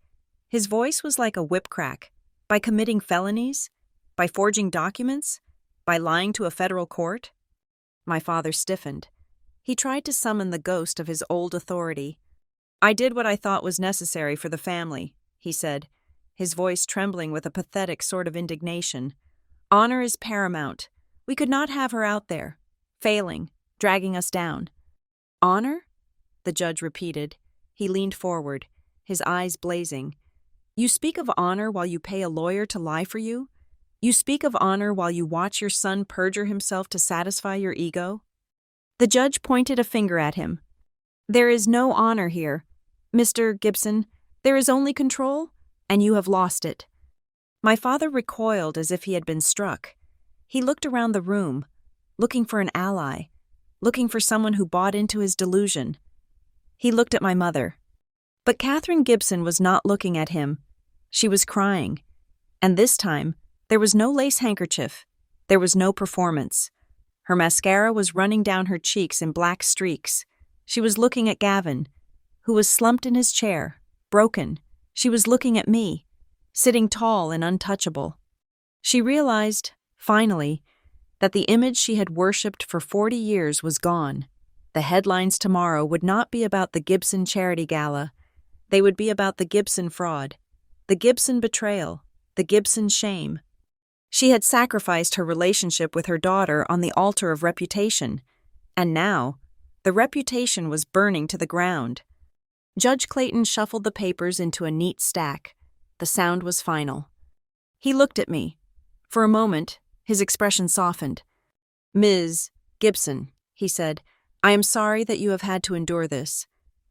His voice was like a whip crack. "By committing felonies? By forging documents? By lying to a federal court?" My father stiffened. He tried to summon the ghost of his old authority. "I did what I thought was necessary for the family," he said, his voice trembling with a pathetic sort of indignation. "Honor is paramount. We could not have her out there, failing, dragging us down." "Honor?" the judge repeated. He leaned forward, his eyes blazing. "You speak of honor while you pay a lawyer to lie for you? You speak of honor while you watch your son perjure himself to satisfy your ego?" The judge pointed a finger at him. "There is no honor here. Mr. Gibson, there is only control, and you have lost it." My father recoiled as if he had been struck. He looked around the room, looking for an ally, looking for someone who bought into his delusion. He looked at my mother. But Catherine Gibson was not looking at him. She was crying. And this time, there was no lace handkerchief. There was no performance. Her mascara was running down her cheeks in black streaks. She was looking at Gavin, who was slumped in his chair, broken. She was looking at me, sitting tall and untouchable. She realized, finally, that the image she had worshipped for 40 years was gone. The headlines tomorrow would not be about the Gibson Charity Gala. They would be about the Gibson fraud, the Gibson betrayal, the Gibson shame. She had sacrificed her relationship with her daughter on the altar of reputation, and now, the reputation was burning to the ground. Judge Clayton shuffled the papers into a neat stack. The sound was final. He looked at me. For a moment, his expression softened. "Ms. Gibson," he said, "I am sorry that you have had to endure this.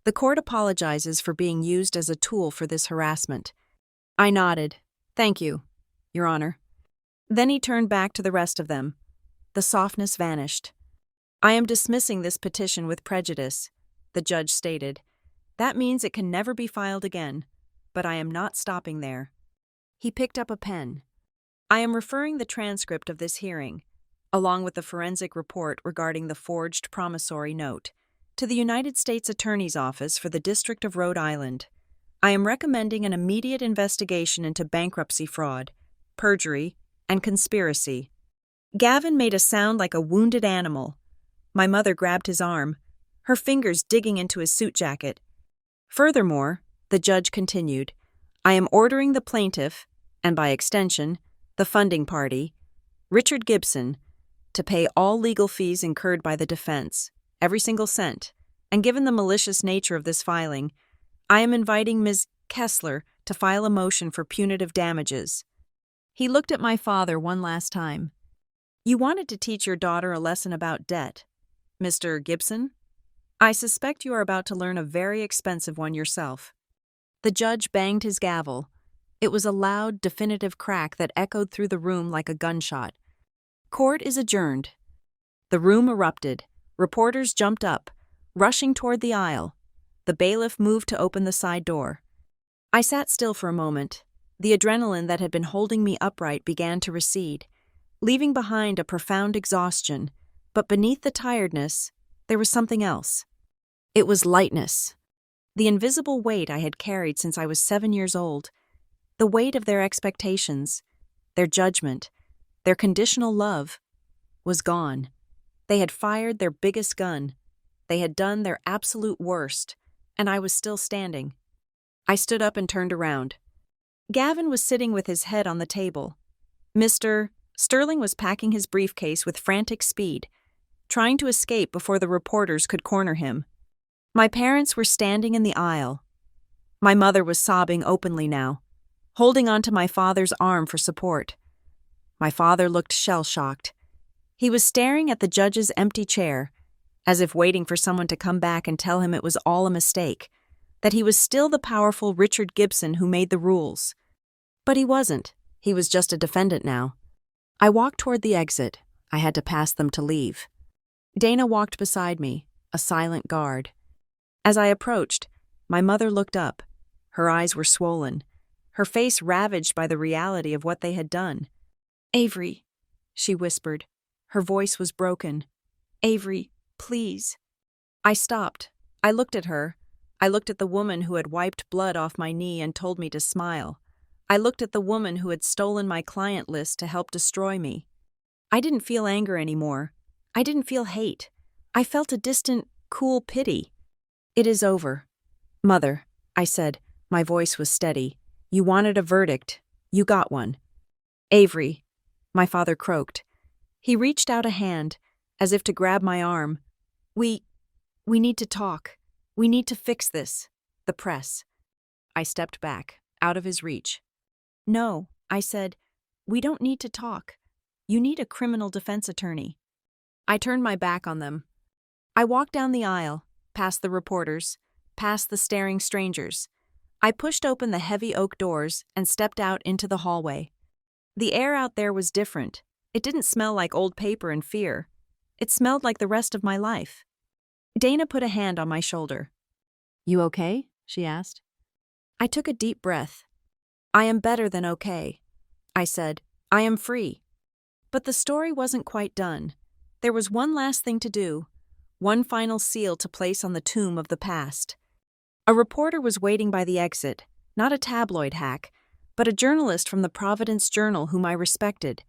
The court apologizes for being used as a tool for this harassment." I nodded. "Thank you, Your Honor." Then he turned back to the rest of them. The softness vanished. "I am dismissing this petition with prejudice," the judge stated. "That means it can never be filed again, but I am not stopping there." He picked up a pen. "I am referring the transcript of this hearing, along with the forensic report regarding the forged promissory note, to the United States Attorney's Office for the District of Rhode Island. I am recommending an immediate investigation into bankruptcy fraud, perjury, and conspiracy." Gavin made a sound like a wounded animal. My mother grabbed his arm, her fingers digging into his suit jacket. "Furthermore," the judge continued, "I am ordering the plaintiff, and by extension, the funding party, Richard Gibson, to pay all legal fees incurred by the defense, every single cent, and given the malicious nature of this filing, I am inviting Ms. Kessler to file a motion for punitive damages." He looked at my father one last time. "You wanted to teach your daughter a lesson about debt, Mr. Gibson? I suspect you are about to learn a very expensive one yourself." The judge banged his gavel. It was a loud, definitive crack that echoed through the room like a gunshot. "Court is adjourned." The room erupted. Reporters jumped up, rushing toward the aisle. The bailiff moved to open the side door. I sat still for a moment. The adrenaline that had been holding me upright began to recede, leaving behind a profound exhaustion, but beneath the tiredness, there was something else. It was lightness. The invisible weight I had carried since I was 7 years old, the weight of their expectations, their judgment, their conditional love, was gone. They had fired their biggest gun. They had done their absolute worst, and I was still standing. I stood up and turned around. Gavin was sitting with his head on the table. Mr. Sterling was packing his briefcase with frantic speed, trying to escape before the reporters could corner him. My parents were standing in the aisle. My mother was sobbing openly now, holding onto my father's arm for support. My father looked shell-shocked. He was staring at the judge's empty chair, as if waiting for someone to come back and tell him it was all a mistake, that he was still the powerful Richard Gibson who made the rules. But he wasn't. He was just a defendant now. I walked toward the exit. I had to pass them to leave. Dana walked beside me, a silent guard. As I approached, my mother looked up. Her eyes were swollen, her face ravaged by the reality of what they had done. "Avery," she whispered. Her voice was broken. "Avery, please." I stopped. I looked at her. I looked at the woman who had wiped blood off my knee and told me to smile. I looked at the woman who had stolen my client list to help destroy me. I didn't feel anger anymore. I didn't feel hate. I felt a distant, cool pity. It is over. Mother, I said. My voice was steady. You wanted a verdict. You got one. Avery, my father croaked. He reached out a hand, as if to grab my arm. We need to talk. We need to fix this. The press. I stepped back, out of his reach. No, I said, we don't need to talk. You need a criminal defense attorney. I turned my back on them. I walked down the aisle, past the reporters, past the staring strangers. I pushed open the heavy oak doors and stepped out into the hallway. The air out there was different. It didn't smell like old paper and fear. It smelled like the rest of my life. Dana put a hand on my shoulder. You okay? She asked. I took a deep breath. I am better than okay. I said, I am free. But the story wasn't quite done. There was one last thing to do, one final seal to place on the tomb of the past. A reporter was waiting by the exit, not a tabloid hack, but a journalist from the Providence Journal whom I respected.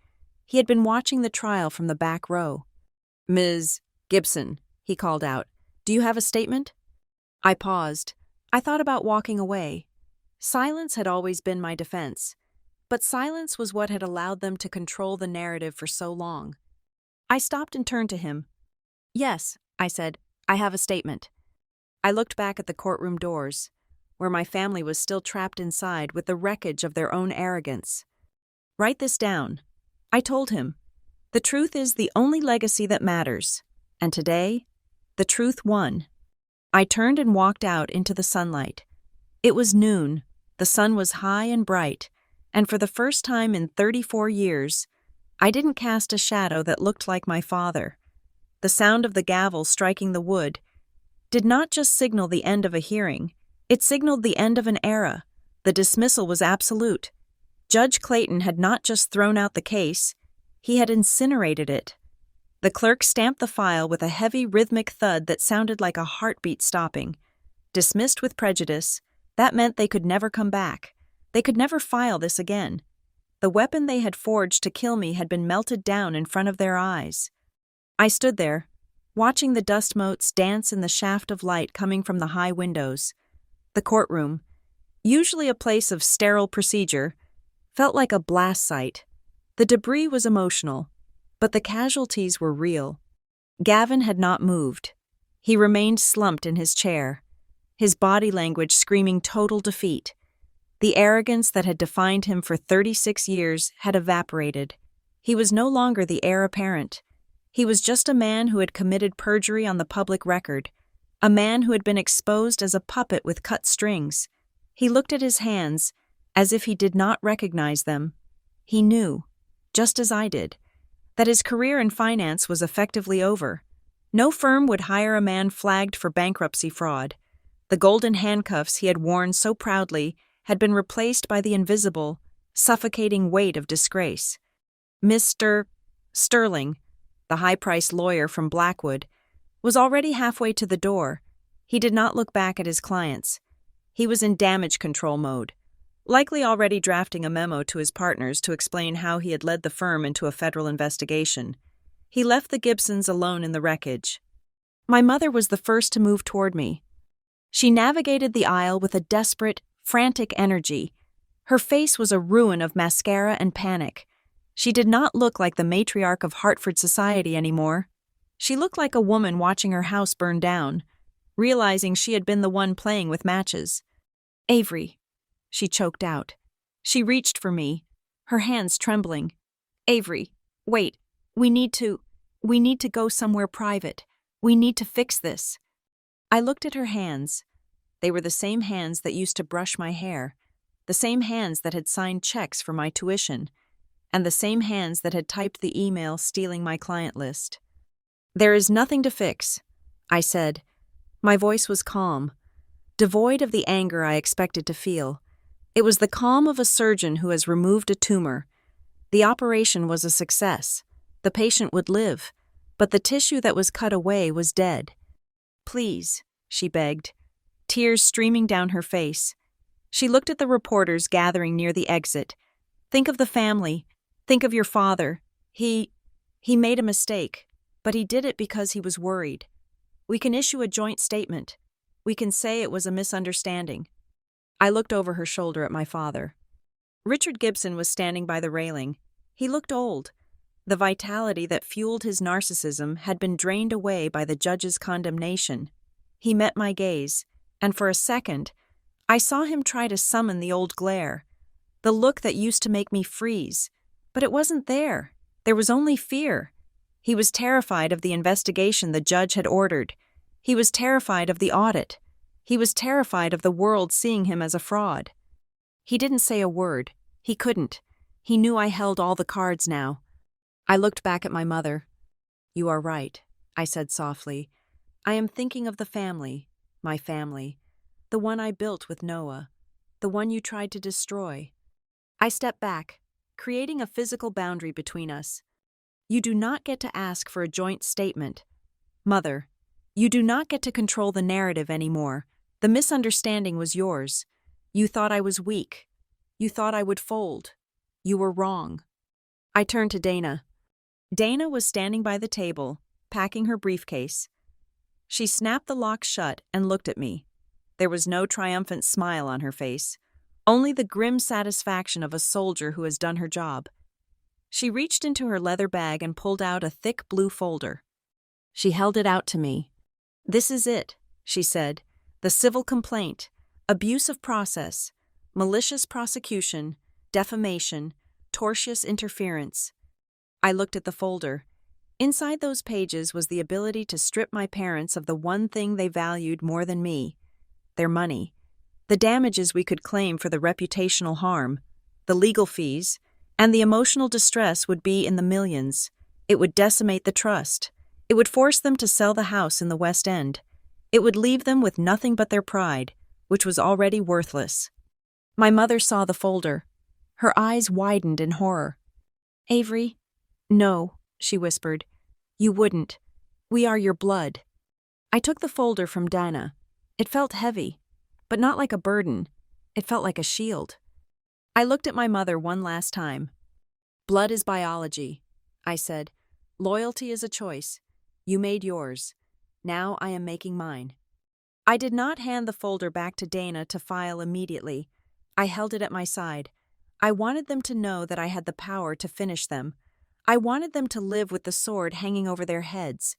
He had been watching the trial from the back row. Ms. Gibson, he called out, do you have a statement? I paused. I thought about walking away. Silence had always been my defense, but silence was what had allowed them to control the narrative for so long. I stopped and turned to him. Yes, I said, I have a statement. I looked back at the courtroom doors, where my family was still trapped inside with the wreckage of their own arrogance. Write this down. I told him. The truth is the only legacy that matters, and today, the truth won. I turned and walked out into the sunlight. It was noon, the sun was high and bright, and for the first time in 34 years, I didn't cast a shadow that looked like my father. The sound of the gavel striking the wood did not just signal the end of a hearing, it signaled the end of an era. The dismissal was absolute. Judge Clayton had not just thrown out the case, he had incinerated it. The clerk stamped the file with a heavy rhythmic thud that sounded like a heartbeat stopping. Dismissed with prejudice, that meant they could never come back. They could never file this again. The weapon they had forged to kill me had been melted down in front of their eyes. I stood there, watching the dust motes dance in the shaft of light coming from the high windows. The courtroom, usually a place of sterile procedure, felt like a blast site. The debris was emotional, but the casualties were real. Gavin had not moved. He remained slumped in his chair, his body language screaming total defeat. The arrogance that had defined him for 36 years had evaporated. He was no longer the heir apparent. He was just a man who had committed perjury on the public record, a man who had been exposed as a puppet with cut strings. He looked at his hands as if he did not recognize them. He knew, just as I did, that his career in finance was effectively over. No firm would hire a man flagged for bankruptcy fraud. The golden handcuffs he had worn so proudly had been replaced by the invisible, suffocating weight of disgrace. Mr. Sterling, the high-priced lawyer from Blackwood, was already halfway to the door. He did not look back at his clients. He was in damage control mode, likely already drafting a memo to his partners to explain how he had led the firm into a federal investigation. He left the Gibsons alone in the wreckage. My mother was the first to move toward me. She navigated the aisle with a desperate, frantic energy. Her face was a ruin of mascara and panic. She did not look like the matriarch of Hartford society anymore. She looked like a woman watching her house burn down, realizing she had been the one playing with matches. Avery, she choked out. She reached for me, her hands trembling. Avery, wait, we need to go somewhere private. We need to fix this. I looked at her hands. They were the same hands that used to brush my hair, the same hands that had signed checks for my tuition, and the same hands that had typed the email stealing my client list. There is nothing to fix, I said. My voice was calm, devoid of the anger I expected to feel. It was the calm of a surgeon who has removed a tumor. The operation was a success. The patient would live, but the tissue that was cut away was dead. Please, she begged, tears streaming down her face. She looked at the reporters gathering near the exit. Think of the family. Think of your father. He made a mistake. But he did it because he was worried. We can issue a joint statement. We can say it was a misunderstanding. I looked over her shoulder at my father. Richard Gibson was standing by the railing. He looked old. The vitality that fueled his narcissism had been drained away by the judge's condemnation. He met my gaze, and for a second, I saw him try to summon the old glare, the look that used to make me freeze. But it wasn't there. There was only fear. He was terrified of the investigation the judge had ordered. He was terrified of the audit. He was terrified of the world seeing him as a fraud. He didn't say a word. He couldn't. He knew I held all the cards now. I looked back at my mother. "You are right," I said softly. "I am thinking of the family, my family, the one I built with Noah, the one you tried to destroy." I stepped back, creating a physical boundary between us. "You do not get to ask for a joint statement. Mother, you do not get to control the narrative anymore. The misunderstanding was yours. You thought I was weak. You thought I would fold. You were wrong." I turned to Dana. Dana was standing by the table, packing her briefcase. She snapped the lock shut and looked at me. There was no triumphant smile on her face, only the grim satisfaction of a soldier who has done her job. She reached into her leather bag and pulled out a thick blue folder. She held it out to me. "This is it," she said. "The civil complaint, abuse of process, malicious prosecution, defamation, tortious interference." I looked at the folder. Inside those pages was the ability to strip my parents of the one thing they valued more than me: their money, the damages we could claim for the reputational harm, the legal fees, and the emotional distress would be in the millions. It would decimate the trust. It would force them to sell the house in the West End. It would leave them with nothing but their pride, which was already worthless. My mother saw the folder. Her eyes widened in horror. "Avery, no," she whispered. "You wouldn't. We are your blood." I took the folder from Dana. It felt heavy, but not like a burden. It felt like a shield. I looked at my mother one last time. "Blood is biology," I said. "Loyalty is a choice. You made yours. Now I am making mine." I did not hand the folder back to Dana to file immediately. I held it at my side. I wanted them to know that I had the power to finish them. I wanted them to live with the sword hanging over their heads,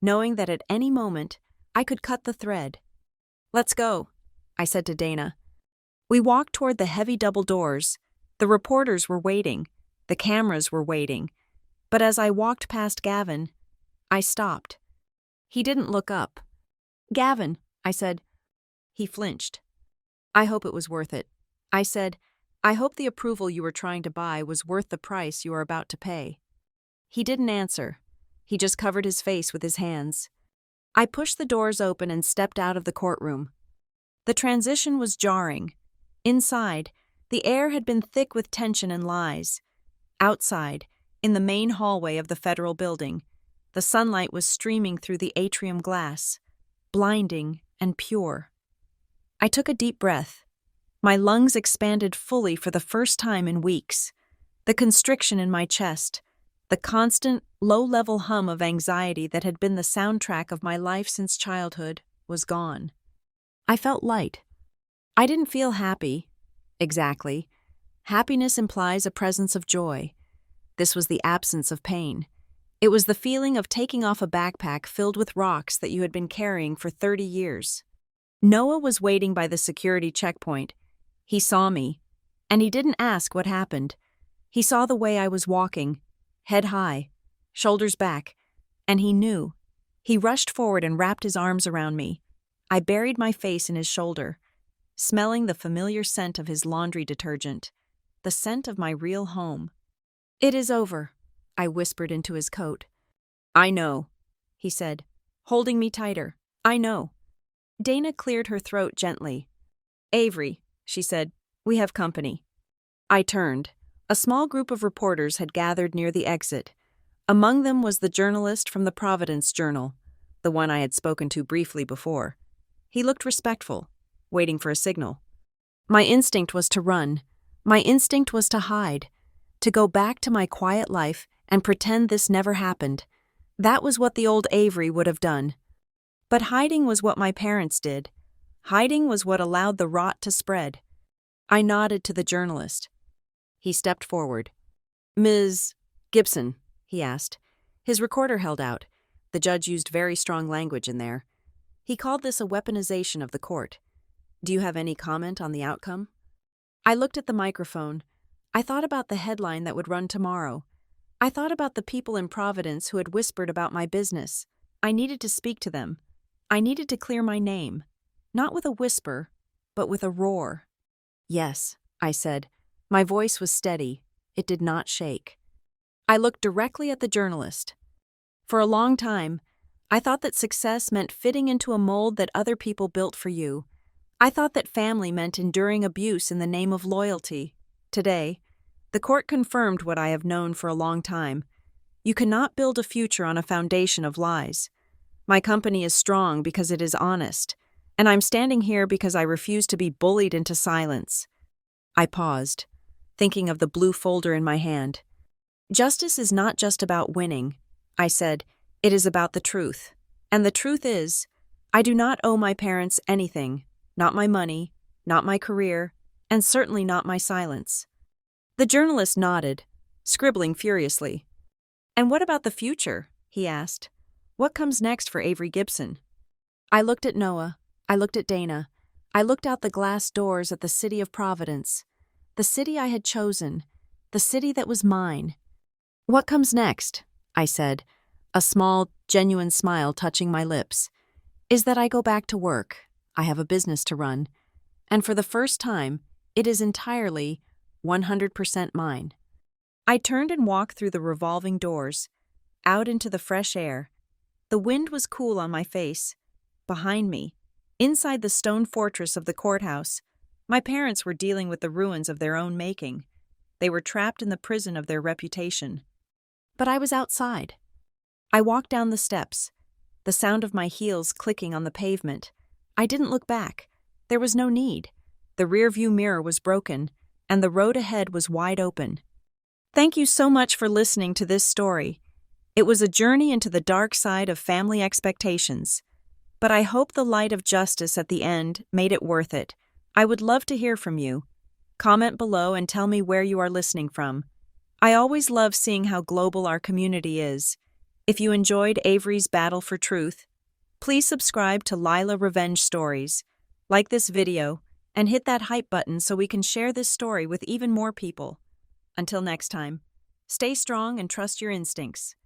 knowing that at any moment I could cut the thread. "Let's go," I said to Dana. We walked toward the heavy double doors. The reporters were waiting. The cameras were waiting. But as I walked past Gavin, I stopped. He didn't look up. "Gavin," I said. He flinched. "I hope it was worth it." I said, "I hope the approval you were trying to buy was worth the price you are about to pay." He didn't answer. He just covered his face with his hands. I pushed the doors open and stepped out of the courtroom. The transition was jarring. Inside, the air had been thick with tension and lies. Outside, in the main hallway of the federal building, the sunlight was streaming through the atrium glass, blinding and pure. I took a deep breath. My lungs expanded fully for the first time in weeks. The constriction in my chest, the constant, low-level hum of anxiety that had been the soundtrack of my life since childhood, was gone. I felt light. I didn't feel happy. Exactly. Happiness implies a presence of joy. This was the absence of pain. It was the feeling of taking off a backpack filled with rocks that you had been carrying for 30 years. Noah was waiting by the security checkpoint. He saw me, and he didn't ask what happened. He saw the way I was walking, head high, shoulders back, and he knew. He rushed forward and wrapped his arms around me. I buried my face in his shoulder, smelling the familiar scent of his laundry detergent, the scent of my real home. "It is over," I whispered into his coat. "I know," he said, holding me tighter. "I know." Dana cleared her throat gently. "Avery," she said, "we have company." I turned. A small group of reporters had gathered near the exit. Among them was the journalist from the Providence Journal, the one I had spoken to briefly before. He looked respectful, waiting for a signal. My instinct was to run. My instinct was to hide, to go back to my quiet life and pretend this never happened. That was what the old Avery would have done. But hiding was what my parents did. Hiding was what allowed the rot to spread. I nodded to the journalist. He stepped forward. "Ms. Gibson," he asked. His recorder held out. The judge used very strong language in there. He called this a weaponization of the court. "Do you have any comment on the outcome?" I looked at the microphone. I thought about the headline that would run tomorrow. I thought about the people in Providence who had whispered about my business. I needed to speak to them. I needed to clear my name. Not with a whisper, but with a roar. "Yes," I said. My voice was steady. It did not shake. I looked directly at the journalist. For a long time, I thought that success meant fitting into a mold that other people built for you. I thought that family meant enduring abuse in the name of loyalty. Today, the court confirmed what I have known for a long time. You cannot build a future on a foundation of lies. My company is strong because it is honest, and I'm standing here because I refuse to be bullied into silence. I paused, thinking of the blue folder in my hand. Justice is not just about winning, I said. It is about the truth. And the truth is, I do not owe my parents anything, not my money, not my career, and certainly not my silence. The journalist nodded, scribbling furiously. "And what about the future?" he asked. "What comes next for Avery Gibson?" I looked at Noah. I looked at Dana. I looked out the glass doors at the city of Providence, the city I had chosen, the city that was mine. "What comes next?" I said, a small, genuine smile touching my lips, "is that I go back to work. I have a business to run. And for the first time, it is entirely 100% mine." I turned and walked through the revolving doors, out into the fresh air. The wind was cool on my face. Behind me, inside the stone fortress of the courthouse, my parents were dealing with the ruins of their own making. They were trapped in the prison of their reputation. But I was outside. I walked down the steps, the sound of my heels clicking on the pavement. I didn't look back. There was no need. The rearview mirror was broken, and the road ahead was wide open. Thank you so much for listening to this story. It was a journey into the dark side of family expectations. But I hope the light of justice at the end made it worth it. I would love to hear from you. Comment below and tell me where you are listening from. I always love seeing how global our community is. If you enjoyed Avery's battle for truth, please subscribe to Lila Revenge Stories, like this video, and hit that hype button so we can share this story with even more people. Until next time, stay strong and trust your instincts.